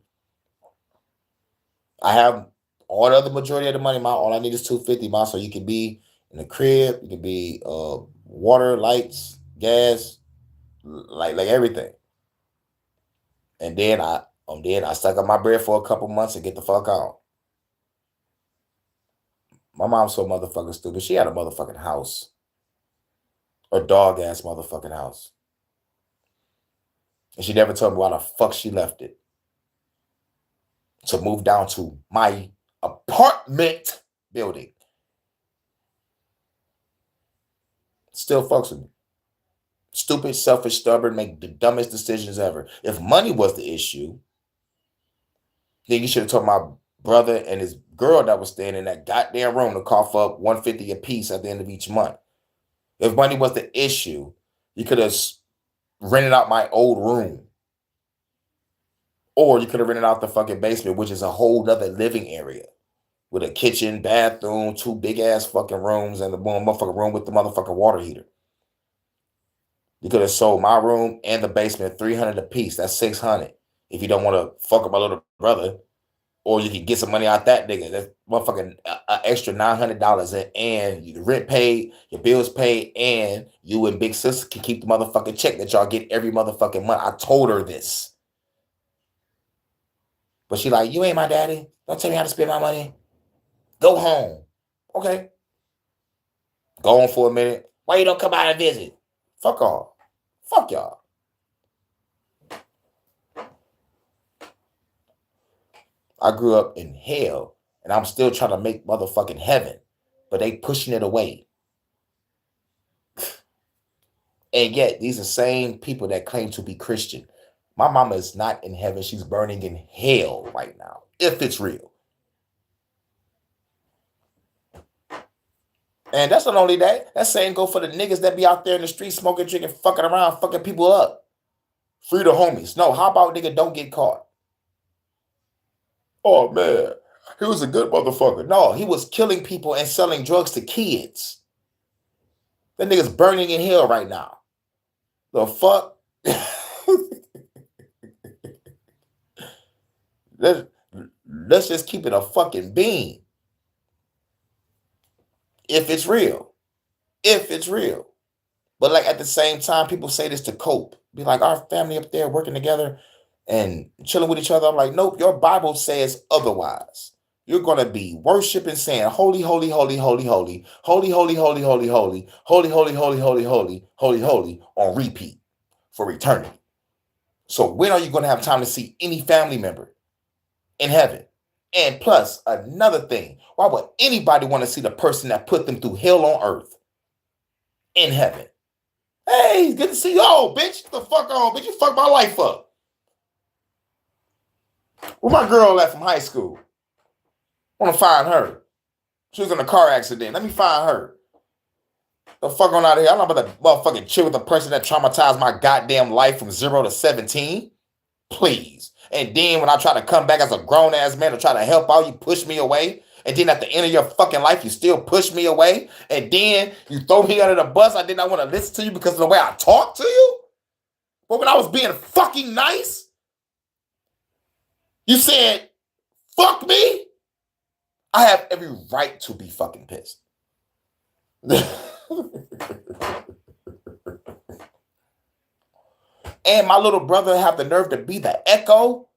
I have all the other majority of the money. All I need is $250, so you can be in the crib, you can be water, lights, gas, like everything. And then I stuck up my bread for a couple months and get the fuck out. My mom's so motherfucking stupid. She had a motherfucking house. A dog ass motherfucking house. And she never told me why the fuck she left it. To move down to my apartment building. Still fucks with me. Stupid, selfish, stubborn, make the dumbest decisions ever. If money was the issue, then you should have told my brother and his girl that was staying in that goddamn room to cough up $150 a piece at the end of each month. If money was the issue, you could have rented out my old room. Or you could have rented out the fucking basement, which is a whole other living area. With a kitchen, bathroom, 2 big ass fucking rooms, and the motherfucking room with the motherfucking water heater. You could have sold my room and the basement $300 a piece. That's $600. If you don't want to fuck with my little brother, or you can get some money out that nigga. That's motherfucking extra $900, and your rent paid, your bills paid, and you and big sis can keep the motherfucking check that y'all get every motherfucking month. I told her this, but she like, you ain't my daddy. Don't tell me how to spend my money. Go home. Okay. Go on for a minute. Why you don't come out and visit? Fuck off. Fuck y'all. I grew up in hell, and I'm still trying to make motherfucking heaven, but they pushing it away. And yet, these are the same people that claim to be Christian. My mama is not in heaven. She's burning in hell right now, if it's real. And that's not only that. That same go for the niggas that be out there in the street smoking, drinking, fucking around, fucking people up. Free the homies. No, how about nigga don't get caught? Oh, man, he was a good motherfucker. No, he was killing people and selling drugs to kids. That nigga's burning in hell right now. The fuck? Let's just keep it a fucking bean. If it's real. If it's real. But like at the same time, people say this to cope. Be like, our family up there working together and chilling with each other. I'm like, nope, your Bible says otherwise. You're gonna be worshiping, saying, holy, holy, holy, holy, holy, holy, holy, holy, holy, holy, holy, holy, holy, holy, holy, holy, holy, on repeat for eternity. So when are you gonna have time to see any family member in heaven? And plus, another thing, why would anybody want to see the person that put them through hell on earth in heaven? Hey, good to see you. Oh, bitch, get the fuck on, bitch. You fucked my life up. Where my girl at from high school? I want to find her. She was in a car accident. Let me find her. The fuck on out of here. I'm not about to motherfucking chill with the person that traumatized my goddamn life from 0 to 17. Please. And then when I try to come back as a grown-ass man to try to help out, you push me away. And then at the end of your fucking life, you still push me away. And then you throw me under the bus. I did not want to listen to you because of the way I talk to you. But when I was being fucking nice, you said, fuck me. I have every right to be fucking pissed. And my little brother have the nerve to be the echo.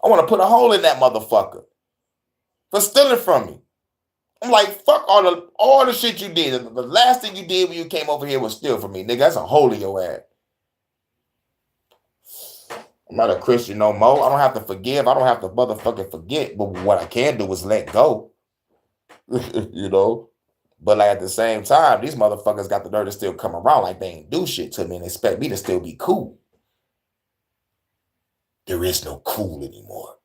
I want to put a hole in that motherfucker for stealing from me. I'm like, fuck all the shit you did. The last thing you did when you came over here was steal from me, nigga. That's a hole in your ass. I'm not a Christian no more. I don't have to forgive. I don't have to motherfucking forget. But what I can do is let go. You know? But like at the same time, these motherfuckers got the nerve to still come around like they ain't do shit to me and expect me to still be cool. There is no cool anymore.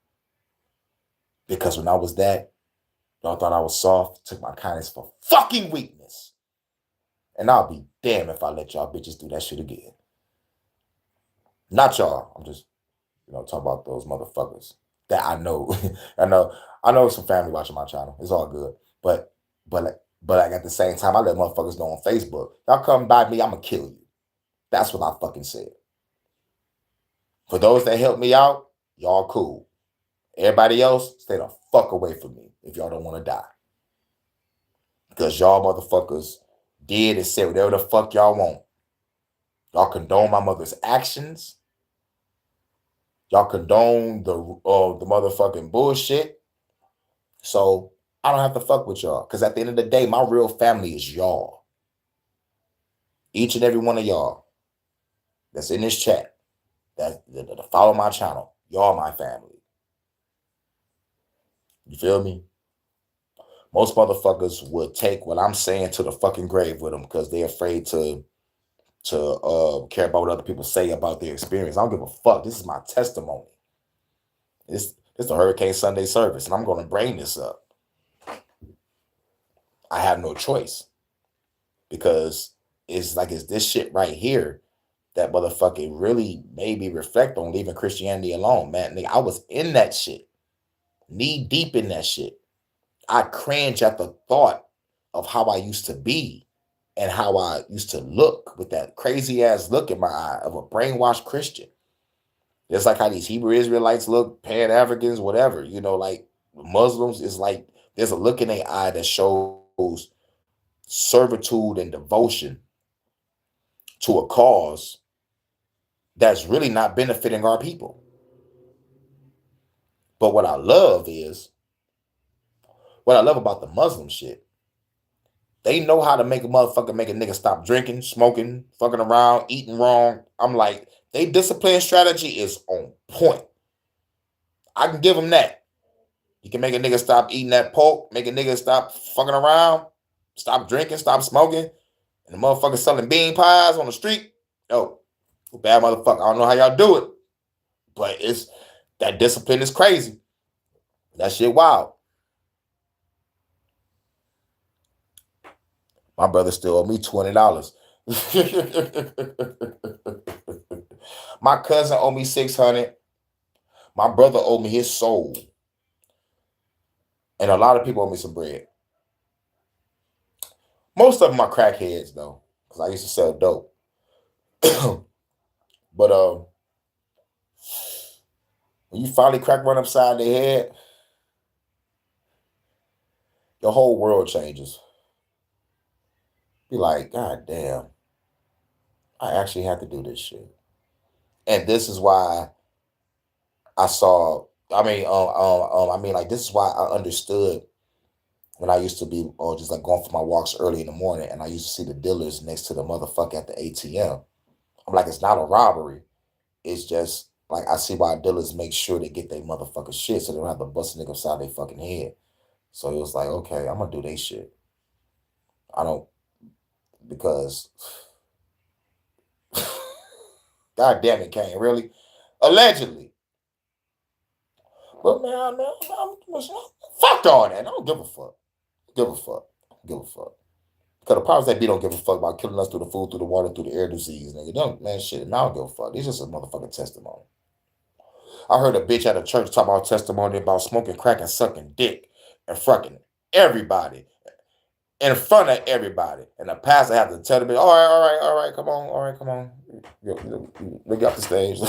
Because when I was that, y'all thought I was soft, took my kindness for fucking weakness. And I'll be damned if I let y'all bitches do that shit again. Not y'all. I'm just, talking about those motherfuckers that I know. I know some family watching my channel. It's all good. But like at the same time, I let motherfuckers know on Facebook, y'all come by me, I'm gonna kill you. That's what I fucking said. For those that help me out, y'all cool. Everybody else, stay the fuck away from me if y'all don't want to die. Because y'all motherfuckers did and said whatever the fuck y'all want. Y'all condone my mother's actions. Y'all condone the motherfucking bullshit. So I don't have to fuck with y'all. Because at the end of the day, my real family is y'all. Each and every one of y'all that's in this chat, that follow my channel, y'all my family. You feel me? Most motherfuckers would take what I'm saying to the fucking grave with them because they're afraid to care about what other people say about their experience. I don't give a fuck. This is my testimony. This is the Hurykane Sunday service, and I'm going to bring this up. I have no choice because it's this shit right here that motherfucking really made me reflect on leaving Christianity alone, man. Nigga, I was in that shit, knee deep in that shit. I cringe at the thought of how I used to be and how I used to look with that crazy ass look in my eye of a brainwashed Christian. Just like how these Hebrew Israelites look, Pan-Africans, whatever, like Muslims, is like there's a look in their eye that shows servitude and devotion to a cause that's really not benefiting our people. But what I love about the Muslim shit, they know how to make a nigga stop drinking, smoking, fucking around, eating wrong. I'm like, they discipline strategy is on point. I can give them that. You can make a nigga stop eating that pork, make a nigga stop fucking around, stop drinking, stop smoking, and the motherfucker selling bean pies on the street. Yo, bad motherfucker. I don't know how y'all do it, but that discipline is crazy. That shit wild. My brother still owe me $20. My cousin owe me $600. My brother owe me his soul. And a lot of people owe me some bread. Most of them are crackheads, though, because I used to sell dope. But when you finally crack one upside their head, your whole world changes. Be like, God damn, I actually have to do this shit. And this is why I saw. Like this is why I understood when I used to be just like going for my walks early in the morning, and I used to see the dealers next to the motherfucker at the ATM. I'm like, it's not a robbery. It's just like I see why dealers make sure they get their motherfucking shit so they don't have to bust a nigga upside their fucking head. So it was like, okay, I'm gonna do they shit. I don't because God damn it, Kane, really? Allegedly. But man, fuck all that. I don't give a fuck. Give a fuck. Give a fuck. Because the powers that be don't give a fuck about killing us through the food, through the water, through the air disease, nigga. Don't, man, shit. And I don't give a fuck. It's just a motherfucking testimony. I heard a bitch at a church talk about testimony about smoking crack and sucking dick and fucking everybody in front of everybody. And the pastor had to tell the bitch, all right, come on. Look up the stage.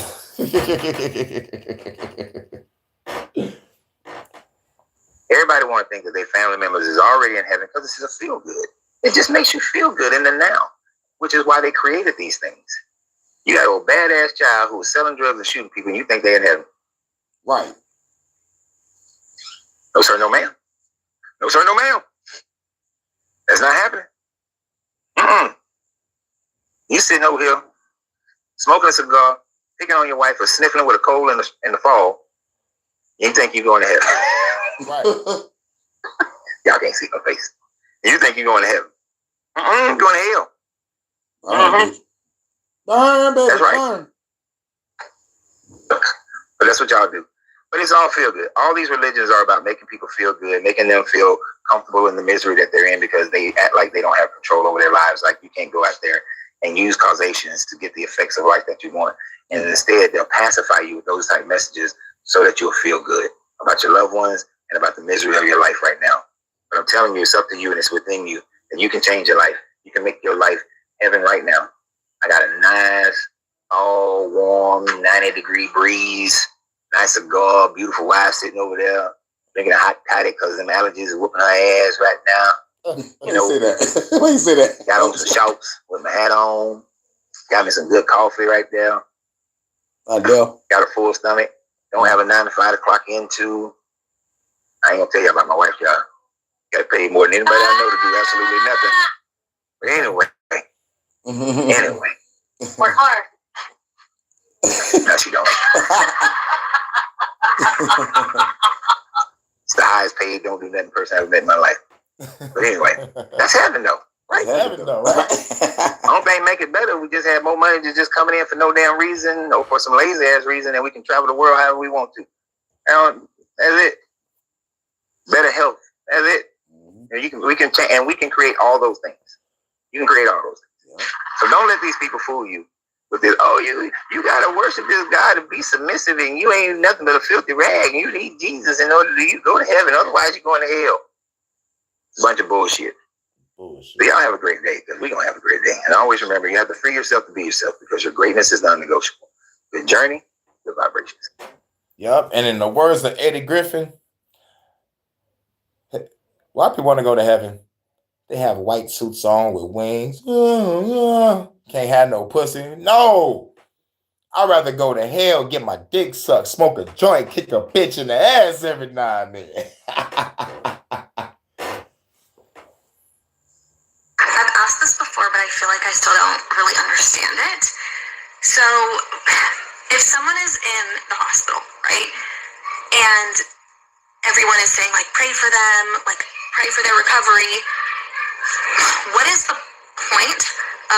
Everybody want to think that their family members is already in heaven because this is a feel good. It just makes you feel good in the now, which is why they created these things. You got a old badass child who was selling drugs and shooting people, and you think they're in heaven. Right. No, sir, no, ma'am. No, sir, no, ma'am. That's not happening. You sitting over here, smoking a cigar, picking on your wife, or sniffing with a cold in the fall. You think you're going to heaven. Right. Y'all can't see my face. You think you're going to heaven. You're going to hell. That's right. But that's what y'all do. But it's all feel good. All these religions are about making people feel good, making them feel comfortable in the misery that they're in because they act like they don't have control over their lives. Like you can't go out there and use causations to get the effects of life that you want. And instead, they'll pacify you with those type messages so that you'll feel good about your loved ones and about the misery of your life right now. But I'm telling you, it's up to you and it's within you. And you can change your life. You can make your life heaven right now. I got a nice, all warm, 90-degree breeze, nice cigar, beautiful wife sitting over there, drinking a hot toddy because them allergies are whooping her ass right now. Why you say that? Why you say that? Got on some shorts with my hat on. Got me some good coffee right there. I know. Got a full stomach. Don't have a 9 to 5 to clock into. I ain't gonna tell you about my wife, y'all. Got paid more than anybody I know to do absolutely nothing. But anyway. Work hard. No, she don't. It's the highest paid, don't do nothing person I've met in my life. But anyway, that's heaven though. Right? Heaven though, right? I don't think make it better. We just have more money just coming in for no damn reason or for some lazy ass reason, and we can travel the world however we want to. That's it. Better health. That's it. We can change, and we can create all those things. You can create all those things. Yeah. So don't let these people fool you with this. Oh, you gotta worship this God to be submissive, and you ain't nothing but a filthy rag. And you need Jesus in order to go to heaven. Otherwise, you're going to hell. It's a bunch of bullshit. So y'all have a great day, because we're gonna have a great day. And always remember, you have to free yourself to be yourself, because your greatness is non-negotiable. Good journey, good vibrations. Yep. And in the words of Eddie Griffin, why people want to go to heaven? They have white suits on with wings. Can't have no pussy. No. I'd rather go to hell, get my dick sucked, smoke a joint, kick a bitch in the ass every now and then. I've asked this before, but I feel like I still don't really understand it. So, if someone is in the hospital, right, and everyone is saying, like, pray for them, like, pray for their recovery, what is the point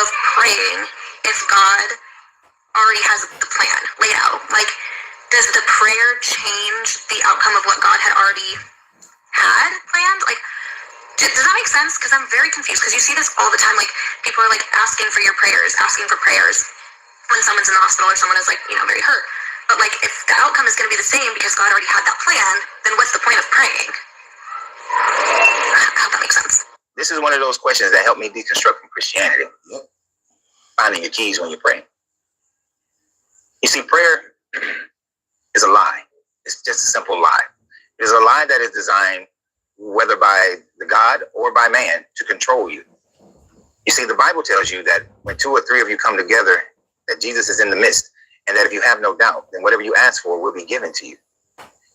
of praying if God already has the plan laid out? Like, does the prayer change the outcome of what God had already had planned? Like, does that make sense? Because I'm very confused, because you see this all the time. Like, people are, like, asking for prayers when someone's in the hospital or someone is, like, very hurt. But, like, if the outcome is going to be the same because God already had that plan, then what's the point of praying? I hope that makes sense. This is one of those questions that help me deconstruct from Christianity. Yep. Finding your keys when you're praying. You see, prayer is a lie. It's just a simple lie. It is a lie that is designed, whether by the God or by man, to control you. You see, the Bible tells you that when 2 or 3 of you come together, that Jesus is in the midst, and that if you have no doubt, then whatever you ask for will be given to you.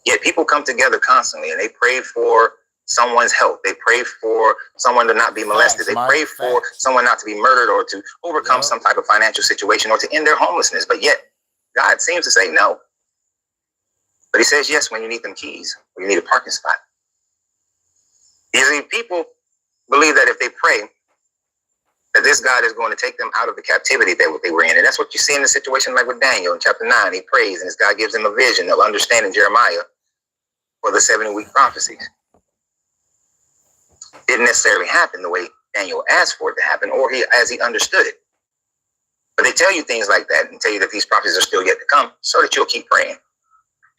Yet people come together constantly, and they pray for someone's health. They pray for someone to not be molested. They pray for someone not to be murdered or to overcome some type of financial situation or to end their homelessness. But yet, God seems to say no. But he says yes when you need them keys, or you need a parking spot. You see, people believe that if they pray, that this God is going to take them out of the captivity that they were in. And that's what you see in the situation like with Daniel in chapter 9. He prays, and this God gives him a vision. They'll understand in Jeremiah for the 70-week prophecies. Didn't necessarily happen the way Daniel asked for it to happen, or as he understood it. But they tell you things like that and tell you that these prophecies are still yet to come so that you'll keep praying.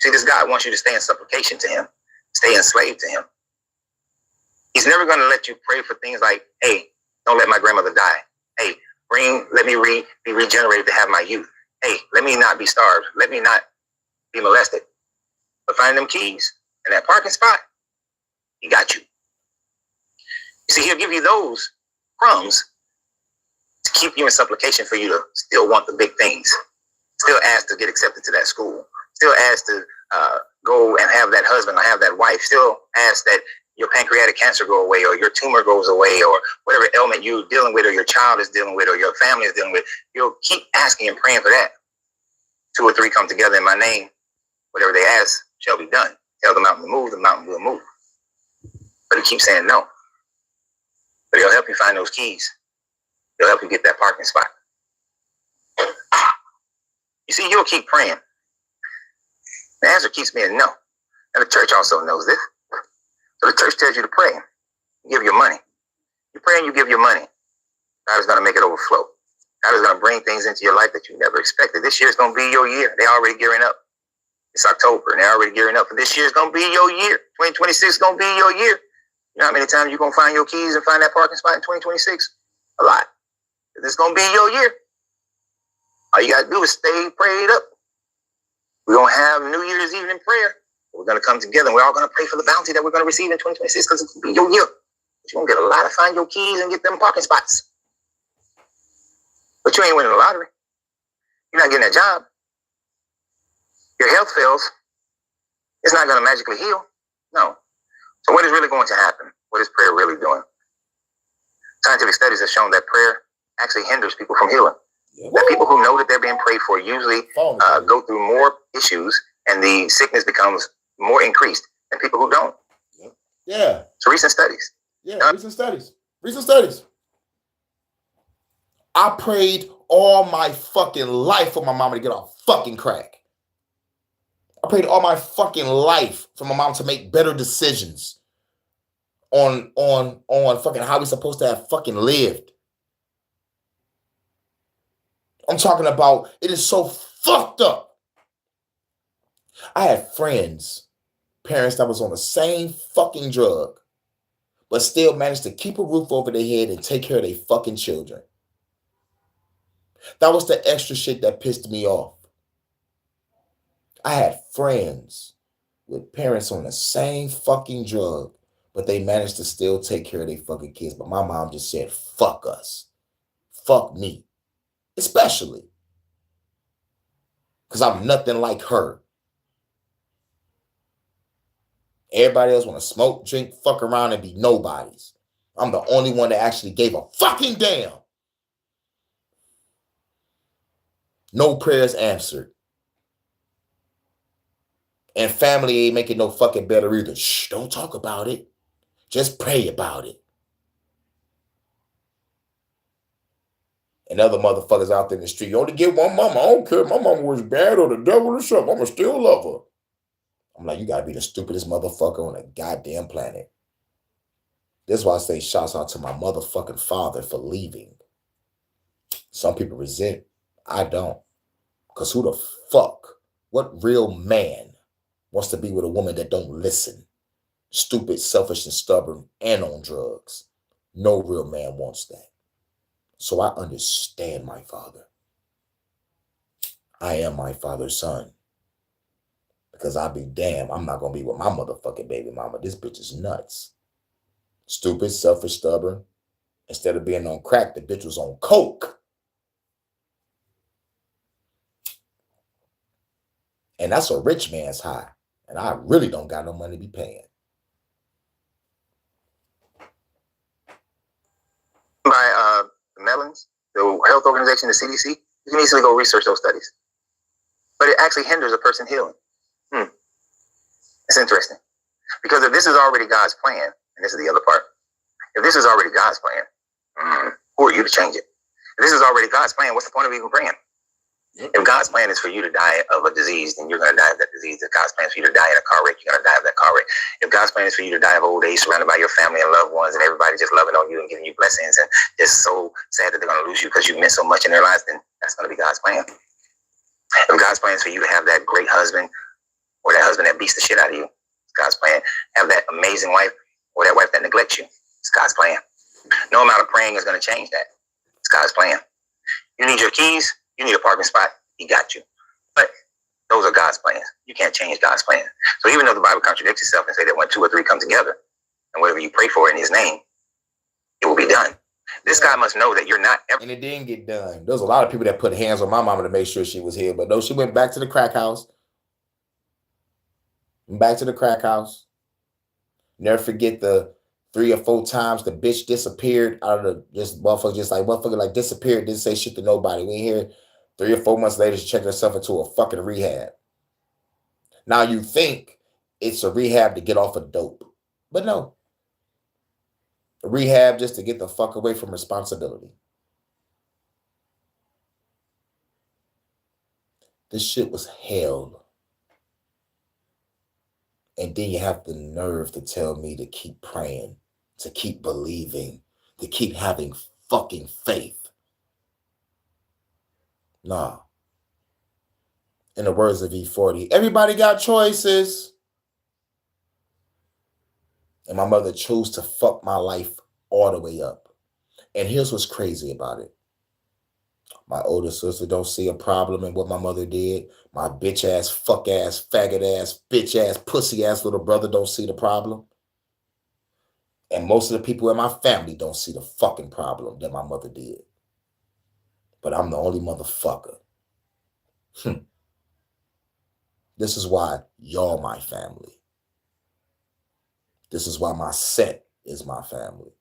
See, this God wants you to stay in supplication to him, stay enslaved to him. He's never going to let you pray for things like, hey, don't let my grandmother die. Hey, let me be regenerated to have my youth. Hey, let me not be starved. Let me not be molested. But find them keys and that parking spot, he got you. You see, he'll give you those crumbs to keep you in supplication for you to still want the big things. Still ask to get accepted to that school. Still ask to go and have that husband or have that wife. Still ask that your pancreatic cancer go away, or your tumor goes away, or whatever ailment you're dealing with, or your child is dealing with, or your family is dealing with. You'll keep asking and praying for that. 2 or 3 come together in my name. Whatever they ask shall be done. Tell the mountain to move, the mountain will move. But he keeps saying no. But he'll help you find those keys. He'll help you get that parking spot. You see, you'll keep praying. The answer keeps being no. And the church also knows this. So the church tells you to pray. You give your money. You pray and you give your money. God is going to make it overflow. God is going to bring things into your life that you never expected. This year is going to be your year. They're already gearing up. It's October, and they're already gearing up for this year is going to be your year. 2026 is going to be your year. You know how many times you're going to find your keys and find that parking spot in 2026? A lot. This is going to be your year. All you got to do is stay prayed up. We're going to have New Year's evening prayer. We're going to come together, and we're all going to pray for the bounty that we're going to receive in 2026 because it's going to be your year. But you're going to get a lot to find your keys and get them parking spots. But you ain't winning the lottery. You're not getting a job. Your health fails. It's not going to magically heal. No. So what is really going to happen? What is prayer really doing? Scientific studies have shown that prayer actually hinders people from healing. That people who know that they're being prayed for usually go through more issues, and the sickness becomes more increased than people who don't. Yeah. So recent studies. Yeah, recent studies. Recent studies. I prayed all my fucking life for my mama to get off fucking crack. I prayed all my fucking life for my mom to make better decisions on fucking how we supposed to have fucking lived. I'm talking about it is so fucked up. I had friends, parents that was on the same fucking drug, but still managed to keep a roof over their head and take care of their fucking children. That was the extra shit that pissed me off. I had friends with parents on the same fucking drug, but they managed to still take care of their fucking kids. But my mom just said, fuck us. Fuck me. Especially because I'm nothing like her. Everybody else want to smoke, drink, fuck around, and be nobodies. I'm the only one that actually gave a fucking damn. No prayers answered. And family ain't making no fucking better either. Shh, don't talk about it. Just pray about it. And other motherfuckers out there in the street, you only get one mama. I don't care if my mama was bad or the devil or something. I'ma still love her. I'm like, you gotta be the stupidest motherfucker on the goddamn planet. That's why I say shouts out to my motherfucking father for leaving. Some people resent. I don't. Because who the fuck, what real man wants to be with a woman that don't listen? Stupid, selfish, and stubborn, and on drugs. No real man wants that. So I understand my father. I am my father's son. Because I'll be damned, I'm not going to be with my motherfucking baby mama. This bitch is nuts. Stupid, selfish, stubborn, Instead of being on crack, the bitch was on coke. And that's a rich man's high. And I really don't got no money to be paying. By Mellons, the health organization, the CDC, you can easily go research those studies. But it actually hinders a person healing. It's interesting. Because if this is already God's plan, and this is the other part, if this is already God's plan, who are you to change it? If this is already God's plan, what's the point of even praying? If God's plan is for you to die of a disease, then you're going to die of that disease. If God's plan is for you to die in a car wreck, you're going to die of that car wreck. If God's plan is for you to die of old age, surrounded by your family and loved ones, and everybody just loving on you and giving you blessings, and just so sad that they're going to lose you because you meant so much in their lives, then that's going to be God's plan. If God's plan is for you to have that great husband, or that husband that beats the shit out of you, it's God's plan. Have that amazing wife, or that wife that neglects you, it's God's plan. No amount of praying is going to change that. It's God's plan. You need your keys, you need a parking spot, He got you. But those are God's plans. You can't change God's plan. So even though the Bible contradicts itself and say that when 2 or 3 come together, and whatever you pray for in His name, it will be done. This guy must know that you're not ever. And it didn't get done. There's a lot of people that put hands on my mama to make sure she was healed. But no, she went back to the crack house. Back to the crack house. Never forget the 3 or 4 times the bitch disappeared out of the just motherfucker like disappeared, didn't say shit to nobody. We ain't hear 3 or 4 months later, she checked herself into a fucking rehab. Now you think it's a rehab to get off of dope. But no. A rehab just to get the fuck away from responsibility. This shit was hell. And then you have the nerve to tell me to keep praying, to keep believing, to keep having fucking faith. Nah. In the words of E40, everybody got choices. And my mother chose to fuck my life all the way up. And here's what's crazy about it. My older sister don't see a problem in what my mother did. My bitch ass, fuck ass, faggot ass, bitch ass, pussy ass little brother don't see the problem. And most of the people in my family don't see the fucking problem that my mother did. But I'm the only motherfucker. This is why y'all my family. This is why my set is my family.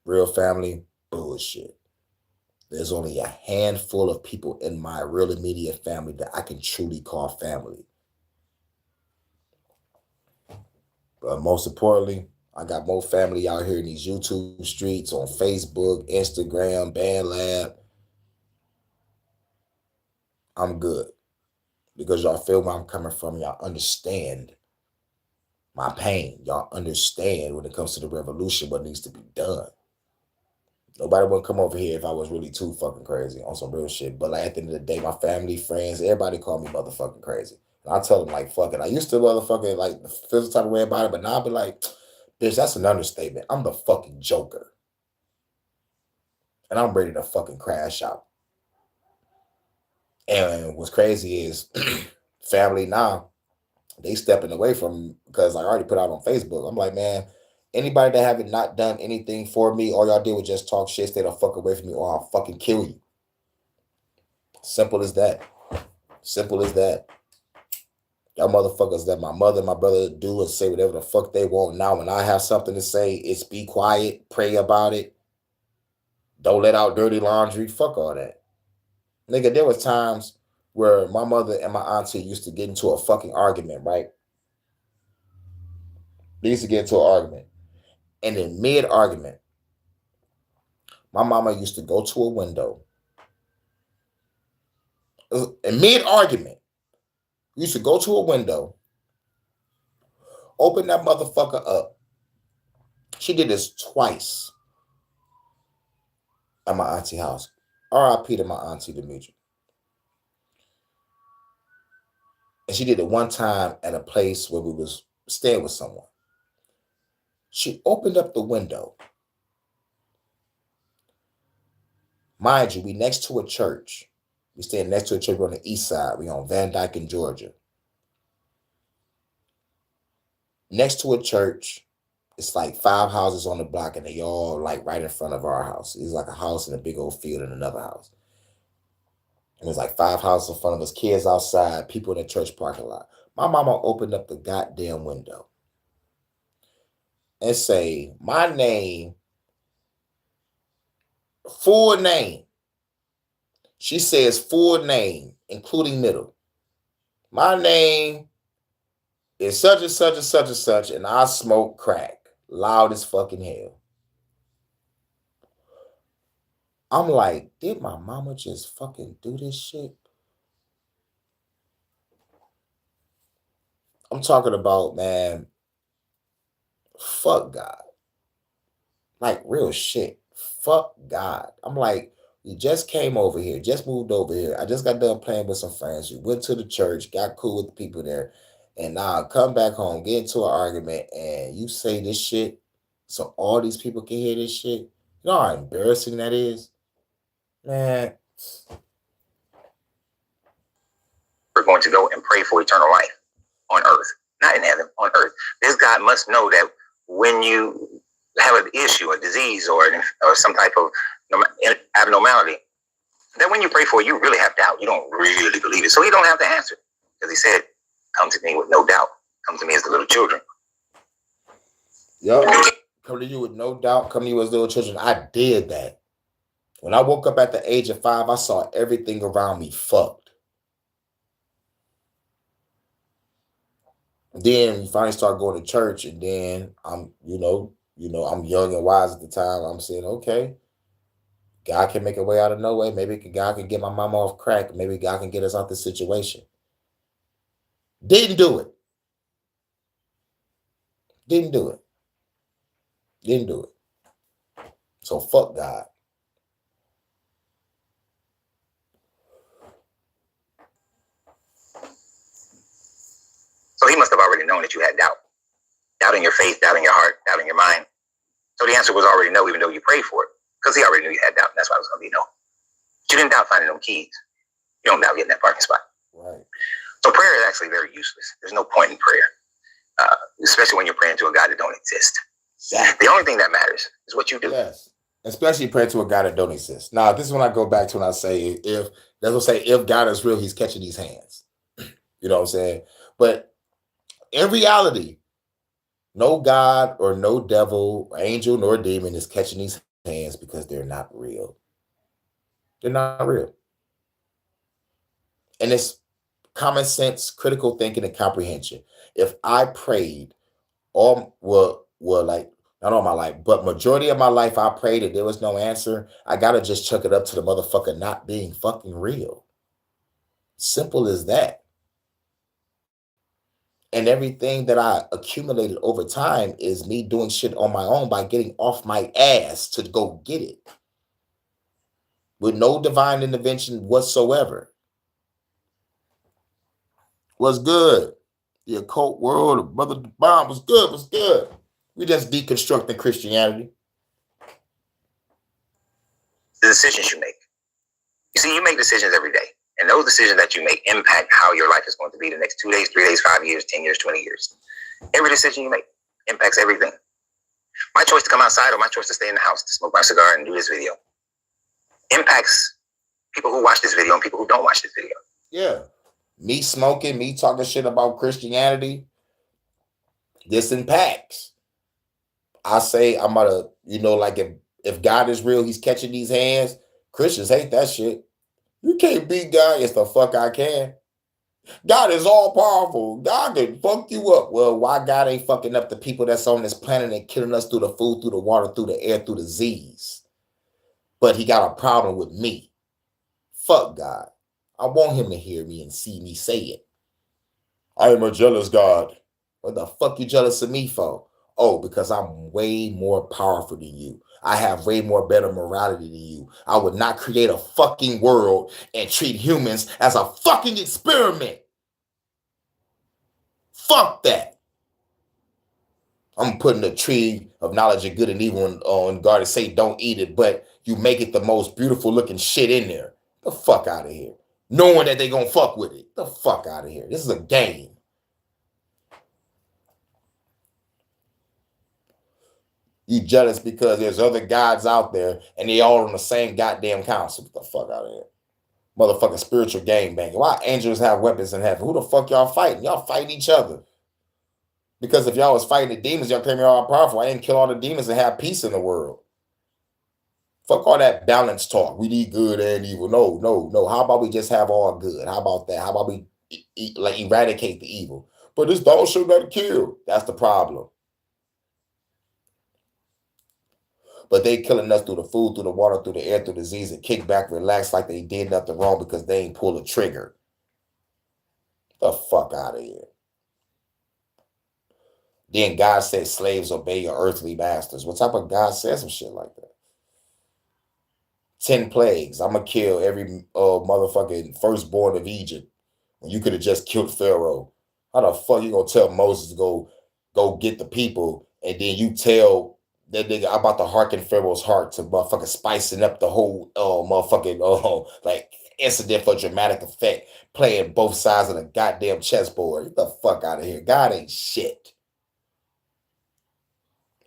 Real family, bullshit. There's only a handful of people in my real immediate family that I can truly call family. But most importantly, I got more family out here in these YouTube streets, on Facebook, Instagram, BandLab. I'm good. Because y'all feel where I'm coming from. Y'all understand my pain. Y'all understand when it comes to the revolution what needs to be done. Nobody would come over here if I was really too fucking crazy on some real shit. But like at the end of the day, my family, friends, everybody call me motherfucking crazy. And I tell them like, fuck it. I used to motherfucking like feel the type of way about it, but now I be like, bitch, that's an understatement. I'm the fucking Joker. And I'm ready to fucking crash out. And what's crazy is family now, they stepping away from, because I already put out on Facebook. I'm like, man, anybody that haven't not done anything for me, all y'all did was just talk shit, stay the fuck away from me, or I'll fucking kill you. Simple as that. Simple as that. Y'all motherfuckers that my mother and my brother do and say whatever the fuck they want. Now when I have something to say, it's be quiet, pray about it. Don't let out dirty laundry. Fuck all that. Nigga, there was times where my mother and my auntie used to get into a fucking argument, right? They used to get into an argument. And in mid-argument, my mama used to go to a window. In mid-argument, used to go to a window, open that motherfucker up. She did this twice at my auntie house. R.I.P. to my auntie Demetri. And she did it one time at a place where we was staying with someone. She opened up the window. Mind you, we next to a church. We staying next to a church on the east side. We on Van Dyke in Georgia. Next to a church. It's like 5 houses on the block, and they all like right in front of our house. It's like a house and a big old field and another house. And there's like 5 houses in front of us, kids outside, people in the church parking lot. My mama opened up the goddamn window and say, my name, full name. She says full name, including middle. My name is such and such and such and such, and I smoke crack. Loud as fucking hell. I'm like, did my mama just fucking do this shit? I'm talking about, man, fuck God. Like, real shit. Fuck God. I'm like, we just came over here, just moved over here. I just got done playing with some friends. We went to the church, got cool with the people there. And now I come back home, get into an argument, and you say this shit so all these people can hear this shit. You know how embarrassing that is? Man. We're going to go and pray for eternal life on earth, not in heaven, on earth. This God must know that when you have an issue, a disease, or some type of abnormality, that when you pray for it, you really have doubt. You don't really believe it. So he don't have to answer. Because he said, come to me with no doubt. Come to me as the little children. Yep. Come to you with no doubt. Come to you as little children. I did that. When I woke up at the age of 5, I saw everything around me fucked. Then you finally start going to church, and then I'm young and wise at the time. I'm saying, okay, God can make a way out of no way. Maybe God can get my mama off crack. Maybe God can get us out this situation. Didn't do it. Didn't do it. Didn't do it. So fuck God. So he must have already known that you had doubt. Doubt in your faith, doubt in your heart, doubt in your mind. So the answer was already no, even though you prayed for it. Because he already knew you had doubt, and that's why it was going to be no. But you didn't doubt finding them keys. You don't doubt getting that parking spot. Right. So prayer is actually very useless. There's no point in prayer, especially when you're praying to a God that don't exist. Exactly. The only thing that matters is what you do. Yes. Especially praying to a God that don't exist. Now, this is when I go back to when I say, if God is real, he's catching these hands. You know what I'm saying? But in reality, no God or no devil, or angel, nor demon is catching these hands because they're not real. They're not real. And it's common sense, critical thinking, and comprehension. If I prayed not all my life, but majority of my life, I prayed and there was no answer, I gotta just chuck it up to the motherfucker not being fucking real. Simple as that. And everything that I accumulated over time is me doing shit on my own by getting off my ass to go get it. With no divine intervention whatsoever. What's good? The occult world, the Brother Bomb was good, was good. We just deconstructing Christianity. The decisions you make. You see, you make decisions every day. And those decisions that you make impact how your life is going to be the next 2 days, 3 days, 5 years, 10 years, 20 years. Every decision you make impacts everything. My choice to come outside or my choice to stay in the house to smoke my cigar and do this video impacts people who watch this video and people who don't watch this video. Yeah. Me smoking, me talking shit about Christianity, this impacts. I say I'm gonna, like if God is real, he's catching these hands. Christians hate that shit. You can't beat God. Yes, the fuck I can. God is all powerful. God can fuck you up. Well, why God ain't fucking up the people that's on this planet and killing us through the food, through the water, through the air, through the Z's? But he got a problem with me. Fuck God. I want him to hear me and see me say it. I am a jealous God. What the fuck you jealous of me for? Oh, because I'm way more powerful than you. I have way more better morality than you. I would not create a fucking world and treat humans as a fucking experiment. Fuck that. I'm putting the tree of knowledge of good and evil on guard and say don't eat it, but you make it the most beautiful looking shit in there. The fuck out of here. Knowing that they gonna fuck with it. The fuck out of here. This is a game. You jealous because there's other gods out there and they all on the same goddamn council. Get the fuck out of here. Motherfucking spiritual gangbanging. Why angels have weapons in heaven? Who the fuck y'all fighting? Y'all fighting each other. Because if y'all was fighting the demons, y'all claim you're all powerful. I didn't kill all the demons and have peace in the world. Fuck all that balance talk. We need good and evil. No. How about we just have all good? How about that? How about we eradicate the evil? But this dog should not kill. That's the problem. But they killing us through the food, through the water, through the air, through the disease, and kick back, relax like they did nothing wrong because they ain't pull a trigger. The fuck out of here. Then God said slaves obey your earthly masters. What type of God says some shit like that? 10 plagues. I'm going to kill every motherfucking firstborn of Egypt. When you could have just killed Pharaoh. How the fuck you going to tell Moses to go get the people and then you tell that nigga I'm about to hearken Pharaoh's heart to motherfucking spicing up the whole motherfucking like incident for dramatic effect, playing both sides of the goddamn chessboard. Get the fuck out of here. God ain't shit.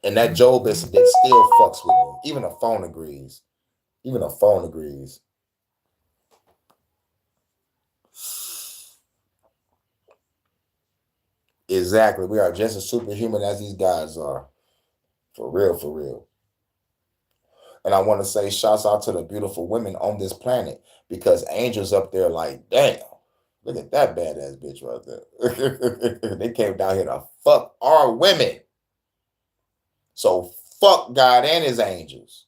And that Job incident still fucks with me. Even a phone agrees. Even a phone agrees. Exactly. We are just as superhuman as these guys are. For real, for real. And I want to say shouts out to the beautiful women on this planet because angels up there like, damn, look at that badass bitch right there. They came down here to fuck our women. So fuck God and his angels.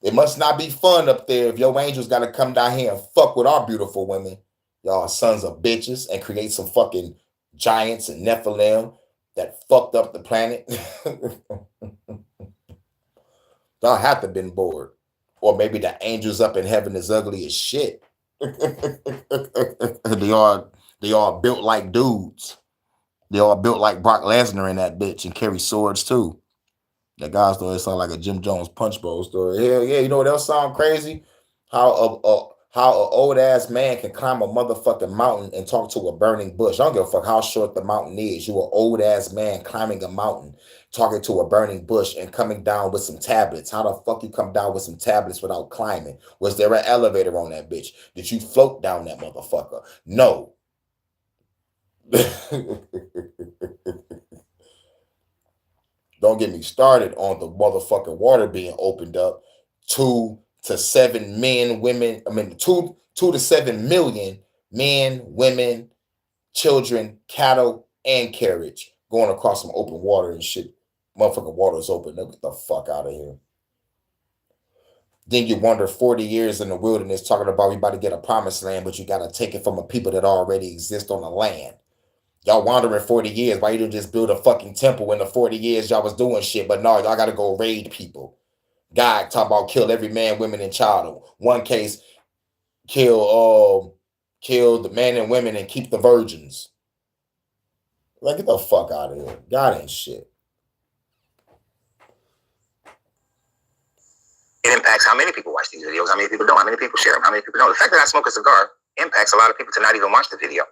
It must not be fun up there if your angels got to come down here and fuck with our beautiful women. Y'all sons of bitches and create some fucking giants and Nephilim that fucked up the planet. Y'all have to have been bored. Or maybe the angels up in heaven is ugly as shit. They are built like dudes. They all built like Brock Lesnar in that bitch and carry swords too. That guy's story sound like a Jim Jones punch bowl story. Hell yeah, you know what else sound crazy? How an old ass man can climb a motherfucking mountain and talk to a burning bush. I don't give a fuck how short the mountain is. You an old ass man climbing a mountain, talking to a burning bush and coming down with some tablets. How the fuck you come down with some tablets without climbing? Was there an elevator on that bitch? Did you float down that motherfucker? No. Don't get me started on the motherfucking water being opened up. 2 to 7 men, women, 2 to 7 million men, women, children, cattle, and carriage going across some open water and shit. Motherfucking water is open. Get the fuck out of here. Then you wonder 40 years in the wilderness talking about we about to get a promised land, but you got to take it from a people that already exist on the land. Y'all wandering 40 years. Why you didn't just build a fucking temple in the 40 years y'all was doing shit? But no, y'all got to go raid people. God talk about kill every man, women, and child. One case, kill the men and women and keep the virgins. Like, get the fuck out of here. God ain't shit. It impacts how many people watch these videos, how many people don't, how many people share them, how many people don't. The fact that I smoke a cigar impacts a lot of people to not even watch the video.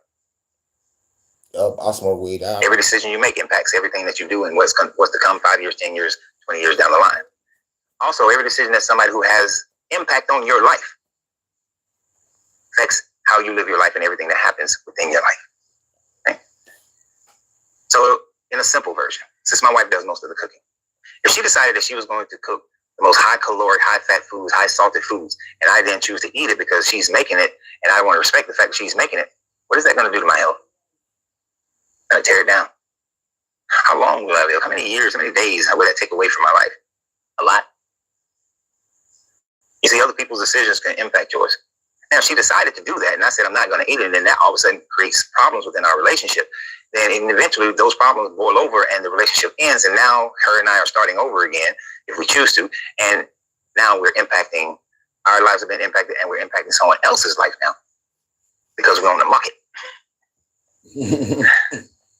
I smoke weed. Every decision you make impacts everything that you do and what's to come 5 years, 10 years, 20 years down the line. Also, every decision that somebody who has impact on your life affects how you live your life and everything that happens within your life. Okay? So, in a simple version, since my wife does most of the cooking, if she decided that she was going to cook the most high caloric, high fat foods, high salted foods, and I didn't choose to eat it because she's making it, and I want to respect the fact that she's making it, what is that going to do to my health? I'm going to tear it down. How long will I live? How many years, how many days will that take away from my life? A lot. You see, other people's decisions can impact yours. Now, if she decided to do that, and I said, I'm not going to eat it, and then that all of a sudden creates problems within our relationship, then eventually those problems boil over and the relationship ends, and now her and I are starting over again, if we choose to, and now we're impacting, our lives have been impacted, and we're impacting someone else's life now, because we're on the market.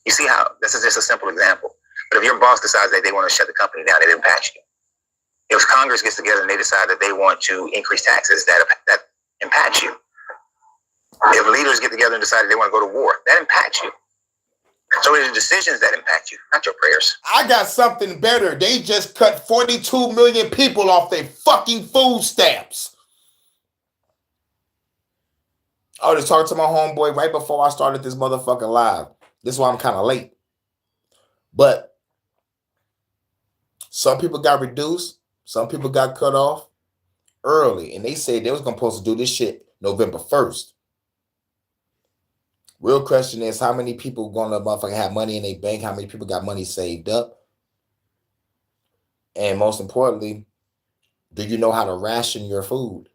You see how, this is just a simple example, but if your boss decides that they want to shut the company down, it impacts you. If Congress gets together and they decide that they want to increase taxes, that impacts you. If leaders get together and decide they want to go to war, that impacts you. So it's the decisions that impact you, not your prayers. I got something better. They just cut 42 million people off their fucking food stamps. I was talking to my homeboy right before I started this motherfucking live. This is why I'm kind of late. But some people got reduced. Some people got cut off early. And they said they was going to supposed to do this shit November 1st. Real question is, how many people going to motherfucking have money in their bank? How many people got money saved up? And most importantly, do you know how to ration your food?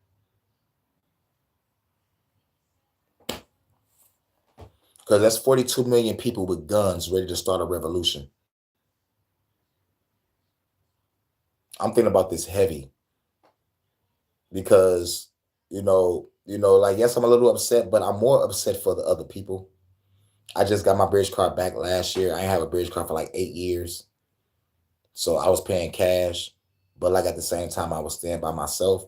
Because that's 42 million people with guns ready to start a revolution. I'm thinking about this heavy. Because, like, yes, I'm a little upset, but I'm more upset for the other people. I just got my bridge card back last year. I ain't have a bridge card for like 8 years. So I was paying cash. But like at the same time, I was staying by myself.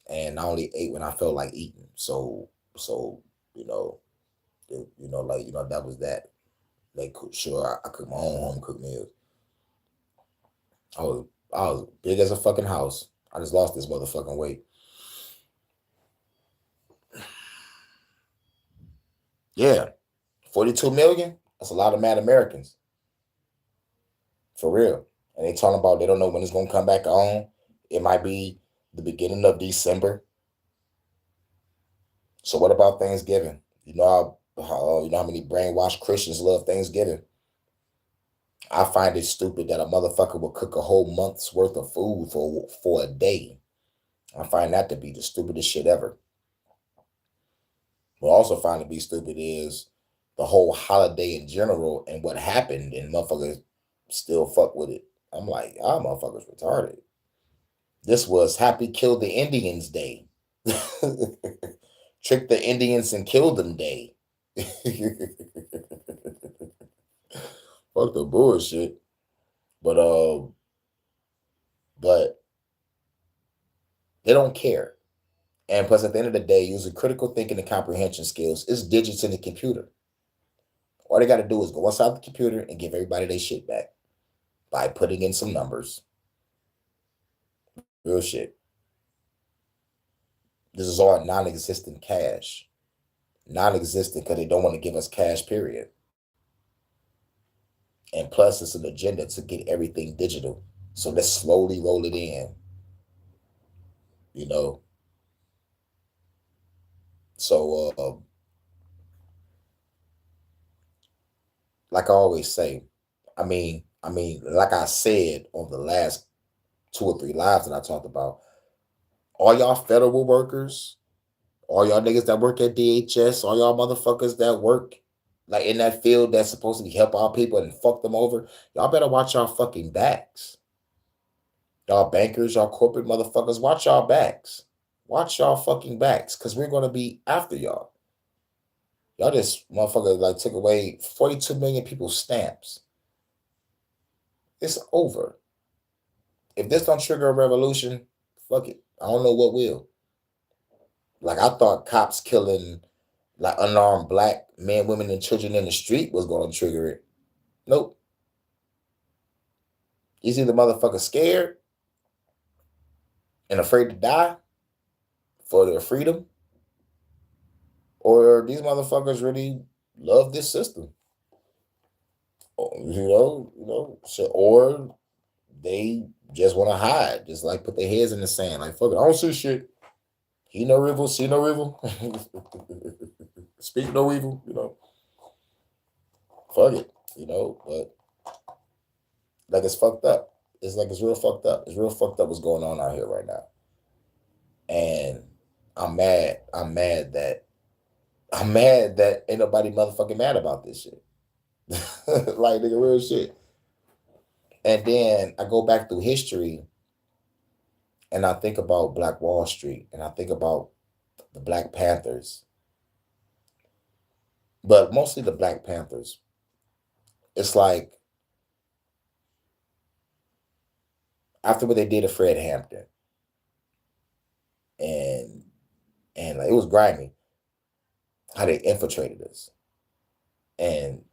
And I only ate when I felt like eating. So that was that. Like, sure, I cook my own home cooked meals. I was big as a fucking house. I just lost this motherfucking weight. Yeah. 42 million? That's a lot of mad Americans. For real. And they talking about they don't know when it's going to come back on. It might be the beginning of December. So what about Thanksgiving? You know how many brainwashed Christians love Thanksgiving? I find it stupid that a motherfucker will cook a whole month's worth of food for a day. I find that to be the stupidest shit ever. What I also find to be stupid is the whole holiday in general and what happened, and motherfuckers still fuck with it. I'm like, y'all motherfuckers retarded. This was Happy Kill the Indians Day. Trick the Indians and kill them day. Fuck the bullshit. But they don't care. And plus, at the end of the day, using critical thinking and comprehension skills is digits in the computer. All they got to do is go inside the computer and give everybody their shit back by putting in some numbers. Real shit. This is all non-existent cash. Non-existent because they don't want to give us cash, period. And plus, it's an agenda to get everything digital. So let's slowly roll it in. So, like I always say, I mean, like I said on the last 2 or 3 lives that I talked about, all y'all federal workers, all y'all niggas that work at DHS, all y'all motherfuckers that work like in that field that's supposed to be help our people and fuck them over, y'all better watch y'all fucking backs. Y'all bankers, y'all corporate motherfuckers, watch y'all backs. Watch y'all fucking backs, because we're going to be after y'all. Y'all just motherfucker like took away 42 million people's stamps. It's over. If this don't trigger a revolution, fuck it. I don't know what will. Like, I thought cops killing like unarmed black men, women, and children in the street was going to trigger it. Nope. He's either motherfucker scared and afraid to die for their freedom, or these motherfuckers really love this system. Or they just want to hide, just like put their heads in the sand, like, fuck it, I don't see shit. He no evil, see no evil, speak no evil, fuck it, but like, it's fucked up. It's real fucked up. It's real fucked up what's going on out here right now. And I'm mad that ain't nobody motherfucking mad about this shit. Like, nigga, real shit. And then I go back through history and I think about Black Wall Street and I think about the Black Panthers. But mostly the Black Panthers. It's like, after what they did to Fred Hampton, and like, it was grimy how they infiltrated us. And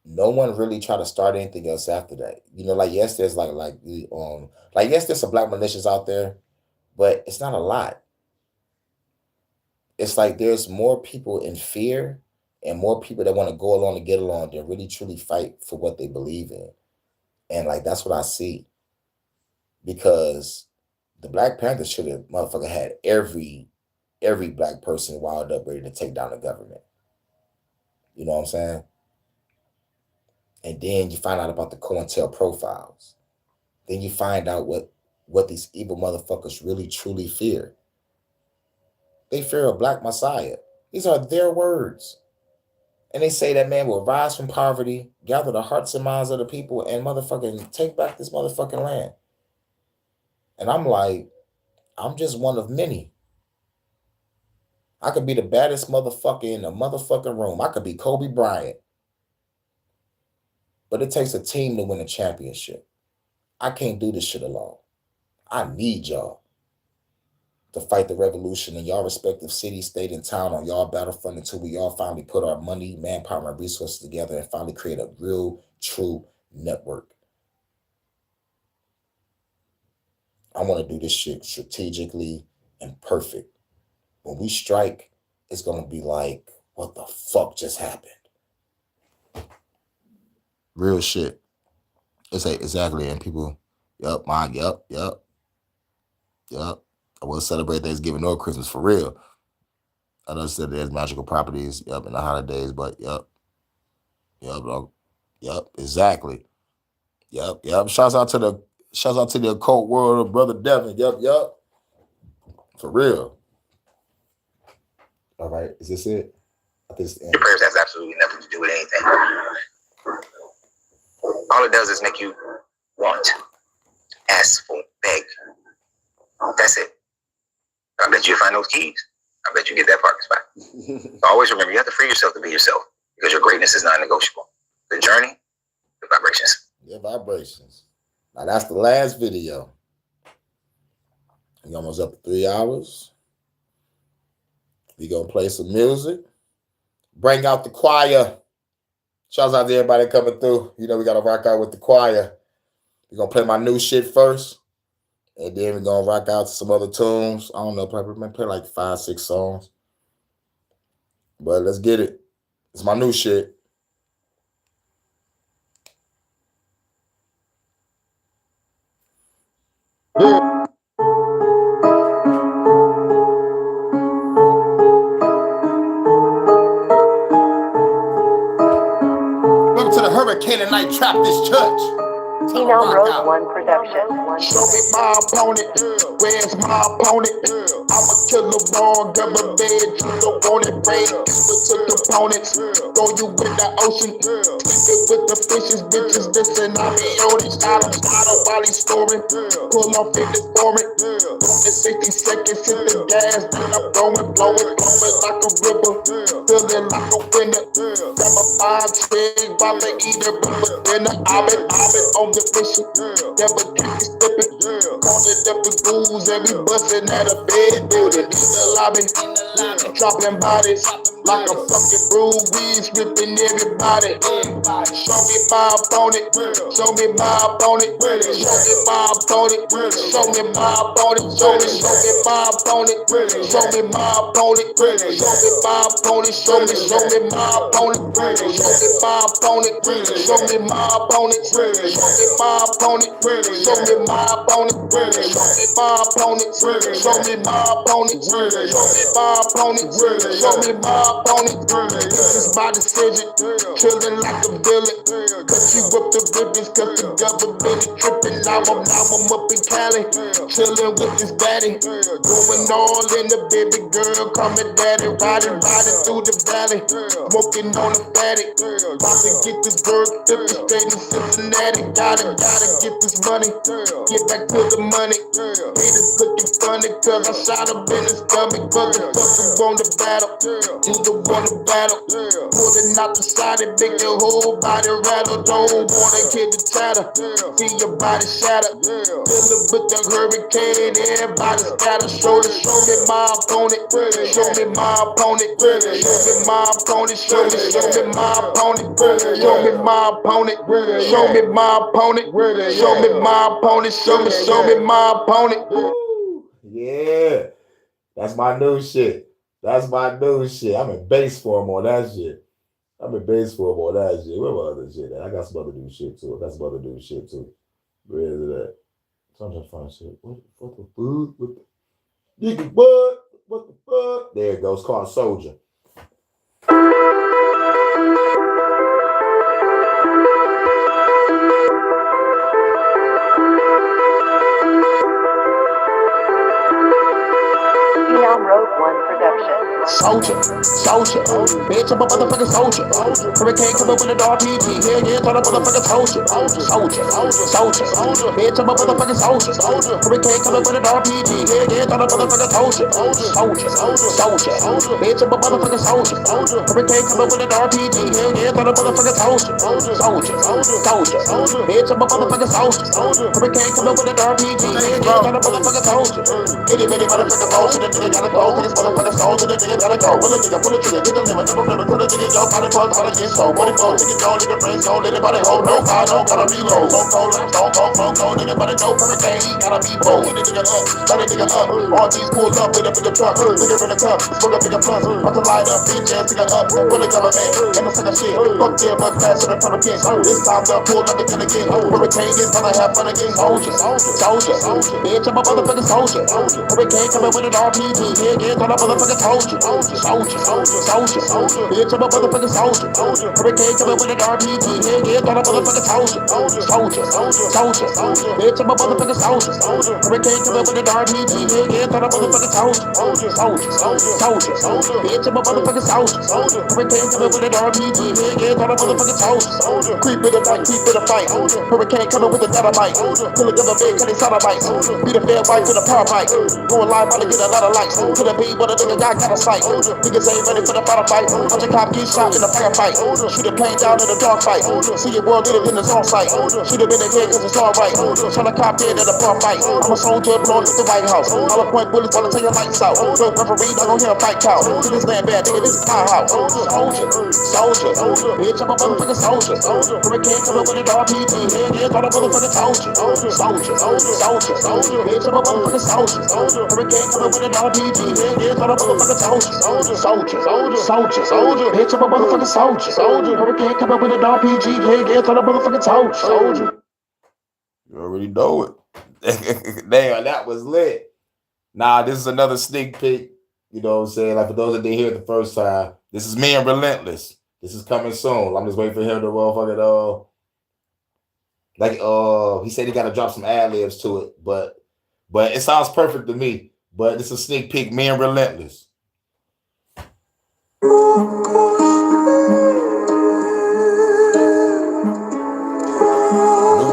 no one really tried to start anything else after that. You know, like yes, there's like yes, there's some black militias out there, but it's not a lot. It's like there's more people in fear and more people that want to go along to get along than really truly fight for what they believe in. And like that's what I see. Because the Black Panthers should have motherfucker had every black person wild up ready to take down the government. You know what I'm saying? And then you find out about the COINTEL profiles. Then you find out what these evil motherfuckers really truly fear. They fear a black messiah. These are their words. And they say that man will rise from poverty, gather the hearts and minds of the people, and motherfucking take back this motherfucking land. And I'm like, I'm just one of many. I could be the baddest motherfucker in the motherfucking room. I could be Kobe Bryant. But it takes a team to win a championship. I can't do this shit alone. I need y'all to fight the revolution in y'all respective city, state, and town on y'all battlefront until we all finally put our money, manpower, and resources together and finally create a real, true network. I want to do this shit strategically and perfect. When we strike, it's going to be like, what the fuck just happened? Real shit. It's like, exactly. And people, yep. I will celebrate Thanksgiving or Christmas for real. I know said there's magical properties, in the holidays, but exactly. Shouts out to the occult world of Brother Devin. For real. All right, is this it? I think it's the end. Your prayers has absolutely nothing to do with anything. All it does is make you want, ask for, beg. That's it. I bet you find those keys. I bet you get that parking spot. So always remember, you have to free yourself to be yourself because your greatness is non-negotiable. The journey, the vibrations. Your vibrations. Now that's the last video. We almost up to 3 hours. We gonna play some music. Bring out the choir. Shouts out to everybody coming through. You know we gotta rock out with the choir. We're gonna play my new shit first. And then we're gonna rock out to some other tunes. I don't know, probably play like 5-6 songs. But let's get it. It's my new shit. Welcome to the Hurykane and Night Trap This Church. Road One production. Show me my opponent. Where's my opponent? I'm a killer wrong, government. You don't want it, raid. Took opponents. Throw you in the ocean. Sleeping with the fishes, bitches. Listen, I'm on it. Start while he's storing. Pull off in the foreign. In 60 seconds, hit the gas. Then I'm blowing like a river. Feeling like a winner. Grab a 5-twig while they eat a river dinner. I've been on the mission. Never keep me slipping. Calling up the ghouls, every bustin' at a bed building. In the lobby, dropping bodies like a fucking brew. Weeds ripping everybody. Show me my opponent. Show me my opponent. Show me my opponent. Show me my opponent. Show me my opponent. Show me my opponent. Show me my opponent. Show me my opponent. Show me my opponent. Show me my opponent. Show me my opponent. Show me my opponent. Show me my opponent. Show me my opponent. Show me my opponent. Show me my opponent. This is my decision. Killing like a villain. Cut you up the ribbons, cause the government is tripping. Now I'm up in Cali. Chilling with this daddy. Going all in the baby girl. Call me daddy. Riding through the valley. Smoking on the fatty. About to get this girl. Straight in Cincinnati. Gotta get this money. Get back to the money. Haters looking funny cause I shot him in his stomach. But the fuck you want to battle? You don't want to battle. Pulling out the side and make your whole body rattle. Don't wanna hear the chatter. See your body shatter. Dealing with the hurricane. Everybody scatter. Show me my opponent. Show me my opponent. Show me my opponent. Show me my opponent. Show me my opponent. Show me my opponent. Show me my opponent. Show me my opponent. Yeah, that's my new shit. That's my new shit. I'm in base form on that shit. Where my other shit at? I got some other new shit too. Where is it at? So I'm trying to find shit. What the fuck? Nigga, what the fuck? There it goes. Called Soldier. Road One production. Soldier, bitch, I'm a motherfucking soldier. Hurykane come up with an RPG, yeah, thought I'm a motherfucking soldier. Soldier, bitch, I'm a motherfucking soldier. Hurykane come up with an RPG, yeah, thought I'm a motherfucking soldier. Soldier, bitch, I'm a motherfucking soldier. Hurykane come up with an RPG, yeah, thought I'm a motherfucking soldier. Soldier, bitch, I'm a motherfucking soldier. Hurykane come up with an RPG, yeah, thought I'm a motherfucking soldier. Itty bitty motherfucking soldier, the nigga gotta go, this motherfucking soldier, the nigga gotta go. Pull a trigger, get the limit, never gonna put a nigga, yo, body part, body get so. Body flow, nigga, go, nigga, brain go, anybody hold, no fire, no gotta reload. Go, nigga, body go, Hurykane, he gotta be bold. Hit the nigga up, light a nigga up. All these pulled up, hit up in the truck, nigga in the cup, smoke up in the plus. About to light up, bitch, ass nigga up. Pull the government, and the second shit. Fuck yeah, much faster than front of kids. This time the pull up again. Hurykane is gonna have fun again. Soldier, bitch, I'm a motherfucking soldier. Hurykane coming with an RPG, yeah, thought I'm a motherfucking soldier. Soldier, bitch, I'm a motherfucking soldier. Hurykane coming with an RPG, yeah, thought I'm a motherfucking soldier. Soldier, bitch, I'm a motherfucking soldier. Hurykane coming with an RPG, yeah, thought I'm a motherfucking soldier. Soldier, bitch, I'm a motherfucking soldier. Hurykane coming with an RPG, yeah, thought I'm a motherfucking soldier. Creep in the fight. Hurykane coming with a dynamite. Kill a government, cut his sodomites. Be the fair wife to the power fight. Going live, about to get a lot of lights. To the beat, but a nigga got a sight. Niggas ain't ready for the final fight. Bunch of cops get shot in the firefight. Shoot a plane down in the dog fight. See your world in it's on sight. Shoot him in the head cause it's alright. Trying to cop dead in a bar fight. I'm a soldier blown to the White House. All the point bullets wanna take your lights out. No referee, not gon' hear a fight count. To this land bad, nigga, this is my house. Soldier, bitch, I'm a motherfucking soldier. Hurykane coming with an RPG, yeah, thought I'm a motherfucking soldier. Soldier, bitch, I'm a motherfucking soldier. Hurykane coming with an RPG, yeah, thought I'm a motherfucking soldier. Soldier, bitch, I'm a motherfucking soldier. Hurykane coming with an RPG, yeah, thought I'm a motherfucking soldier. You already know it. Damn, that was lit. Nah, this is another sneak peek. You know what I'm saying? Like for those that didn't hear it the first time, this is me and Relentless. This is coming soon. I'm just waiting for him to motherfucking he said he gotta drop some ad-libs to it, but it sounds perfect to me. But it's a sneak peek, me and Relentless. New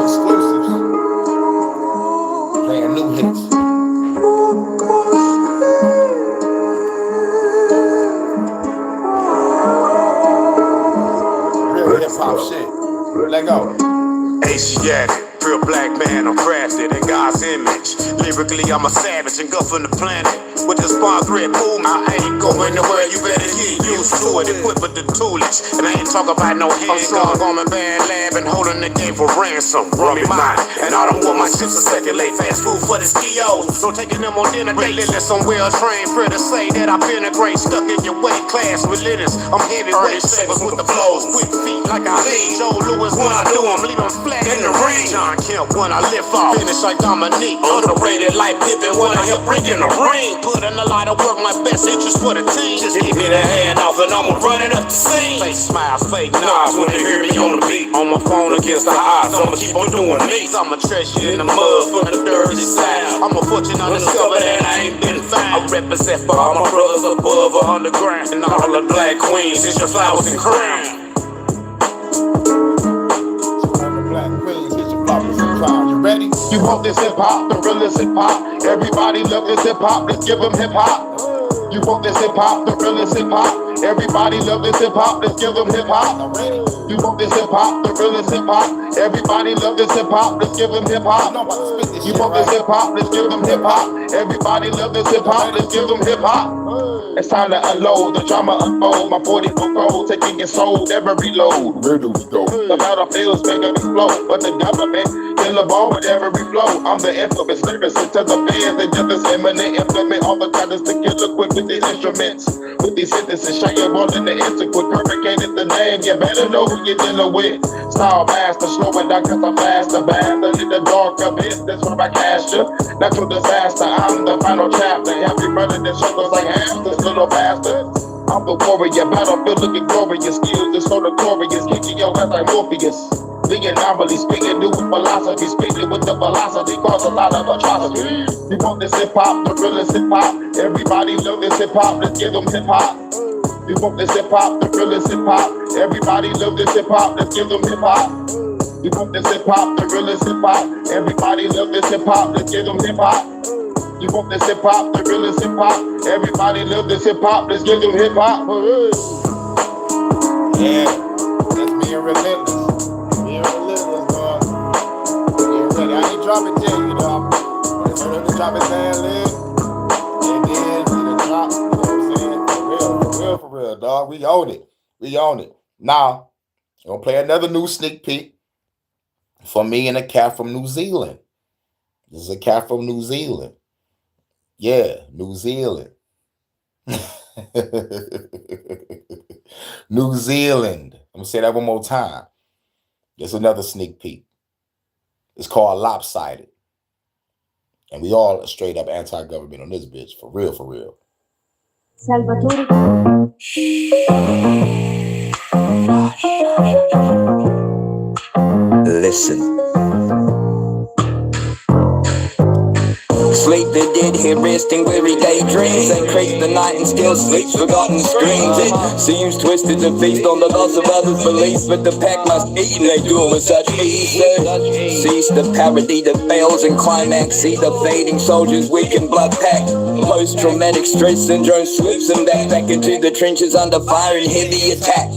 exclusives. Playing new hits. Real hip-hop shit. Let go. Asiatic, pure black man, I'm crafted in God's image. Lyrically, I'm a savage, engulfing the planet. With the spawn thread movement, I ain't going nowhere, you better get used to it. Equipped with the toolage, and I ain't talking about no handgun. I'm a bad lab and holding the game for ransom. Rummy mine, and I don't want my ships to circulate. Fast food for the skios, so taking them on dinner dates. Relentless, I'm well trained, for to say that I've been a great. Stuck in your weight class, relentless. I'm heavyweight savers with the blows. Quick feet like I lead. Joe Lewis when I do, I'm leaving flat in the ring. John Kemp when I lift off. Finish like Dominique. Underrated like Pippen when I hit break in the ring. Put in a lot of work, my best interest for the team. Just give me the hand off and I'ma run it up the scene. Fake smiles, fake nods when they hear me on the beat. On my phone against the odds, I'ma keep on doing me. I'm a treasure in the mud from the dirty side. I'm a fortune undiscovered and I ain't been found. I represent for all my brothers above or underground. And all the black queens, it's your flowers and crown. Black queens, hit your flowers and crown. You ready? You want this hip hop, the realest hip hop. Everybody love this hip hop, let's give them hip hop. You want this hip hop, the realest hip hop. Everybody love this hip hop, let's give them hip hop. You want this hip hop, the realest hip hop. Everybody love this hip hop, let's give them hip hop. You want this hip hop, let's give them hip hop. Everybody love this hip hop, let's give them hip hop. It's time to unload, the drama unfold. My 40-foot gold, taking it sold, never reload. Where do we go? The battlefields make them explode, but the government still evolve with every flow. I'm the infamous lyricist to the fans, they just as imminent. Implement all the titles to kill it quick with these instruments. With these sentences, shake it more than the instant quick. Hurykane is the name, you better know who you're dealing with. Style master, slow it down cause I'm faster. Bastard in the dark abyss, that's where I cast you. Natural disaster, I'm the final chapter. Happy running in circles like hamsters, little bastard. I'm the warrior, battlefield looking glorious. Skills is so notorious, kicking your ass like Morpheus. The anomaly, speaking new philosophy, speaking with the velocity, cause a lot of atrocities. You want this hip hop, the realest hip hop. Everybody love this hip hop, let's give them hip hop. You want this hip hop, the realest hip hop. Everybody love this hip hop, let's give them hip hop. You want this hip hop, the realest hip hop. Everybody love this hip hop, let's give them hip hop. You want this hip hop, the realest hip hop. Everybody love this hip hop, let's give them hip hop. Yeah, that's being relentless. Being relentless, dog. Being ready. I ain't dropping yet, you know. But as soon as the drop is land lit, and then the drop, you know what I'm saying? For real, dog. We own it. We own it. Now, I'm gonna play another new sneak peek for me and a cat from New Zealand. This is a cat from New Zealand. Yeah, New Zealand. New Zealand. I'm gonna say that one more time. It's another sneak peek. It's called Lopsided. And we all straight up anti-government on this bitch. For real, for real. Salvatore. Listen. Sleep the dead here, resting weary daydreams. They creep the night and still sleeps forgotten screams. It seems twisted to feast on the loss of others' beliefs, but the pack must eat and they do it with such ease. Cease the parody that fails and climax. See the fading soldiers weak and blood packed. Post-traumatic stress syndrome slips them back into the trenches under fire and heavy attack.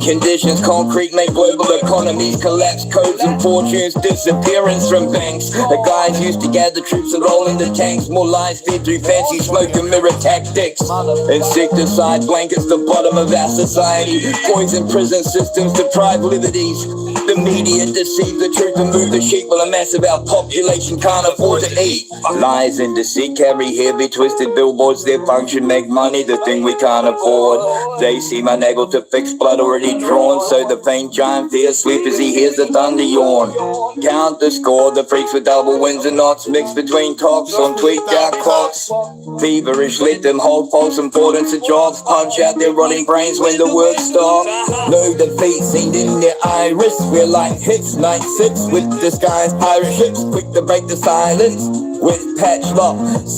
Conditions concrete make global economies collapse. Codes and fortunes disappearance from banks. The guys used to gather troops and roll in the tanks. More lies fed through fancy smoke and mirror tactics. Insecticide blankets the bottom of our society. Poison prison systems deprive liberties. The media deceive the truth and move the sheep while a mass of our population can't afford to eat. Lies and deceit carry heavy twisted billboards. Their function make money, the thing we can't afford. They seem unable to fix blood already drawn, so the faint giant fear sleep as he hears the thunder yawn. Count the score, the freaks with double wins and knots mixed between tops on tweaked out clocks. Feverish, let them hold false importance of jobs. Punch out their rotting brains when the work stops. No defeat seen in their iris. We're like hits, night six with disguised pirate ships, quick to break the silence with patch lopsided.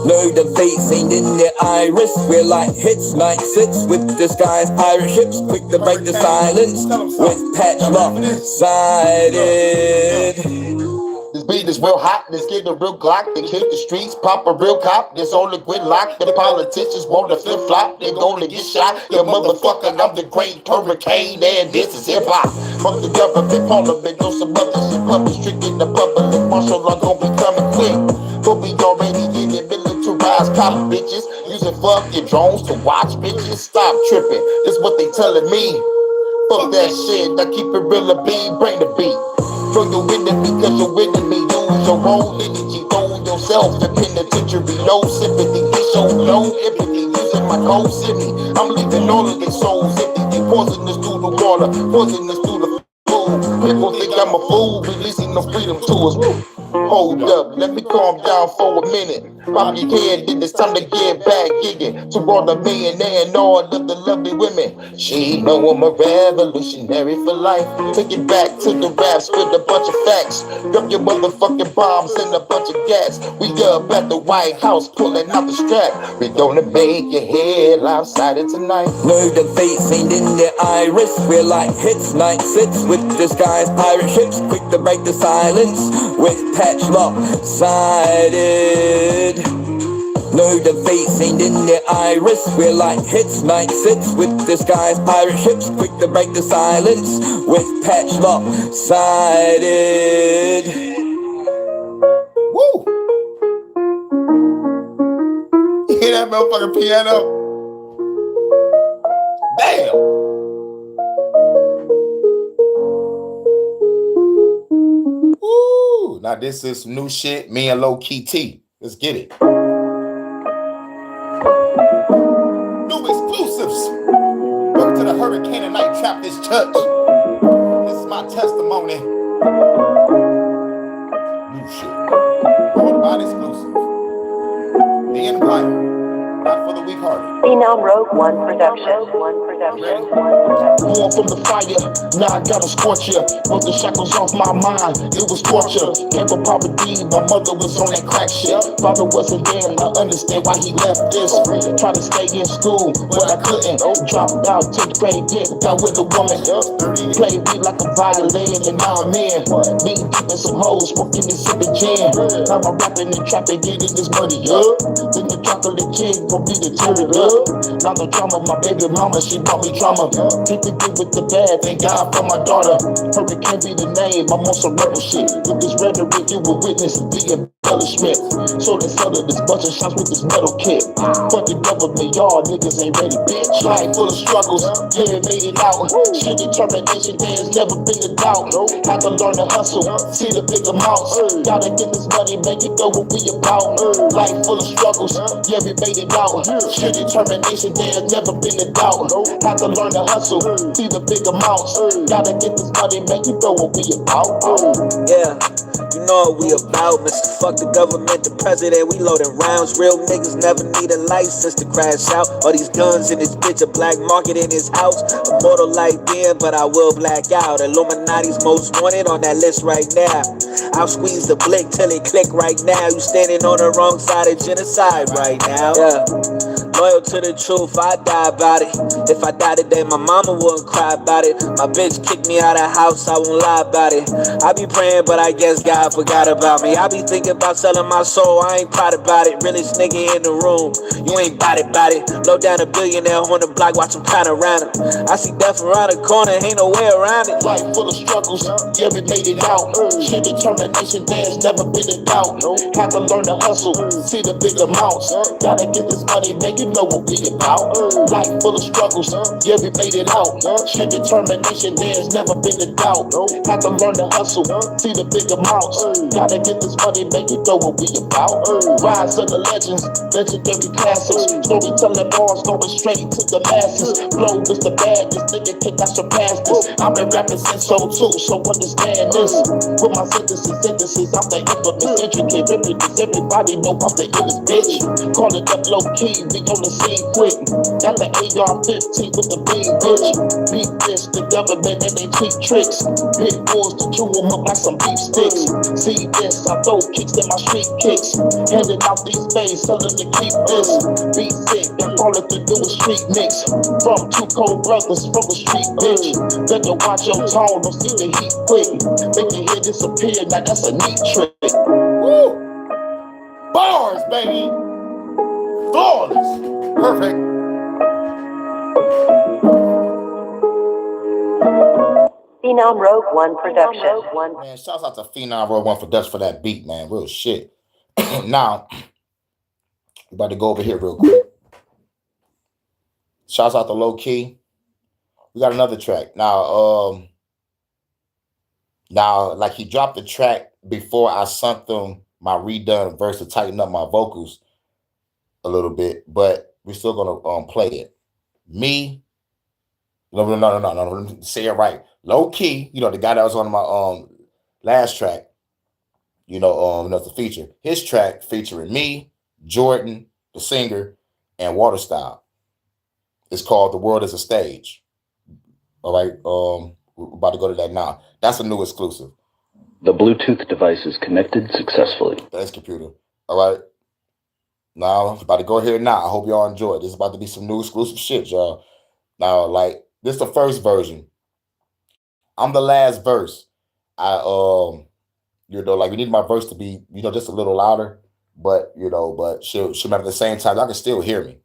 No defeat seen in their iris. We're like hits, night six with disguised pirate ships, quick to break the silence with patch lopsided. This beat is real hot, let's get a real Glock. They hit the streets, pop a real cop. There's only gridlock, the politicians want to flip-flop. They gonna get shot, you motherfucker, I'm the great Hurykane. And this is hip-hop. Fuck the government, parliament, know some other shit. Public strict in the public, martial law gon' be coming quick. But we already in the militarized cop bitches. Using fucking drones to watch bitches. Stop tripping, that's what they telling me. Fuck that shit, I keep it real, bring the beat. Throw your enemy cause you're winning me. Use your own energy, throw yourself. The penitentiary, no sympathy. They show no empathy. Using my cold city, I'm leaving all of their souls empty. They poisonous through the water, poisonous through the food. People think I'm a fool, releasing no freedom to us. Hold up, let me calm down for a minute. Bob your head, then it's time to get back gigging. To all the millionaire and all of the lovely women. She know I'm a revolutionary for life. Take it back to the raps with a bunch of facts. Drop your motherfucking bombs and a bunch of gas. We up at the White House pulling out the strap. We gonna make your head lopsided tonight. Know the face ain't in their iris. We're like hits, night sits with disguised pirate ships. Quick to break the silence with patch lopsided. Know the face ain't in their iris. We're like hits, night sits with disguised pirate ships. Quick to break the silence with patch lopsided. Woo! You hear that motherfucking piano? Damn! Woo! Now this is some new shit. Me and Low Key T. Let's get it. New exclusives. Welcome to the Hurykane and Night Trap this church. This is my testimony. New shit. All about exclusive. The Empire. Not for the weak-hearted. Phenom Rogue One Production. Born from the fire, now I gotta scorch ya. Broke the shackles off my mind, it was torture. Came from poverty, my mother was on that crack shit. Father wasn't there, and I understand why he left this. Tried to stay in school, but I couldn't. Dropped out, 10th grade, got with a woman. Played me like a violin, and now I'm in. Me keeping some hoes, smoking and sipping gin. Now I'm rapping and trapping, getting this money up. Then the chocolate kid gon' be the tear it up. Now the drama, my baby mama, she brought me drama. Get to do with the bad, thank God for my daughter. Hurykane be the name, I'm on some rebel shit. With this rhetoric, you will witness the embellishment. So they settle this bunch of shots with this metal kit. Fuck the government, y'all niggas ain't ready, bitch. Life full of struggles, yeah, made it out. Shit determination, there's never been a doubt. Had to learn to hustle, see the big amounts. Gotta get this money, make it go what we about. Life full of struggles, yeah, we made it out. Shit determination, there's never been a doubt. Had to learn to hustle, see the big amounts. Gotta get this money, make it go what we about. Yeah, you know what we about, Mr. Fuck the government, the president, we loading rounds. Real niggas never need a license to crash out. All these guns in this bitch, a black market in his house. Immortal like Ben, but I will black out. Illuminati's most wanted on that list right now. I'll squeeze the blick till it click right now. You standing on the wrong side of genocide right now. Yeah. Loyal to the truth, I die about it. If I died today, my mama wouldn't cry about it. My bitch kicked me out of the house, I won't lie about it. I be praying, but I guess God forgot about me. I be thinking about selling my soul, I ain't proud about it. Realest nigga in the room, you ain't bout it. Low down a billionaire on the block, watch him pound around him. I see death around the corner, ain't no way around it. Life full of struggles, yeah, we made it out. Shit determination, there's never been a doubt. Had to learn to hustle, see the big amounts. Gotta get this money, make it know what we about. Life full of struggles, yeah, we made it out. Shit determination, there's never been a doubt. Had to learn to hustle, see the big amounts. Gotta get this money, make it know what we about. Rise of the legends, legendary classics. Storytelling bars going straight to the masses. Flow is the baddest, nigga cannot surpass this. I've been rapping since so too, so understand this. With my synthesis, I'm the infamous, intricate, rhythms. Everybody know I'm the illest bitch. Call it up low key, we on the scene quick. Got the AR-15 with the big bitch. Beat this, the government and they cheap tricks. Big bulls to chew them up like some beef sticks. See this, I throw kicks in my street kicks. Handing out these bays, tell them to keep this. Be sick, and all it to do is street mix. From two cold brothers from the street bitch. Better watch your tone, don't see the heat quick. Make your head disappear, now that's a neat trick. Woo! Bars, baby! Flawless! Perfect! Phenom Rogue One Production. Man, shouts out to Phenom Rogue One for that beat, man. Real shit. Now, we about to go over here real quick. Shouts out to Low Key. We got another track. Now, like he dropped the track before I sent them my redone verse to tighten up my vocals a little bit, but we're still gonna play it. No, say it right. Low Key, the guy that was on my last track, that's the feature. His track featuring me, Jordan, the singer, and Waterstyle. It's called The World is a Stage. All right. We're about to go to that now. That's a new exclusive. The Bluetooth device is connected successfully. Thanks, computer. All right. Now, I'm about to go here now. I hope y'all enjoy it. This is about to be some new exclusive shit, y'all. Now, like, this is the first version. I'm the last verse. Like, we need my verse to be, just a little louder, but she'll at the same time, y'all can still hear me.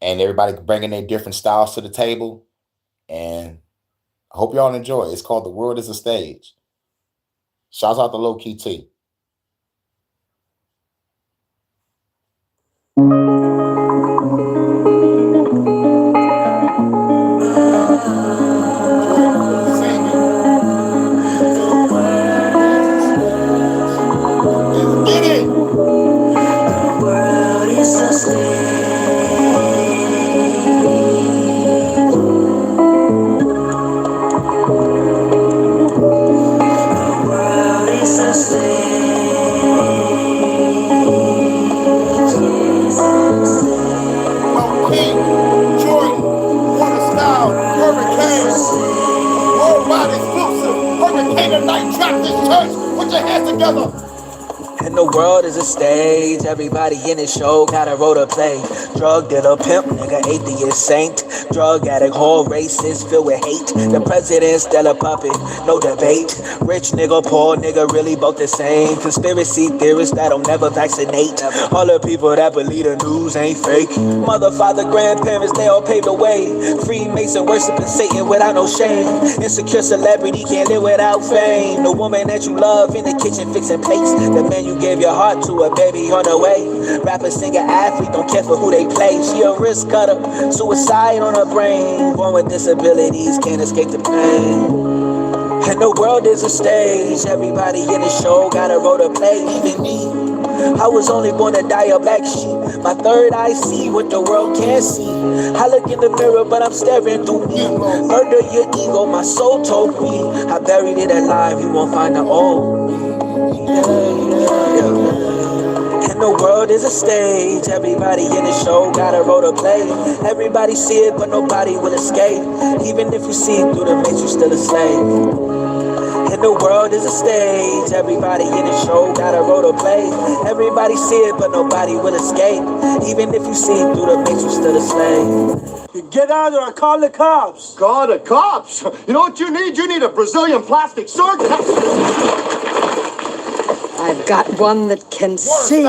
And everybody bringing their different styles to the table. And I hope y'all enjoy it. It's called The World is a Stage. Shouts out to Low Key T. And the world is a stage, everybody in this show got a role to play. Drug dealer, pimp, nigga, atheist, saint. Drug addict, whole racist, filled with hate. The president's still a puppet, no debate. Rich nigga, poor nigga, really both the same. Conspiracy theorists that'll never vaccinate. All the people that believe the news ain't fake. Mother, father, grandparents, they all paved the way. Freemason worshiping Satan without no shame. Insecure celebrity can't live without fame. The woman that you love in the kitchen fixing plates. The man you gave your heart to, a baby on the way. Rapper, singer, athlete, don't care for who they play. She a risk cutter, suicide on her brain. Born with disabilities, can't escape the pain. And the world is a stage, everybody in the show got a role to play, even me. I was only born to die a black sheep. My third eye see what the world can't see. I look in the mirror, but I'm staring through me. Murder your ego, my soul told me. I buried it alive, you won't find the old me. And the world is a stage, everybody in the show got a role to play. Everybody see it, but nobody will escape. Even if you see it through the matrix, you still a slave. And the world is a stage, everybody in the show got a role to play. Everybody see it, but nobody will escape. Even if you see it through the matrix, you still a slave. You get out or I call the cops. Call the cops? You know what you need? You need a Brazilian plastic surgeon. I've got one that can see.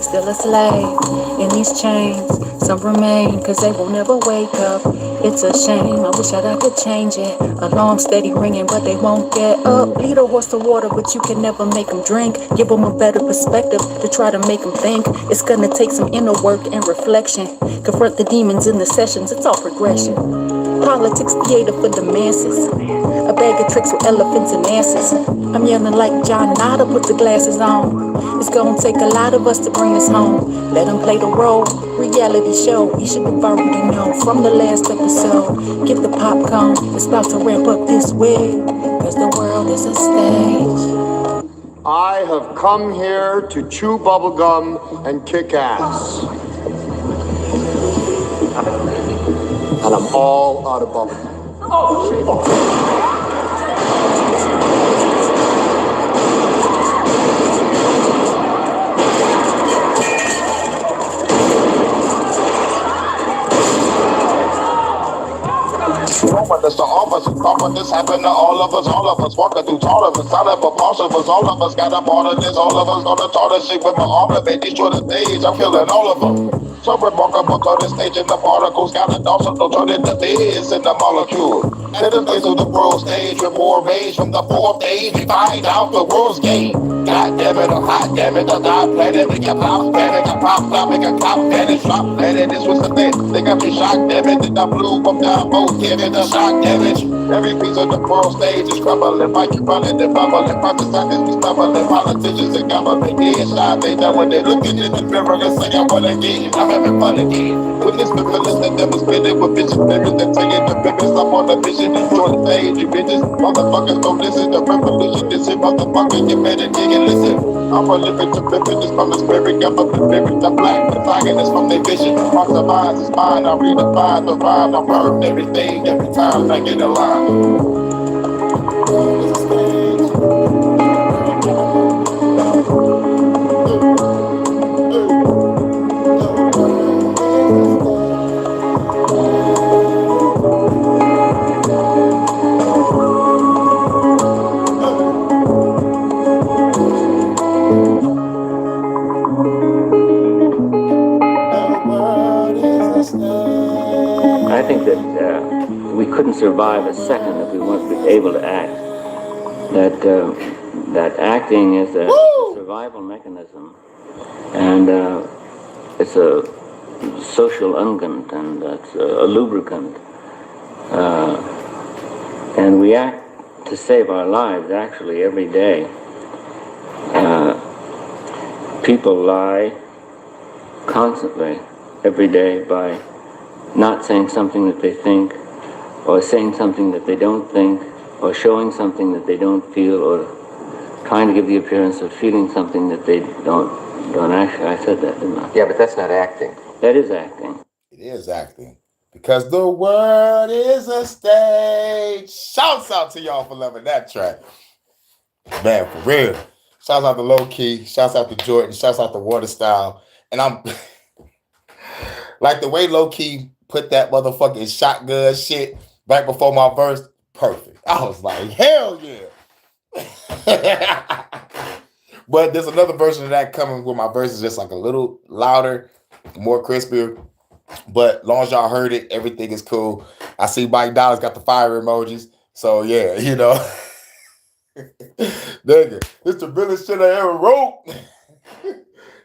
Still a slave in these chains. Some remain, cause they will never wake up. It's a shame, I wish that I could change it. Alarm steady ringing, but they won't get up. Lead a horse to water, but you can never make them drink. Give them a better perspective to try to make them think. It's gonna take some inner work and reflection. Confront the demons in the sessions, it's all progression. Politics theater for the masses. A bag of tricks with elephants and asses. I'm yelling like John Nada, put the glasses on. It's gonna take a lot of us to bring us home. Let them play the role, reality show. You should have already known from the last episode. Get the popcorn, it's about to ramp up this way. Cause the world is a stage. I have come here to chew bubblegum and kick ass. And I'm all out of bubblegum. That's to all of us. When this happened to all of us walking through tall of us, out of a boss of us, all of us got a part of this, all of us gonna taught us shit with my arm and make destroy the stage. I'm killing all of them. So remarkable on the stage and the particles got a dawson, don't turn into this in the molecule. Let us get to the world stage with more rage from the fourth age. We find out the world's game. God damn it, oh hot damn it, the God planet, make a pop planet, a pop stop, make a cop planet, drop planet. This was the thing. They got me shocked, damn it, then I blew from down both, giving with the shock damage. Every piece of the world stage is crumbling. Like you running the bubble and prophesizing be stumbling. Politicians and government getting shot. They know when they're looking in the mirror and say I wanna get. I'm having fun again. Witness the villains that never spinning with vision mirrors that taking the purpose. I'm on a mission. Enjoy the stage, you bitches. Motherfuckers don't listen. The revolution is here, motherfucker. You better dig and listen. I'm a living to privilege from the spirit. I'm a spirit. The black protagonist from their vision. Hearts of minds is mine. I redefine the rhyme. I burn everything every time I get a line. I think that we couldn't survive a second if we weren't able to act. That acting is a survival mechanism, and it's a social unguent, and it's a lubricant. And we act to save our lives actually every day. People lie constantly every day by not saying something that they think, or saying something that they don't think, or showing something that they don't feel, or trying to give the appearance of feeling something that they don't actually. I said that, didn't I? Yeah, but that's not acting. That is acting. It is acting. Because the world is a stage. Shouts out to y'all for loving that track. Man, for real. Shouts out to Low Key. Shouts out to Jordan. Shouts out to Water Style. And I'm like the way Low Key put that motherfucking shotgun shit right before my verse. Perfect. I was like, hell yeah. But there's another version of that coming where my verse is just like a little louder, more crispier. But long as y'all heard it, everything is cool. I see Mike Dollar's got the fire emojis. So yeah, you know. Nigga, it's the realest shit I ever wrote.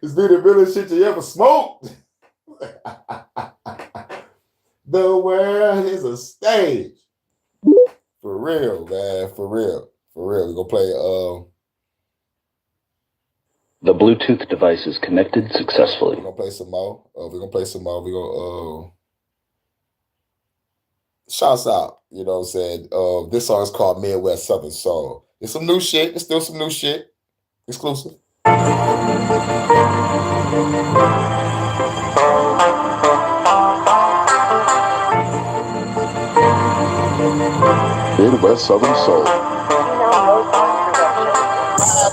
It's been the realest shit you ever smoked. The world is a stage. For real, man. For real. For real. We're gonna play The Bluetooth device is connected successfully. We're gonna play some more. We're gonna shouts out, you know what I'm saying? This song is called Midwest Southern Soul. It's some new shit. It's still some new shit. Exclusive. Midwest Southern Soul.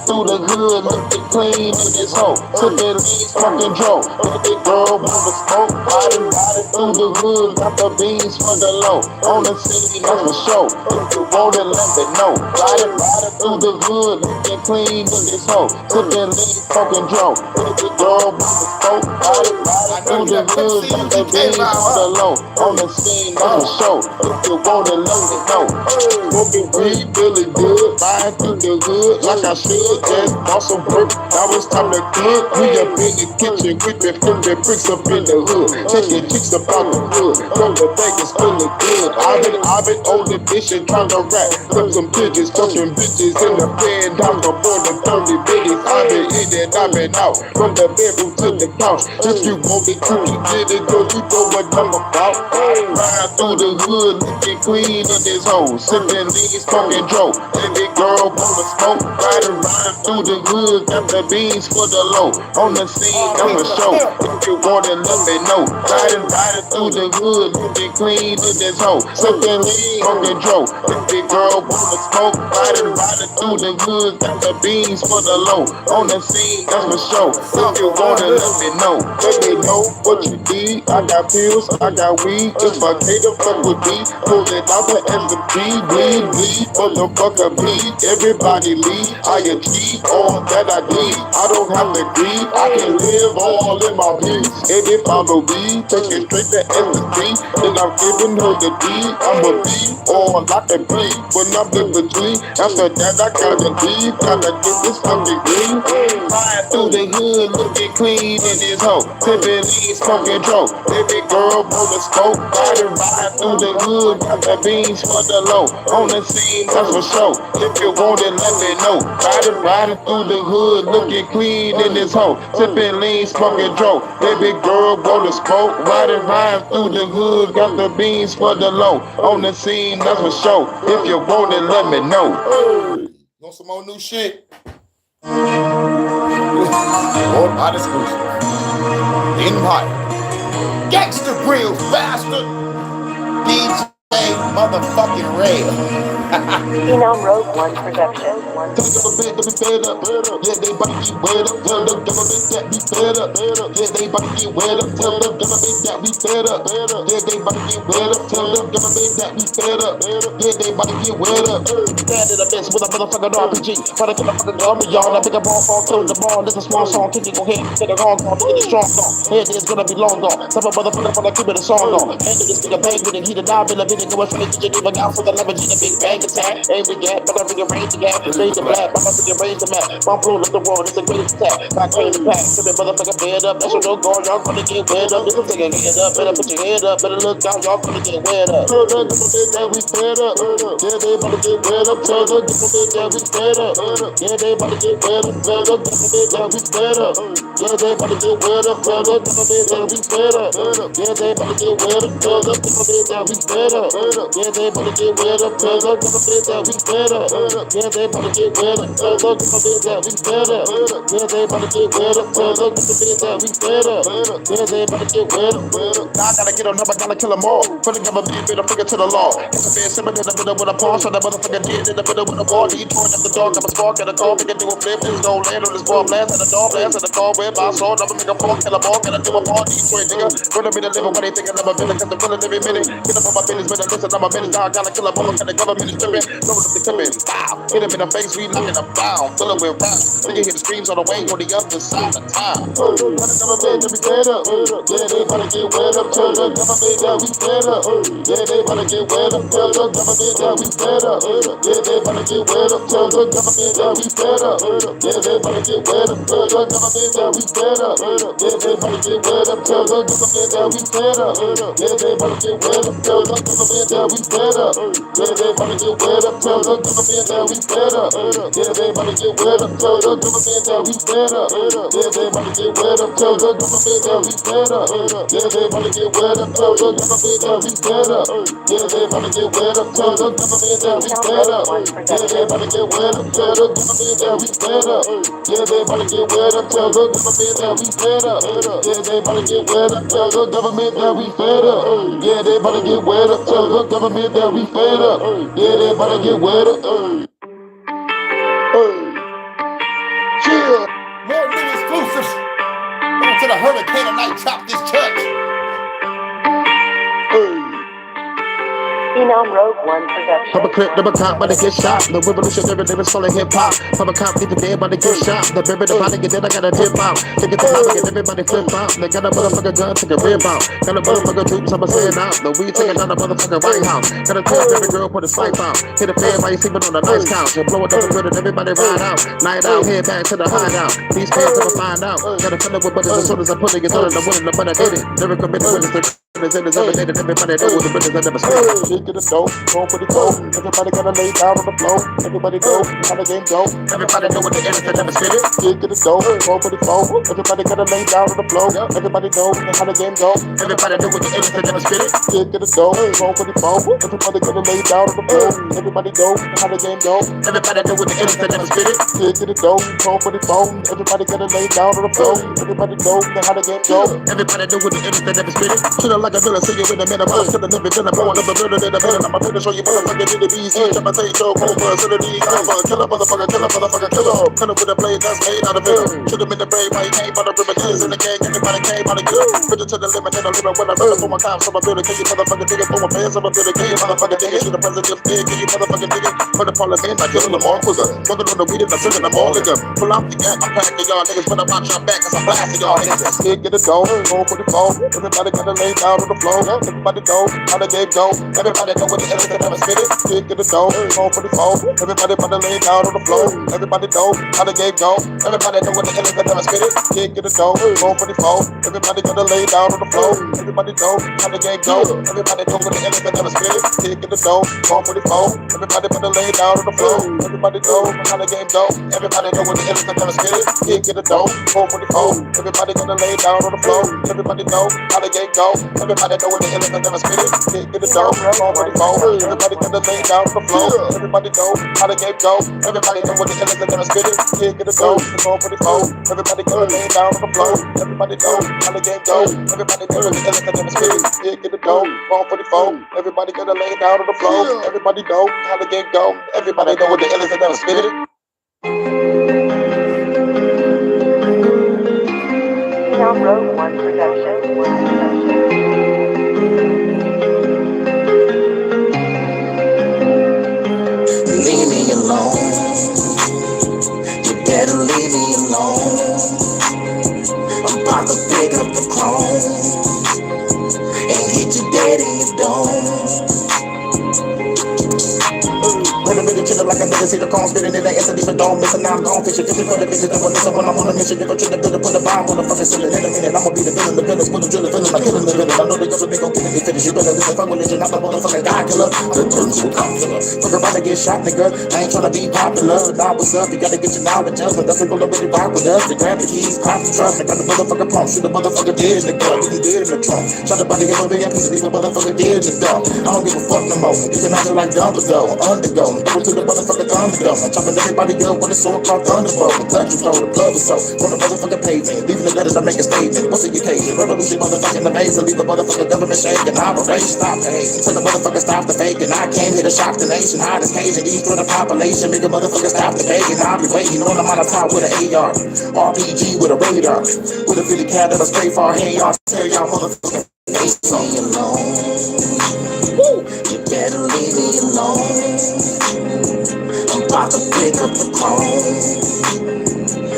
Through the hood, looking clean in this hoe. Took that lean, smoking Joe. Look at girl, move the smoke. Riding through the hood, got the beans for the low. On the city, that's for show. If you want it, let me know. Riding through the hood, looking clean in this hoe. Took that lean, smoking Joe. Look at girl, move the smoke. Riding through the hood, got the beans for the low. On the scene, that's for show. If you want it, let me know. Smoking weed, feeling good. Riding through the hood, like I should. Just bought some work, now it's time to cook. We up in the kitchen, we been flipping bricks up in the hood. Taking chicks up out the hood, from the bank is feeling good. I've been on the dish and trying to rap. Flip some digits, touching bitches in the bed. Down for more than 30 minutes. I've been in and I've been out, from the bedroom to the couch. If you want it, you can get it, girl, you know what I'm about. Ride through the hood, looking clean in this hole. Sipping lean, smoking Joe. Every girl wanna smoke, riding through the hood, got the beans for the low. On the scene, I'm a show. If you want it, let me know. Riding through the hood, looking clean in this hoe. Sipping lean, smoking Joe. If the girl wanna smoke, riding through the hood, got the beans for the low. On the scene, that's for show. If you want it, let me know. Let me know what you need. I got pills, I got weed. If I can't fuck with me, pull it out the S&P. Bleed, motherfucker, bleed. Everybody leave. I achieve all that I need. I don't have to grieve. I can live all in my peace. And if I believe, take it straight to S&P. Then I'm giving her the D. I'm a B or like a B. When I'm in between, after that I gotta leave. Gotta get this fucking green. Flying through the hood, looking clean in this hoe. Pimpin' beans, smoking dope. Baby girl, roll the scope. Riding through the hood, got the beans for the low. On the scene, that's for sure. If you want it, let me know. Riding through the hood, looking clean in this hoe. Sipping lean, smoking dope. Baby girl, roll the scope. Riding through the hood, got the beans for the low. On the scene, that's for sure. If you want it, let me know. Hey, want some more new shit? Or not exclusive. Empire. Gangsta Grills, bastard. DJ motherfucking Ray. Phenom Rogue One Production. Yeah, they about to get wet up. Tell them government that we fed up. Yeah, they about to get wet up. Tell them government that we fed up. Yeah, they about to get wet up. Tell them government that we fed up. Yeah, they about to get wet up. Standing a mess with a motherfucking RPG. Try to kill a fucking army, y'all. I pick up ball, kill the ball. This a small song, kick it, go ahead. Take a long song, make it a strong song. Head is gonna be long gone. Some motherfucker wanna keep it a song on. And this nigga bang with it. He the knob in the video. Go straight to Geneva. Out for the leverage in the big bang attack. Ain't we get, but I rearrange the gap. Raise the black, I'm about to rearrange the map. My blue up the world, it's the greatest attack. My crazy pack, so the motherfucker fed up. That's what no guard, y'all gonna get wet up. This is taking head up, better put your head up. Better look out, y'all gonna get wet up. Tell the government that we fed up. Yeah, they about to get wet up. Tell the government that we fed up. Yeah, they about to get wet up. Tell the government that we fed up. Yeah, they about to get wet up. Tell the government that we fed up. Yeah, they about to get wet up. Tell the government that we fed up. Yeah, they about to get wet up. Tell the government that we fed up. Yeah, they about to get wet up. Tell the government that we fed up. Yeah, they about to get wet up. Tell the government that we fed up. Yeah, they about to get wet up. Now I gotta get on up, I gotta kill them all. For the government, beat a finger to the law. It's a bad simmer in the middle with a paw, so the motherfucker did in the middle with a ball. He torn up the dog, I'm a spark at a call, we can do a flip, this gon' land on this ball, blast at the dog, blast at the car, with my sword, I'm gonna make a fall, kill a ball, can I do a ball, Detroit nigga. Gonna be the living, what they think I'm a villain, cause I'm feeling every minute. Get up on my business, better listen, I'm a minute, now I gotta kill a ball, cause the government is tripping. Load up the clipping, bow, hit him in the face, we knocking a bound, fill it with rounds. Nigga hear the screams on the way on the other side of town. Tell the government that we fed up. Yeah, they about to get wet up. Tell the government that we fed up. Yeah, they about to get wet up. Tell the government that we fed up. Yeah, they about to get wet up. Tell the government that we fed up. Yeah, they about to get wet up. Tell the government that we fed up. Yeah, they about to get wet up. Tell the government that we fed up. Yeah, they about to get wet up. Tell the government that we fed up. Yeah, they about to get wet up. Tell the government that we fed up. Yeah, they about to get wet up. Tell the government that we fed up. Yeah, they about to get wet up. Tell the government that we fed up. Yeah, they about to get wet up. Tell the government that we fed up. Yeah, they about to get wet up. Tell the government that we fed up. Yeah, they about to get wet up. Tell the government that we fed up. Yeah, they about to get wet up. Tell the government that we fed up. Yeah, they about to get wet up. Tell the government that we fed up. Yeah, they about to get wet up. Tell the government that we fed up. Yeah, they about to get wet up. Chill. More new exclusives. Going to the Hurykane tonight. Chop this church. Phenom Rogue One Production. Papa clip, double top, but they get shot. The revolutionary lyrics full of hip hop. Papa cop, leave it dead, but they get shot. The baby, the body, get dead, I gotta dip out. Take it to high, get everybody flip out. They got a motherfucker gun, take a rib out. Got a motherfucker troops, I'ma stand out. The weed taking down the motherfucking White House. Gotta tell every girl, put a swipe out. Hit a fan while you sleeping on a nice couch. And blow it up the grid and everybody ride out. Night out, head back to the hideout. These fans never find out. Gotta fill it with buttons as soon as I put it. Get done, I'm winning, but I did it. Never committed witness. Everybody know what the end is never spent. Get the dough, go for the dough. Everybody gotta lay down on the floor. Everybody go, how the game go. Everybody know what the end is never spent. Get the dough, go for the dough. Everybody gotta lay down on the floor. Everybody know how the game go. Everybody know what the end is never spent. Get the dough, go for the dough. Everybody gotta lay down on the floor. Everybody know how the game go. Everybody know what the end is never spent. Get the dough, go for the dough. Everybody gotta lay down on the floor. Everybody know how the game go. Everybody know what the end is never spent. Like a villain, see you in a minute, but I'm still a living villain. Blowing up a villain in a minute. I'm gonna show you motherfucking in the BC. I'm gonna take your home for a city. I'm gonna kill a motherfucker, kill a motherfucker, kill a. Kill him with a blade that's made out of villain. Shoot him in the brain while he came out of river. Kids in the gang, everybody came out of good. Put it to the limit, and I live it when I run for my cops. I'm a building, can you motherfucking dig it for my fans? I'm a building, can you motherfucking dig it? Shoot the president, can you motherfucking dig it? For the parliament, I kill them all quicker. Smoking on the weed and I'm filling them all liquor. Pull out the gap, I'm packing y'all niggas, but I'm out your back, cause I'm blasting y'all niggas. Get the dough, go for the phone. Everybody gotta lay down. down on the floor. Everybody know how the game go. Everybody know what the hell is never spit it. Kick in the door, on for the phone. Everybody wanna lay down on the floor. Everybody know how the game go. Everybody know what the hell is never spit it. Kick in the door, on for the phone. Everybody gonna lay down on the floor. Everybody know how the game go. Everybody know what the hell is never spit it. Kick in the door, on for the phone. Everybody wanna lay down on the floor. Everybody know how the game go. Everybody know what the hell is never spit it. Kick in the door, on for the phone. Everybody gonna lay down on the floor. Everybody know how the game go. Everybody know what the hell is never spit it. Kick in the door, on for the phone. Everybody gonna lay down on the floor. Everybody know how the game go. Everybody know what the hell is never spit it. Kick in the door, on for the phone. Everybody gonna lay down on the floor. Everybody know how the game go. Everybody know what the hell is never spit it. Kick in the door, on for the phone. Everybody gonna lay down on the floor. Everybody know how the game go. Everybody know what the hell is never spit it. Phenom Rogue One production. Leave me alone. You better leave me alone. I'm about to pick up the chrome and hit you dead in your dome. Wait a minute, chillin' like a nigga, see the cone spittin' in the ass, and even don't miss it. Now I'm gone fishing, cause for the bitches that want listen when I'm on a mission. You gon' try to build it, put a bomb on the fucking ceiling in a minute. I'ma be the villain, the villains, put a drill, feeling like killing the villain. I know the government gon' get me finished. You better listen, fuck religion, I'm the motherfucking God killer. I done turned to a cop killer. Fuck around and get shot, nigga. I ain't tryna be popular. Nah, what's up? You gotta get your knowledge up, but doesn't go to really rock with us. They grab the keys, pop the trunk, they got the motherfucking pump. Shoot the motherfucker dead in the gun, you dead in the trunk. Shot the body, get over here, piece of leave a motherfucker dead in the dump. I don't give a fuck no more. You can act like Dumbledore, undergo. Go to the motherfucking Thunderdome. I'm chopping everybody up with a sword called Thunderbolt. The country flow, the blood is so. On the motherfucking pavement, leaving the letters, I make a statement. What's the occasion? Revolution, motherfucking amazing. Leave the motherfucking government shaking. Operation, stop the hate. Tell the motherfucker stop the faking. I came here to shock the nation. Hide as Cajun, ease through the population. Make a motherfucker stop the begging. I'll be waiting on the amount of time with an AR. RPG with a radar. With a 50 cal that'll spray for. Hey, y'all, tell y'all motherfucking face on you alone. Woo! You better leave me alone. I'm about to pick up the chrome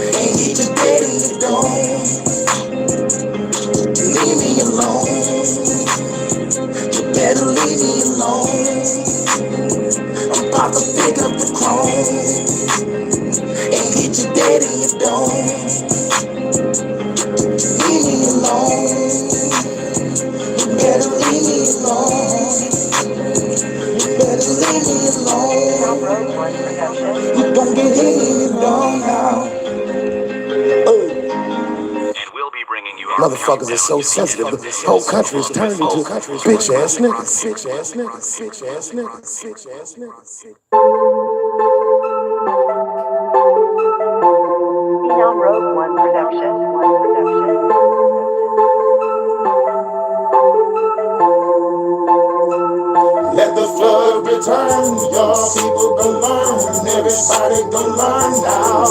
and hit you dead in your dome. Leave me alone. You better leave me alone. I'm about to pick up the chrome and hit you dead in your dome. Leave me alone. You better leave me alone. You better leave me alone. You don't get in me alone now. Motherfuckers are so sensitive. The whole country is turned into bitch ass niggas. Bitch ass niggas. Bitch ass niggas. Bitch ass niggas. Phenom Rogue One production. Let the flood return, your people gon' learn. Everybody gon' learn now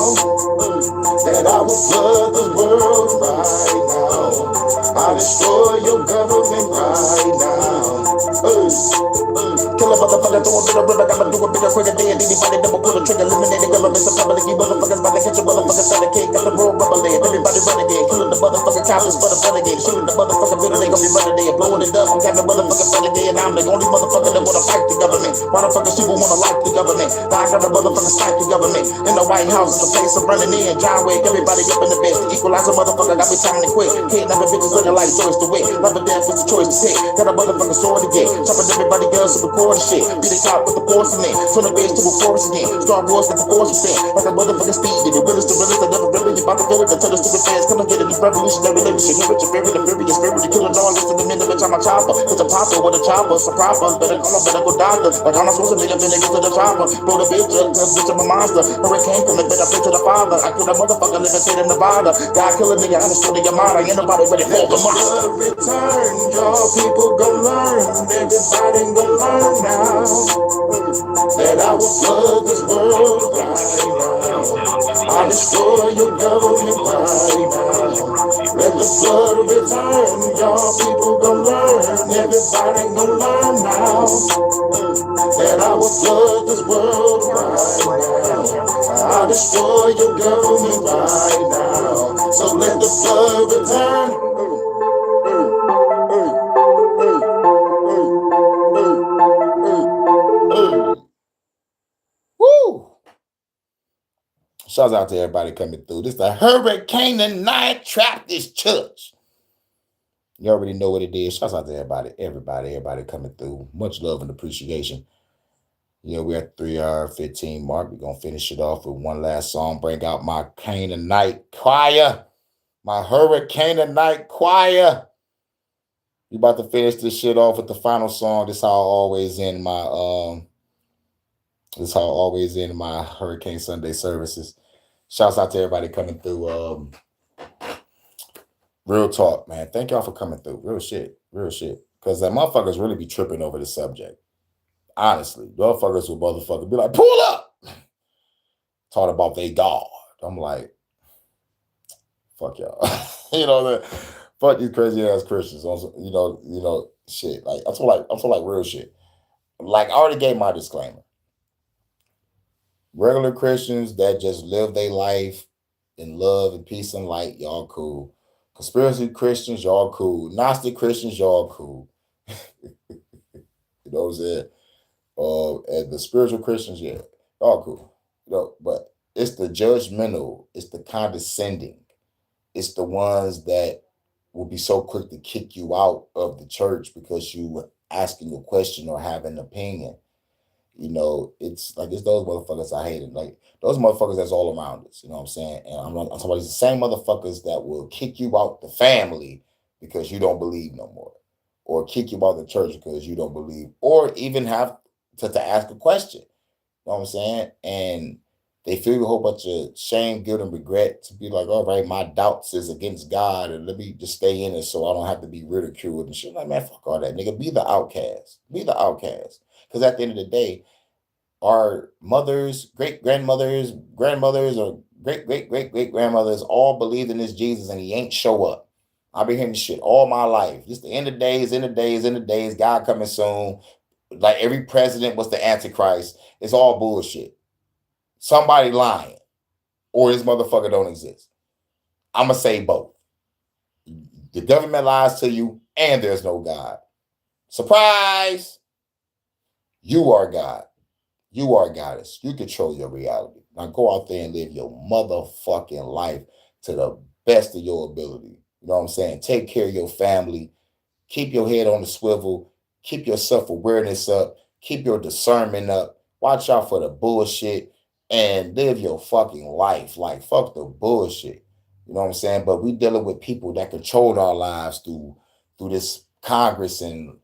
that I will flood the world right now. I'll destroy your government right now. Kill a motherfucker, throw a bit of river, gotta do a bit of quicker than anybody never pull a trigger. Eliminate the government, some public, you motherfuckers about to catch your motherfuckers on the cake. Got the road rubber land, everybody running again. Killing the motherfucking coppers for the fun again. Shooting the motherfucking building, they gon' be running there. Blowing it up, I'm got the motherfucking fun again. I'm the only motherfucker that wanna fight the government. Why the fuck is people wanna like the government? Now I got the motherfucking fight the government. In the White House, it's a place of running in. John Wick, everybody up in the bed. Equalize a motherfucker, got me time to quit. Kidnapping bitches looking like Joyce the Wick. Love or death is a choice to take. Got a motherfucking sword again. Chopping everybody girls to record the shit. Be the cop with the porcelain. Turn the bitch to a forest again. Star Wars with the force within. Like a motherfucking speed. The realest, I never really. You about to feel it. Until the stupid fans come and get it. This revolutionary living shit. Hear it, your favorite, the furious spirit. You kill it all. Listen to me, the bitch, I'm a chopper. It's a papa with a chopper. It's a proper. Better go doctor. Like I'm not supposed to make a bitch get to the chopper. Blow the bitch up, cause bitch, I'm a monster. Hurricane from the bitch, I pray to the father. I kill that motherfucker living straight in Nevada. God kill a nigga, I understood your mind. Ain't nobody ready for the monster. Return, your people gon' learn. Everybody gon' learn now that I will flood this world right now. I destroy your government right now. Let the flood return, your people gon' learn. Everybody gon' learn now that I will flood this world right now. I destroy your government right now. So let the flood return. Shouts out to everybody coming through. This is the Hurykane tonight. Trap this church. You already know what it is. Shouts out to everybody coming through. Much love and appreciation. Yeah, we're at 3 hour 15 mark. We're gonna finish it off with one last song. Bring out my Canaanite choir. My Hurykane tonight choir. We about to finish this shit off with the final song. This how I always end my Hurykane Sunday services. Shouts out to everybody coming through. Real talk, man. Thank y'all for coming through. Real shit. Because that motherfuckers really be tripping over the subject. Honestly, motherfuckers will be like, pull up. Talk about they God. I'm like, fuck y'all. You know that. Fuck these crazy ass Christians. You know, shit. Like I'm so like real shit. Like I already gave my disclaimer. Regular Christians that just live their life in love and peace and light, y'all cool. Conspiracy Christians, y'all cool. Gnostic Christians, y'all cool. You know what I'm saying? And the spiritual Christians, yeah, y'all cool. You know, but it's the judgmental, it's the condescending, it's the ones that will be so quick to kick you out of the church because you were asking a question or have an opinion. You know, it's those motherfuckers I hated. Like those motherfuckers that's all around us. You know what I'm saying? And I'm talking about the same motherfuckers that will kick you out the family because you don't believe no more, or kick you out the church because you don't believe, or even have to ask a question. You know what I'm saying? And they feel a whole bunch of shame, guilt, and regret to be like, all right, my doubts is against God, and let me just stay in it so I don't have to be ridiculed and shit. Like, man, fuck all that, nigga. Be the outcast. Be the outcast. Because at the end of the day, our mothers, great-grandmothers, grandmothers, or great-great-great-great-grandmothers all believed in this Jesus, and he ain't show up. I've been hearing this shit all my life. Just the end of days, God coming soon. Like every president was the Antichrist. It's all bullshit. Somebody lying, or this motherfucker don't exist. I'm going to say both. The government lies to you, and there's no God. Surprise! You are God. You are goddess. You control your reality. Now go out there and live your motherfucking life to the best of your ability. You know what I'm saying? Take care of your family. Keep your head on the swivel. Keep your self-awareness up. Keep your discernment up. Watch out for the bullshit and live your fucking life. Like, fuck the bullshit. You know what I'm saying? But we dealing with people that control our lives through this Congress and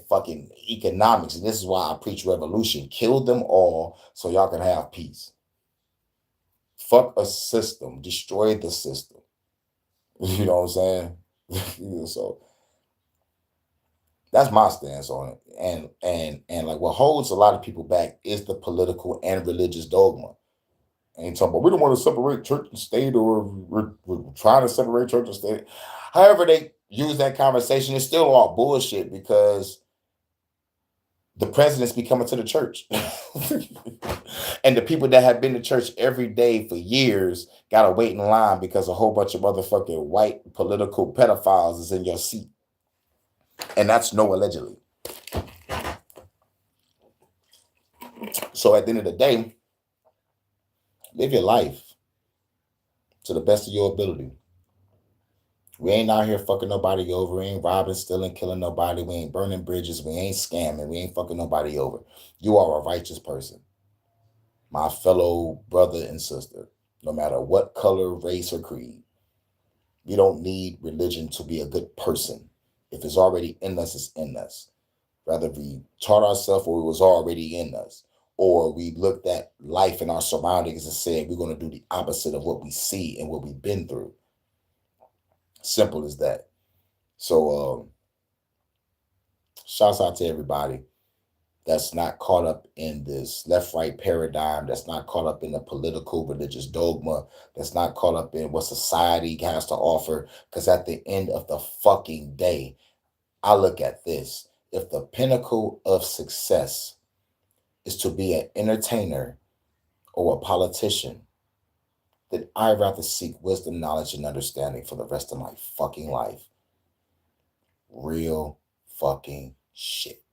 fucking economics. And this is why I preach revolution. Kill them all so y'all can have peace. Fuck a system. Destroy the system. You know what I'm saying? So that's my stance on it. And like what holds a lot of people back is the political and religious dogma. Ain't talking about we don't want to separate church and state, or we're trying to separate church and state. However they use that conversation, it's still all bullshit because the presidents be coming to the church. And the people that have been to church every day for years got to wait in line because a whole bunch of motherfucking white political pedophiles is in your seat. And that's no allegedly. So at the end of the day, live your life to the best of your ability. We ain't out here fucking nobody over. We ain't robbing, stealing, killing nobody. We ain't burning bridges. We ain't scamming. We ain't fucking nobody over. You are a righteous person, my fellow brother and sister, no matter what color, race, or creed. We don't need religion to be a good person. If it's already in us, it's in us. Whether we taught ourselves or it was already in us, or we looked at life and our surroundings and said we're going to do the opposite of what we see and what we've been through. Simple as that. So shouts out to everybody that's not caught up in this left-right paradigm, that's not caught up in the political religious dogma, that's not caught up in what society has to offer. Because at the end of the fucking day, I look at this. If the pinnacle of success is to be an entertainer or a politician, then I'd rather seek wisdom, knowledge, and understanding for the rest of my fucking life. Real fucking shit.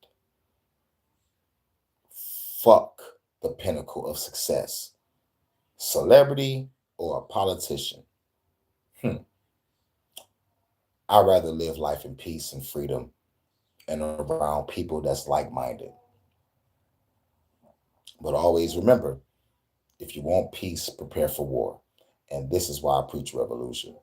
Fuck the pinnacle of success. celebrity or a politician. I'd rather live life in peace and freedom and around people that's like-minded. But always remember, if you want peace, prepare for war. And this is why I preach revolution.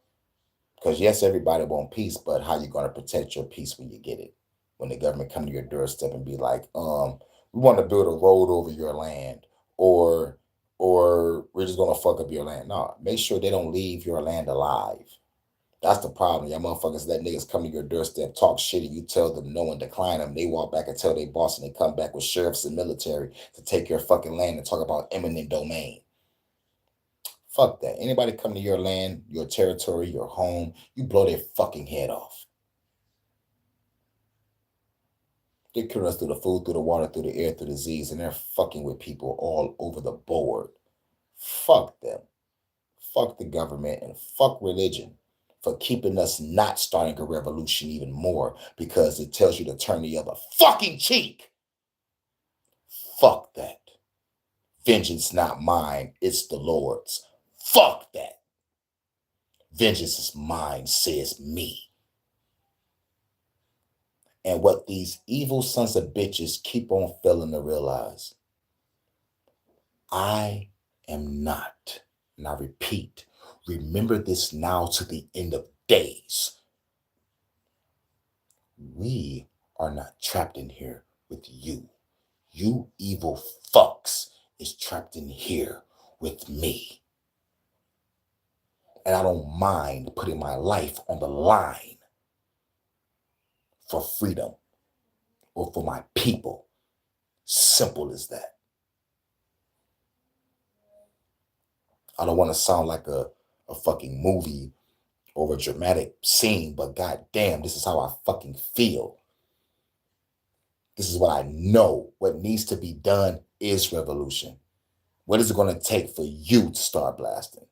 Because yes, everybody want peace, but how you going to protect your peace when you get it? When the government come to your doorstep and be like, we want to build a road over your land, or we're just gonna fuck up your land. No, make sure they don't leave your land alive. That's the problem. Y'all motherfuckers let niggas come to your doorstep, talk shit, and you tell them no and decline them. They walk back and tell their boss, and they come back with sheriffs and military to take your fucking land and talk about eminent domain. Fuck that. Anybody come to your land, your territory, your home, you blow their fucking head off. They're killing us through the food, through the water, through the air, through the disease, and they're fucking with people all over the board. Fuck them. Fuck the government and fuck religion for keeping us not starting a revolution even more, because it tells you to turn the other fucking cheek. Fuck that. Vengeance not mine, it's the Lord's. Fuck that. Vengeance is mine, says me. And what these evil sons of bitches keep on failing to realize, I am not, and I repeat, remember this now to the end of days. We are not trapped in here with you. You evil fucks is trapped in here with me. And I don't mind putting my life on the line for freedom or for my people. Simple as that. I don't want to sound like a fucking movie or a dramatic scene, but goddamn, this is how I fucking feel. This is what I know. What needs to be done is revolution. What is it going to take for you to start blasting?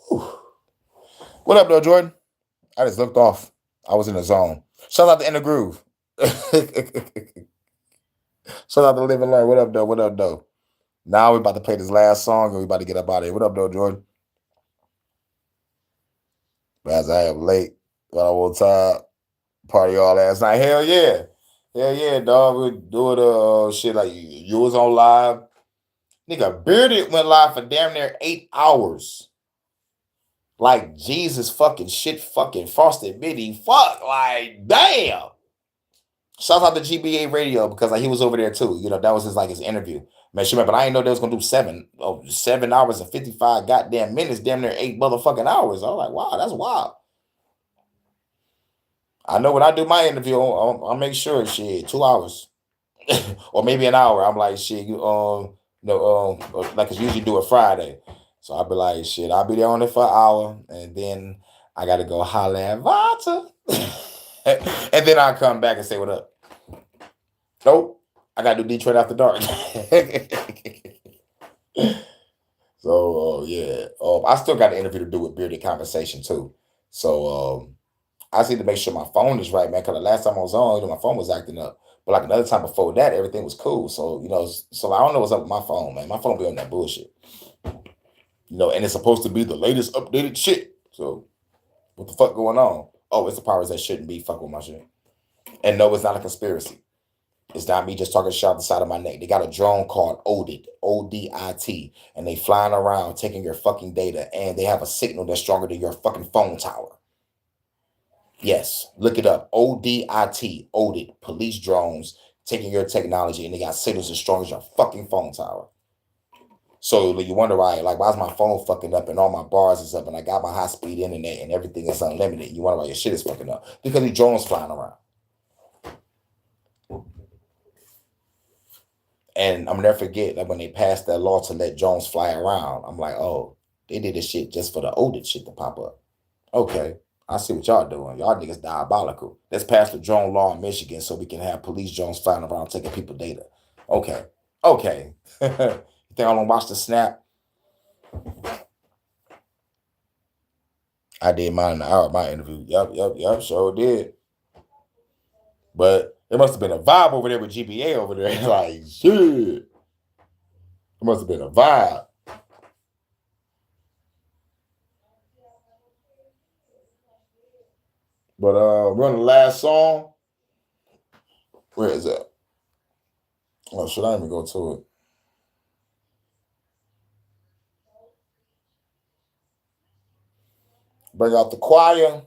Whew. What up, though, Jordan? I just looked off. I was in the zone. Shout out to In the Groove. Shout out to Live and Learn. What up, though? What up, though? Now we're about to play this last song and we're about to get up out of here. What up, though, Jordan? As I am late, but I will time party all last night. Hell yeah. Hell yeah, dog. We're doing shit like you was on live. Nigga, Bearded went live for damn near 8 hours. Like Jesus fucking shit fucking frosted midi. Fuck, like, damn. Shout out to GBA Radio because like he was over there too. You know, that was his interview. Man, sure, but I didn't know they was gonna do 7 hours and 55 goddamn minutes, damn near 8 motherfucking hours. I was like, wow, that's wild. I know when I do my interview, I'll make sure shit 2 hours or maybe an hour. I'm like, shit, like it's usually do it Friday. So I'll be like, shit, I'll be there on it for an hour, and then I gotta go holler at Vata. And then I'll come back and say what up. Nope, I gotta do Detroit After Dark. So yeah, I still got an interview to do with Bearded Conversation too. So I just need to make sure my phone is right, man. Because the last time I was on, my phone was acting up. But like another time before that, everything was cool. So so I don't know what's up with my phone, man. My phone be on that bullshit. And it's supposed to be the latest updated shit. So what the fuck going on? Oh, it's the powers that shouldn't be fucking with my shit. And no, it's not a conspiracy. It's not me just talking shit out the side of my neck. They got a drone called ODIT, ODIT, and they flying around taking your fucking data, and they have a signal that's stronger than your fucking phone tower. Yes, look it up. ODIT, ODIT, police drones taking your technology, and they got signals as strong as your fucking phone tower. So you wonder why is my phone fucking up and all my bars is up and I got my high speed internet and everything is unlimited? You wonder why your shit is fucking up because these drones flying around. And I'm never forget that when they passed that law to let drones fly around, I'm like, oh, they did this shit just for the ODIT shit to pop up. Okay, I see what y'all doing. Y'all niggas diabolical. Let's pass the drone law in Michigan so we can have police drones flying around taking people data. Okay. You think I'm gonna watch the snap? I did mine in an hour, my interview. Yep, sure did. But there must have been a vibe over there with GBA over there. Like, shit. It must have been a vibe. But we're on the last song. Where is that? Oh, should I even go to it? Bring out the choir.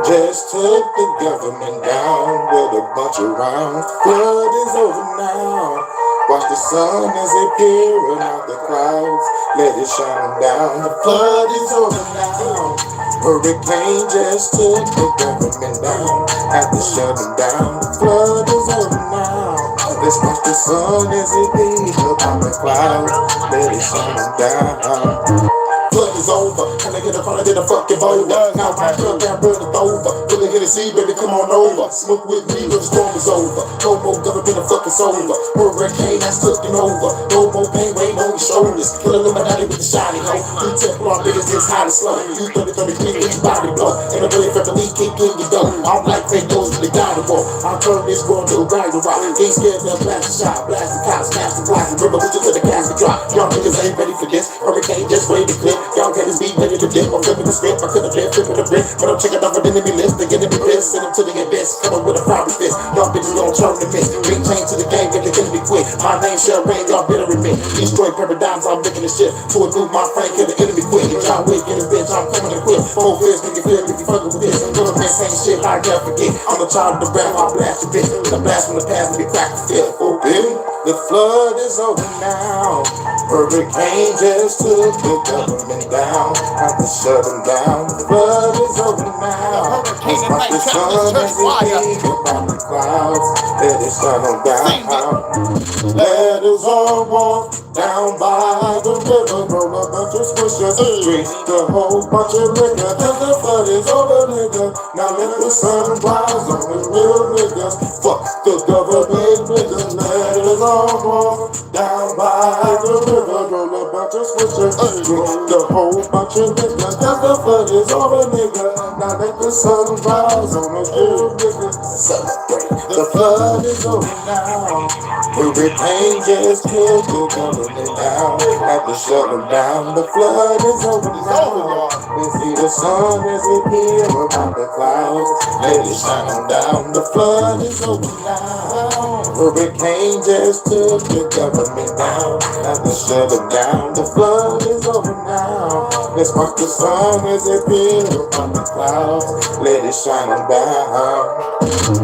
Just took the government down with a bunch of rounds. Flood is over now. Watch the sun as it peering out the clouds. Let it shine down. The flood is over now. Hurricane just took the government down. Had to shut them down. The flood is over now. Let's watch the sun as it peers out the clouds. Let it shine down. Flood is over, and I get up on it in a fucking boulder. Now my truck down, burn it over. Really hit a sea, baby, come on over. Smoke with me, the storm is over. No more government, the fuck is over. Hurricane, that's looking over. No more pain, weighing on your shoulders. Kill Illuminati with the shiny hoe. You Templar niggas is hot and slow. You 30-30 with your body blow. And I really felt the weed kick in your dough. I don't like fake nose, really down the wall. I turn this girl to a grinder rock. Ain't scared of a blast shot, blast the cops, smash the blast, river, put you to the casket drop. Y'all niggas ain't ready for this. Hurricane just wait to clip. Y'all get his beat ready to dip. I'm flipping the script. I could have been flipping the brick, but I'm checking off an enemy list. The enemy list, send them to the abyss. Coming with a proper fist. Y'all bitches gon' turn the miss. Big change to the game, get the enemy quick. My name shall reign, y'all better admit. Destroy paradigms, I'm making this shit. To a move my frame, kill the enemy quick. If y'all wait, get a bitch, I'm coming to quit. Full fist, make you feel if you fucking with this. Government saying shit, I never forget. I'm a child of the rap, I'll blast your bitch. With a blast from the past, let me crack the fit. Oh, baby, the flood is over now. Hurricane just took the government down. Have to shut them down. The flood is over now. Let's watch the sun as it beams upon the clouds. Let it shine on down. Let us all walk down by the river. Roll a bunch of swishers. Drink the whole bunch of liquor. Till the flood is over, nigga. Now let the sun rise on the real niggas. Fuck the government niggas. Let us all walk down by the river. Roll a bunch of swishers. Drink the whole bunch of liquor. Till the flood is over, nigga. Now let the sun rise on the real niggas. Celebrate. The flood is over now. Hurricane just killed the government down. Have to shut them down. The flood is over now. We see the sun as it peers above the clouds. Let it shine on down. The flood is over now. Hurricane just took the government down. Have to shut them down. The flood is over now. Let's watch the sun as it peers above the clouds. Let it shine on down.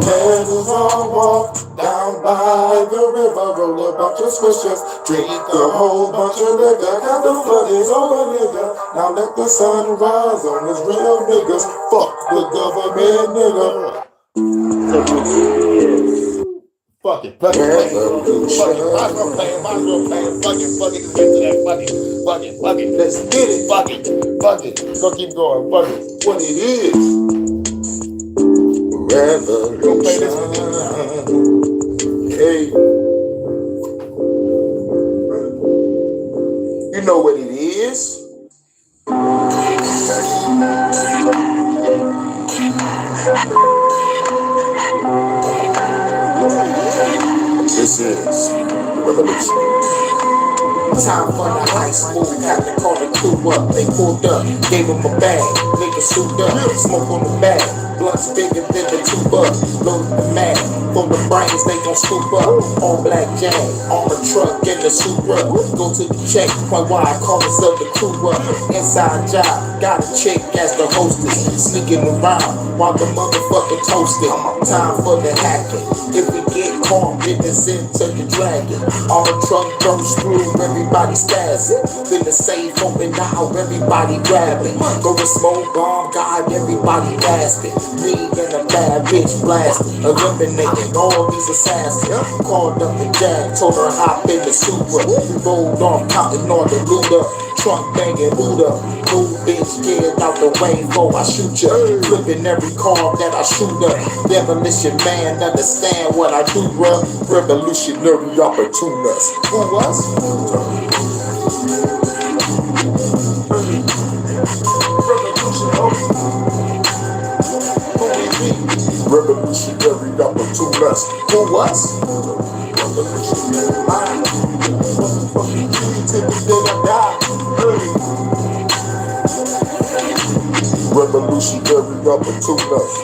Let us all walk down by the river, roll a bunch of swishers, drink a whole bunch of liquor. Cause the flood is over, nigga. Now let the sun rise on us real niggas. Fuck the government, nigga. Fuck it, fuck it, fuck it, fuck it. Might as well play it, fuck it, let's get to that, fuck it, let's get it, fuck it, go keep going, fuck it. What it is. Revolution. Hey. You know what it is? This is revolution. Time for the high school, had to call the crew up. They pulled up, gave them a bag, nigga suit up, smoke on the bag. Blunts bigger than the tuba, loaded the mag. For the brains, they gon' scoop up. All black jag, on the truck, in the Supra. Go to the checkpoint while I call myself the crew up. Inside job, got a chick as the hostess. Sneaking around while the motherfucker toasted. Time for the hacking. If we get caught, get this into the dragon. On the truck, burst through, everybody stazzing. Then the safe open now, everybody grabbing. Go to smoke bomb, God, everybody gasping. Me and a bad bitch blasting, eliminating all these assassins. Called up the jag, told her hop in the Supra. We rolled off, counting all the loot up. Trunk banging boot up. Move bitch, get out the way before I shoot ya. Flipping every car that I shoot up. Demolition man, understand what I do, bruh. Revolutionary opportunists. Who was? Revolutionary opportunist. Who was? Revolutionary opportunist.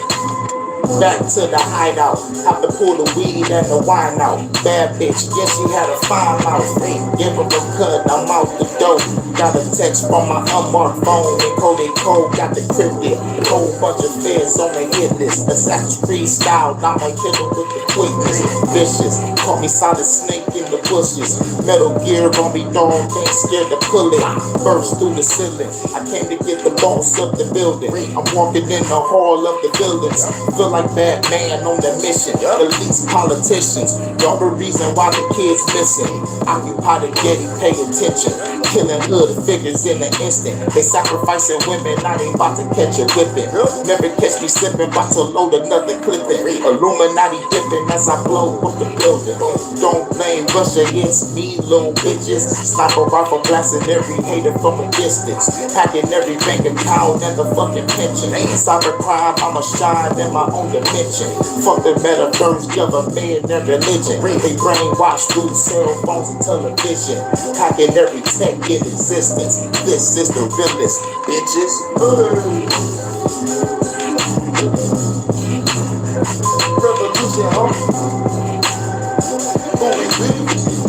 Back to the hideout. Have to pull the weed and the wine out. Bad bitch, yes, she had a fine mouth. Hey, give her a cut, I'm out the door. Got a text from my unmarked phone. And code got the cryptic. Whole bunch of feds on the hit list. Assassin's Creed style, I'ma kill her with the quickness. Vicious, caught me solid snake in the bushes. Metal gear on me, dog, ain't scared to pull it. Burst through the ceiling. I came to get the boss of the building. I'm walking in the hall of the buildings. Feel like Batman on the mission. Police, politicians, y'all the reason why the kids missing. Occupy the Getty, pay attention. Killing hood figures in an instant. They sacrificing women, now they about to catch a whipping. Never catch me slipping, about to load another clipping. Illuminati dipping as I blow up the building. Don't blame Russia, it's me, little bitches. Sniper rifle blasting every hater from a distance. Hacking every bank account and the fucking pension. Cybercrime, I'ma shine in my own dimension. Fuck the metaverse, government and religion. They brainwash through cell phones and television. Hacking every tech in existence. This is the realest, bitches.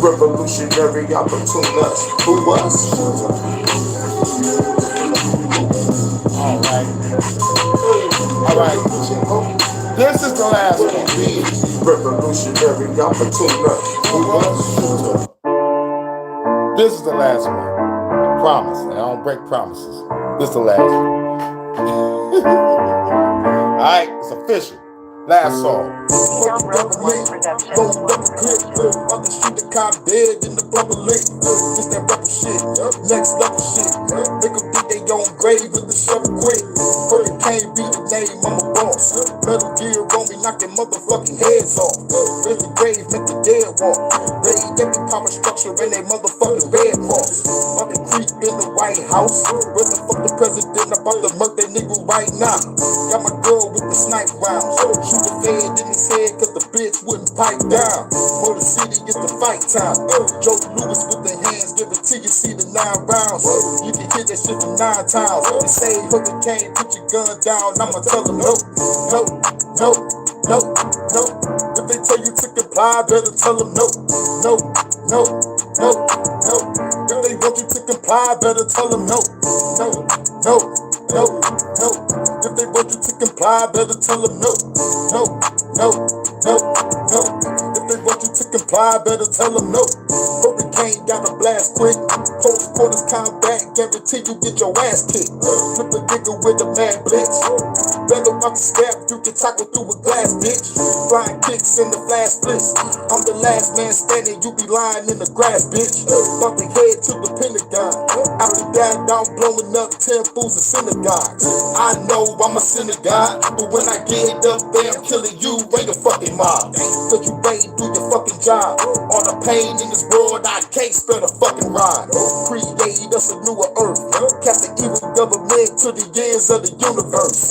Revolution, revolutionary opportunist. Who was? Alright. This is the last one. Revolutionary opportunist. Who was? This is the last one. I promise. I don't break promises. This is the last one. Alright, it's official. Last song. Down Road 1 production. On the street, the cop dead in the bubble lake. It's that rubber shit, next level shit. Make them think they on grave with the shovel quick. Hurykane be the name, I'm a boss. Metal gear on me, knocking motherfucking heads off. Raise the grave, make the dead walk. Raid every power structure in they motherfucking bed cross. About to creep in the White House. Where the fuck the president about to murk that nigga right now? Got my girl with the snipe rounds. Shoot the fed in his head cause the bitch wouldn't pipe down. Motor City is the fight time. Joe Lewis with the hands, give it to you, see the 9 rounds. You can hit that shit from 9 times. They say Hurykane, put your gun down, I'ma tell them no, no, no, no, no. If they tell you to comply, better tell them no, no, no, no, no. If they want you to comply, better tell them no, no, no, no, no. If they want you to comply, better tell them no, no, no, no, no. If they want you to comply, better tell them no. Hurykane got a blast quick. Close quarters combat, guarantee you get your ass kicked. Flip a nigga with a mad blitz. Better watch the step, you can tackle through a glass, bitch. Flying kicks in the flash splits. I'm the last man standing, you be lying in the grass, bitch. Bumping head to the Pentagon. After that, I'm blowing up 10 fools in synagogues. I know I'm a sinner god, but when I get up there, I'm killing you and your fucking mob. Cause you ain't do your fucking job. All the pain in this world, I can't spell a fucking rhyme. Create us a newer earth. Cast the evil government to the ends of the universe.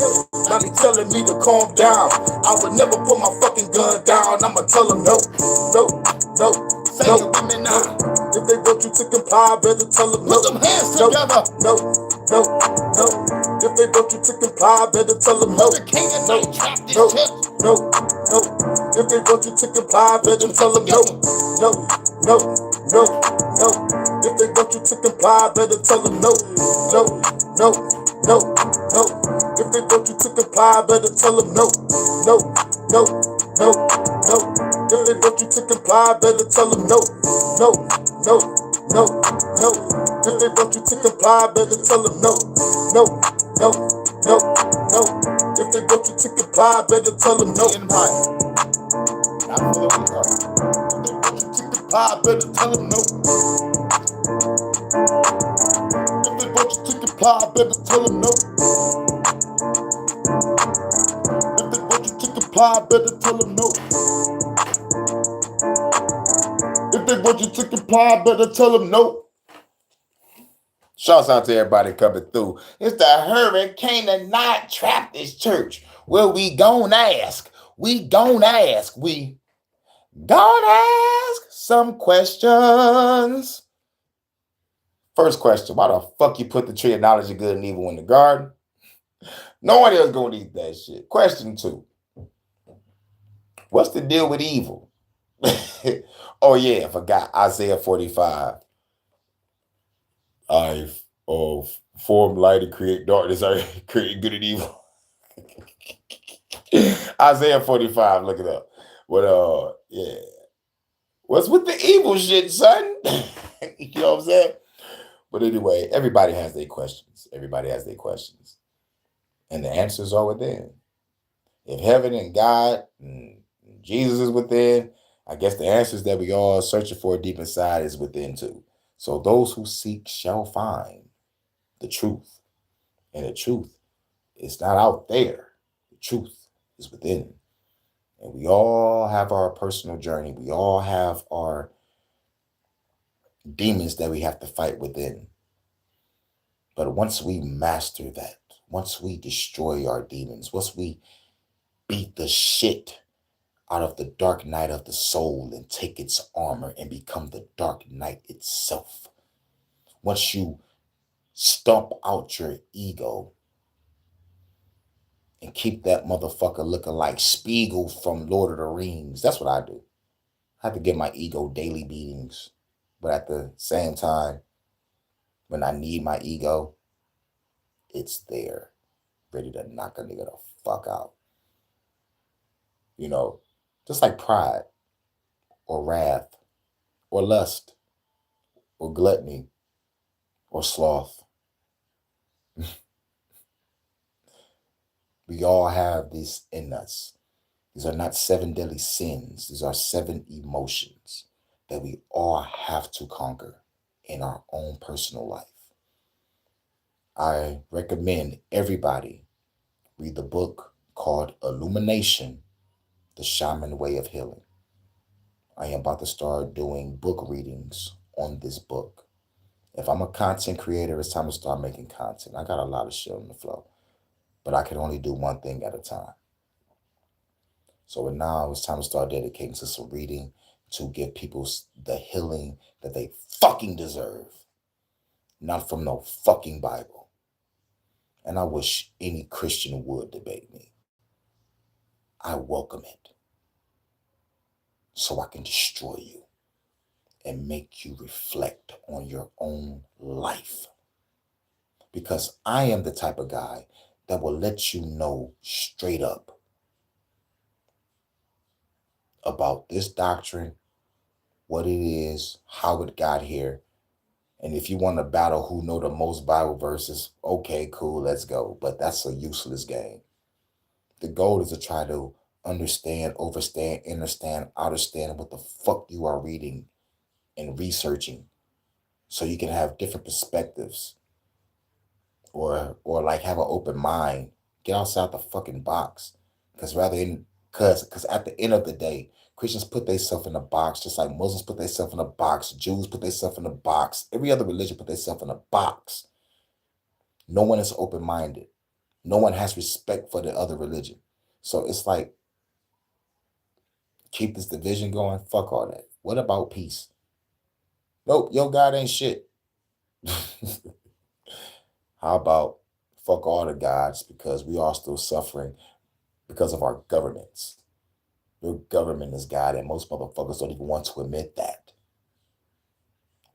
Now they telling me to calm down. I would never put my fucking gun down. I'ma tell them no, no, no, no. If they want you to comply, better tell them no. Put them hands together. No, no, no. If they want you to comply, better tell them no. No, no, no, no. If they want you to comply, better tell them no. No, no, no, no. If they want you to comply, better tell them no. No, no, no, no. If they want you to comply, better tell them no. No, no, no, no. If they want you to comply, better tell them no. No, no, no, no. If they want you to comply, better tell them no. No, no, no, no. If they want you to comply, better tell them no. If they want you to comply, better tell them no. If they want you to comply, better tell them no. If they want you to comply, better tell them no. If they want you to comply, better tell them no. Shouts out to everybody coming through. It's the Hurykane and not Trappist Church. Well, we gon' ask. We gon' ask. We God ask some questions. First question, why the fuck you put the tree of knowledge of good and evil in the garden? No one else gonna eat that shit. Question 2. What's the deal with evil? Oh yeah, I forgot. Isaiah 45. I form light and create darkness. I create good and evil. Isaiah 45, look it up. But yeah. What's with the evil shit, son? You know what I'm saying? But anyway, everybody has their questions. Everybody has their questions. And the answers are within. If heaven and God and Jesus is within, I guess the answers that we all searching for deep inside is within too. So those who seek shall find the truth. And the truth is not out there. The truth is within. And we all have our personal journey. We all have our demons that we have to fight within. But once we master that, once we destroy our demons, once we beat the shit out of the dark night of the soul and take its armor and become the dark night itself, once you stomp out your ego and keep that motherfucker looking like Spiegel from Lord of the Rings, that's what I do. I have to give my ego daily beatings. But at the same time, when I need my ego, it's there, ready to knock a nigga the fuck out. You know, just like pride or wrath or lust or gluttony or sloth. We all have this in us. These are not 7 deadly sins. These are 7 emotions that we all have to conquer in our own personal life. I recommend everybody read the book called Illumination, The Shaman Way of Healing. I am about to start doing book readings on this book. If I'm a content creator, it's time to start making content. I got a lot of shit on the flow, but I can only do one thing at a time. So now it's time to start dedicating to some reading to give people the healing that they fucking deserve. Not from no fucking Bible. And I wish any Christian would debate me. I welcome it. So I can destroy you and make you reflect on your own life. Because I am the type of guy that will let you know straight up about this doctrine, what it is, how it got here. And if you want to battle who know the most Bible verses, okay, cool, let's go. But that's a useless game. The goal is to try to understand, understand what the fuck you are reading and researching, so you can have different perspectives, or like have an open mind. Get outside the fucking box. Because at the end of the day, Christians put themselves in a box, just like Muslims put themselves in a box, Jews put themselves in a box, every other religion put themselves in a box. No one is open-minded. No one has respect for the other religion. So it's like, keep this division going, fuck all that. What about peace? Nope, your God ain't shit. How about fuck all the gods, because we are still suffering because of our governments. Your government is God, and most motherfuckers don't even want to admit that.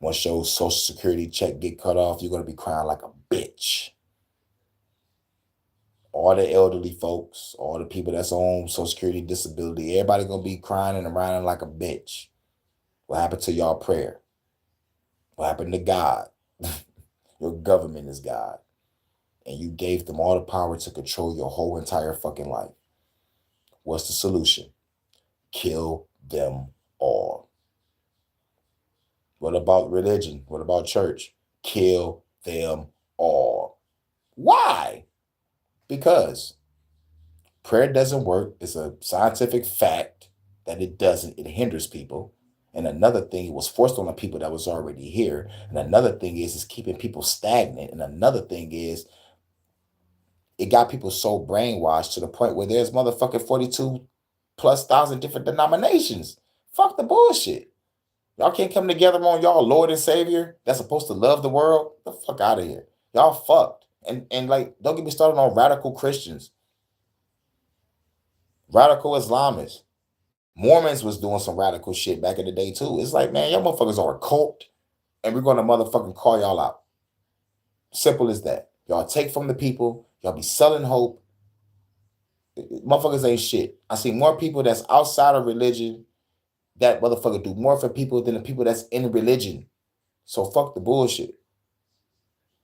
Once your social security check get cut off, you're going to be crying like a bitch. All the elderly folks, all the people that's on social security disability, everybody going to be crying and crying like a bitch. What happened to y'all prayer? What happened to God? Your government is God. And you gave them all the power to control your whole entire fucking life. What's the solution? Kill them all. What about religion? What about church? Kill them all. Why? Because prayer doesn't work. It's a scientific fact that it doesn't. It hinders people. And another thing, it was forced on the people that was already here. And another thing is it's keeping people stagnant. And another thing is it got people so brainwashed to the point where there's motherfucking 42 plus thousand different denominations. Fuck the bullshit. Y'all can't come together on y'all Lord and Savior that's supposed to love the world. Get the fuck out of here. Y'all fucked. And like, don't get me started on radical Christians. Radical Islamists. Mormons was doing some radical shit back in the day too. It's like, man, y'all motherfuckers are a cult, and we're gonna motherfucking call y'all out. Simple as that. Y'all take from the people. Y'all be selling hope. Motherfuckers ain't shit. I see more people that's outside of religion that motherfucker do more for people than the people that's in religion. So fuck the bullshit.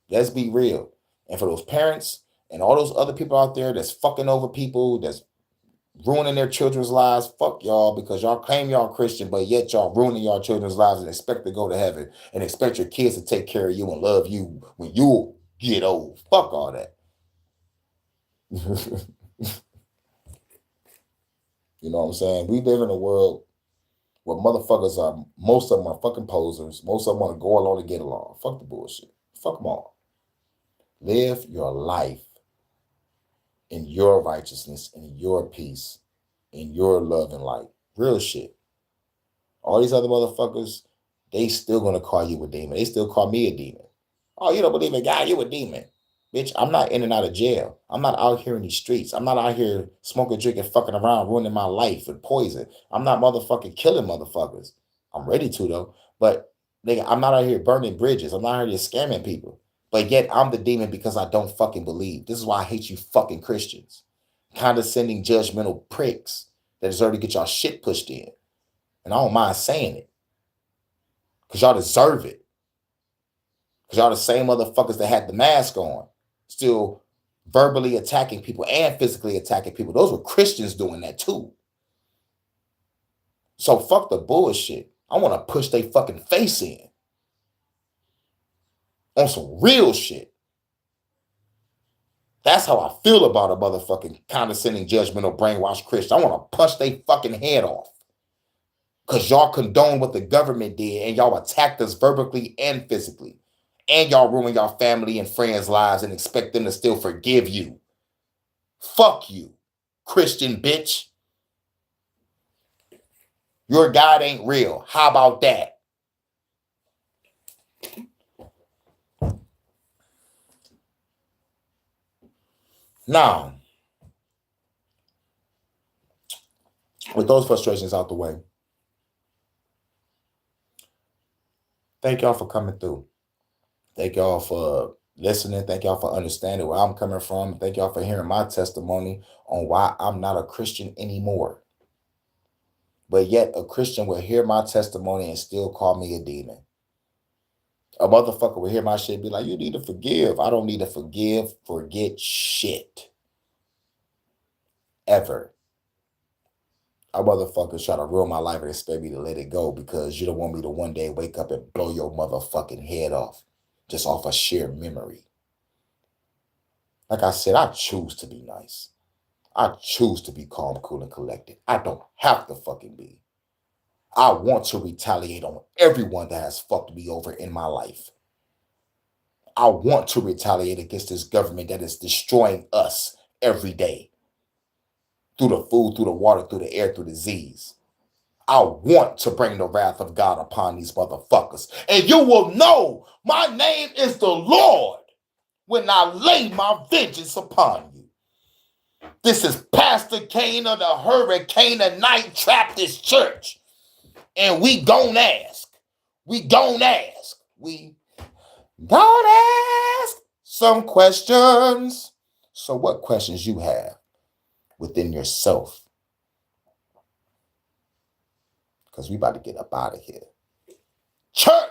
Let's be real. And for those parents and all those other people out there that's fucking over people, that's ruining their children's lives, fuck y'all, because y'all claim y'all Christian, but yet y'all ruining y'all children's lives and expect to go to heaven and expect your kids to take care of you and love you when you get old. Fuck all that. You know what I'm saying? We live in a world where motherfuckers are, most of them are fucking posers. Most of them want to go along to get along. Fuck the bullshit. Fuck them all. Live your life in your righteousness, in your peace, in your love and light. Real shit. All these other motherfuckers, they still gonna call you a demon. They still call me a demon. Oh, you don't believe in God, you a demon. Bitch, I'm not in and out of jail. I'm not out here in these streets. I'm not out here smoking, drinking, fucking around, ruining my life with poison. I'm not motherfucking killing motherfuckers. I'm ready to though. But nigga, I'm not out here burning bridges. I'm not out here scamming people. But yet I'm the demon because I don't fucking believe. This is why I hate you fucking Christians. Condescending, judgmental pricks that deserve to get y'all shit pushed in. And I don't mind saying it. Because y'all deserve it. Because y'all the same motherfuckers that had the mask on. Still verbally attacking people and physically attacking people. Those were Christians doing that too. So fuck the bullshit. I want to push their fucking face in. On some real shit. That's how I feel about a motherfucking condescending, judgmental, brainwashed Christian. I want to punch their fucking head off. Because y'all condone what the government did and y'all attacked us verbally and physically. And y'all ruin y'all family and friends' lives and expect them to still forgive you. Fuck you, Christian bitch. Your God ain't real. How about that? Now, with those frustrations out the way, thank y'all for coming through. Thank y'all for listening. Thank y'all for understanding where I'm coming from. Thank y'all for hearing my testimony on why I'm not a Christian anymore. But yet a Christian will hear my testimony and still call me a demon. A motherfucker will hear my shit and be like, you need to forgive. I don't need to forget shit. Ever. A motherfucker try to ruin my life and expect me to let it go because you don't want me to one day wake up and blow your motherfucking head off. Just off a sheer memory. Like I said, I choose to be nice. I choose to be calm, cool, and collected. I don't have to fucking be. I want to retaliate on everyone that has fucked me over in my life. I want to retaliate against this government that is destroying us every day. Through the food, through the water, through the air, through the disease. I want to bring the wrath of God upon these motherfuckers. And you will know my name is the Lord when I lay my vengeance upon you. This is Pastor Kane of the Hurykane Night Trappist Church. And we gon' ask. We gon' ask. We gon' ask some questions. So what questions you have within yourself? Because we about to get up out of here. Church!